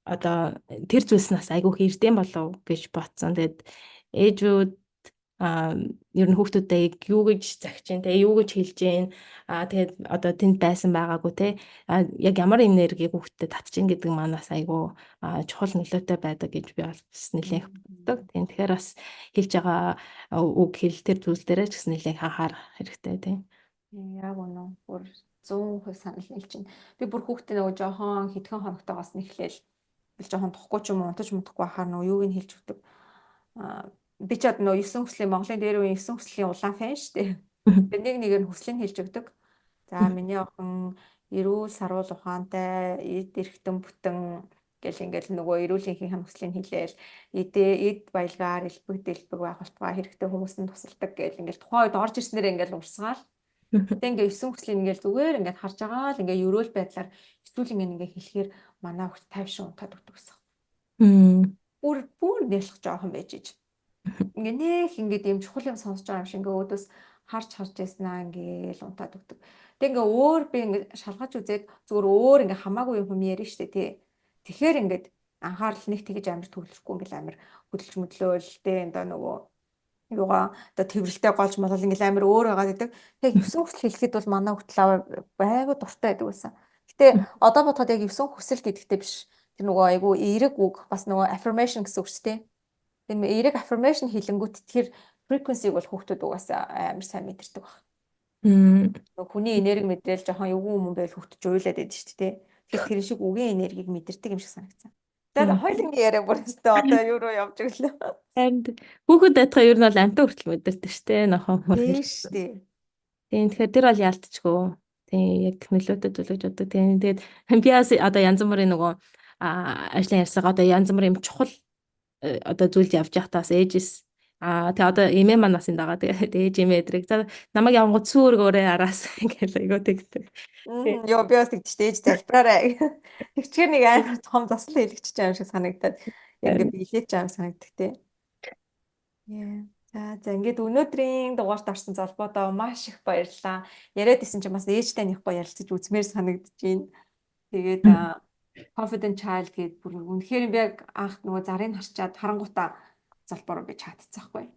одоо тэр зүйлснээс айгүй их эрдэм болов гэж бодсон тэгээд ээжүүд ер нь хүүхдүүдтэй юу гэж загч जैन те юу гэж хэлж जैन тэгээд одоо тэнд байсан байгаагүй те яг ямар энергийг хүүхдтэй татчихин гэдэг манаас айгүй чухал нөлөөтэй байдаг гэж би бас нэлээх боддог. Тийм тэгэхээр бас хэлж байгаа үг хэл тэр зүйл дээрээ ч гэсэн нэлээх анхаарах хэрэгтэй тийм. Яг үнэ. Бүр 100% санал нийлж байна. Би бүр хүүхдээ нөгөө жоохон хэдхэн хоногтойгоос нэхлээл би жоохон тухгүй ч юм уу унтаж мутахгүй хахаар нөгөө юуг нь хэлж өгдөг. Би ч одоо нөгөө 9 хүслийн Монголын дээр үеийн 9 хүслийн улаан фэн шүү дээ. Тэр нэг нэгээр нь хүслийг хэлж өгдөг. За миний охин эрүүл саруул ухаантай, эд эрхтэн бүтэн гэл ингээл нөгөө эрүүлийнхээ хүслийг хэлээл эд баялгаар элбэг дэлбэг байх болтугай хэрэгтэй хүмүүстэн тусалдаг гэл ингээл тухайн үед орж ирснээр ингээл урсгаал. Тэг ингээ 9 хүслийн ингээл зүгээр ингээд харж байгаа л ингээ ерөөл байдлаар эсвэл ингээ хэлэхээр манай хөлт 50 шин унтаад өгдөг гэсэн. Бүр нялх жоохон байж иж. Ингээ нэх ингээд юм чухал юм сонсож байгаа юм шиг ингээ өөдөөс харж яснаа ингээл унтаад өгдөг. Тэг ингээ өөр би ингээ шалгаж үзээд зүгээр өөр ингээ хамаагүй юм яриа штэ тий. Тэгэхээр ингээд анхаарал нэг тэгэж амар төвлөрөхгүй ингээл амар хөдөлж мөдлөөл тэ энэ нөгөө юугаа одоо тэрвэрлтэй голж молол ингээл амар өөр байгаад байдаг. Тэг 9 хүсэл хэлэхэд бол манай хөтөл байгуу дуртай байдаг байсан. Гэтэ одоо бодоход яг 9 хүсэлт идэхтэй биш. Тэр нөгөө айгу эерэг үг бас нөгөө affirmation гэсэн үг ч тий. Тэр эерэг affirmation хэлэнгүүт тэр frequency-г бол хүүхдүүд угаасаа амар сайн мэдэрдэг баг. Хүний энерги мэдрэл жоохон эвгүй юм байл хүүхдэж уйлаад байдаг шүү дээ. Тэгэхээр тэр шиг үгийн энергийг мэдэрдэг юм шиг санагцсан. Тэгээд хоёулангийн яриа бүр өстой одоо юу руу явж өглөө. Хүүхэд айтхаа ер нь бол амтан хүртэл мэдэрдэг шүү дээ. Нохон мөр шүү дээ. Тийм тэгэхээр тэр бол яалтчгүй. Тийм яг нөлөөтэй зүйлж боддог. Тийм тэгээд би одоо янз бүрийн нөгөө ажлын ярьсагаа одоо янз бүрийн чухал одоо зүйлд явж байхдаас ээжээс тэгээ одоо эмээ маань бас энэ дагаа тэгээд ээж эмээ эдрэг за намайг явангууд сүүргөөрээ араас ингээл айгуу тэгдэг. Йоо би бас тэгдэж ээж залбираарай. Тэгчээр нэг амар том заслан хэлэгч юм шиг санагдаад яг ингээд билээч юм санагддаг тий. За ингээд өнөөдрийн дугаарт орсон залбуудаа маш их баярлалаа. Яриад исэн чинь бас ээжтэй нэг гоё ярилцаж үзмээр санагдаж байна. Тэгээд Confident Child гэдэг бүр үнэхээр би яг анх нөгөө зарыг харчаад харангуйтаа залбаруу би чатцаахгүй.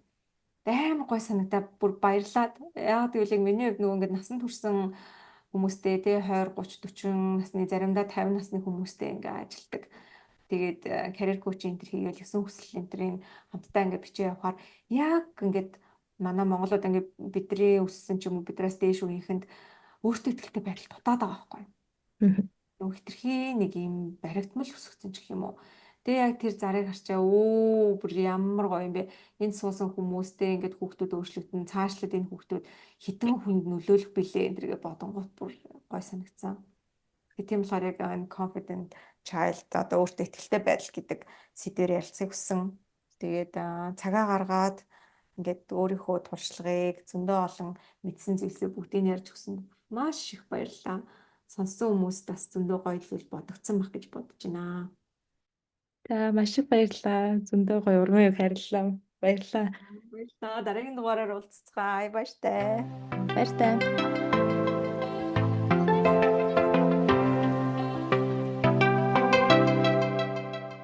Амар гой санагдаа бүр баярлаад. Яг тэгвэл яг миний хувьд нөгөө ингээд насанд хүрсэн хүмүүстэй тий 20 30 40 насны заримдаа 50 насны хүмүүстэй ингээд ажилдаг. Тэгээд career coaching энэ хийгээл 9 хүсэл энтрийн хамтдаа ингээд бичиж явахаар яг ингээд манай монголууд ингээд бидний өссөн ч юм уу бидраас дээш үеийнхэнд өөртөө ихтэй байдал дутаад байгаа байхгүй. Нөгөө хитрхи нэг юм баригдмал өсгсөн ч гэх юм уу. Тэгээ яг тэр зарыг харчаа бүр ямар гоё юм бэ. Энд суусан хүмүүстэй ингээд хүүхдүүд өөрчлөгдөн цаашлаад энэ хүүхдүүд хитэн хүнд нөлөөлөх билээ энэ төргээ бодонгот бүр гоё санагдсан. Тийм болохоор яг confident child одоо өөртөө ихтэй байдал гэдэг сэдвээр ярилцахыг хүссэн. Тэгээд цагаа гаргаад ингээд өөрийнхөө туршлагыг зөндөө олон мэдсэн зүйлсээ бүгдийг ярьж өгсөн. Маш их баярлалаа. Сонссон хүмүүст бас зөндөө гоё зүйл бодогдсон байх гэж бодож байна. За маш их баярлалаа. Зөндөө гоё урмын үг хариллаа. Баярлалаа. Баярлалаа. Дараагийн дугаараар уулзцгаая. Баяртай. Баяртай.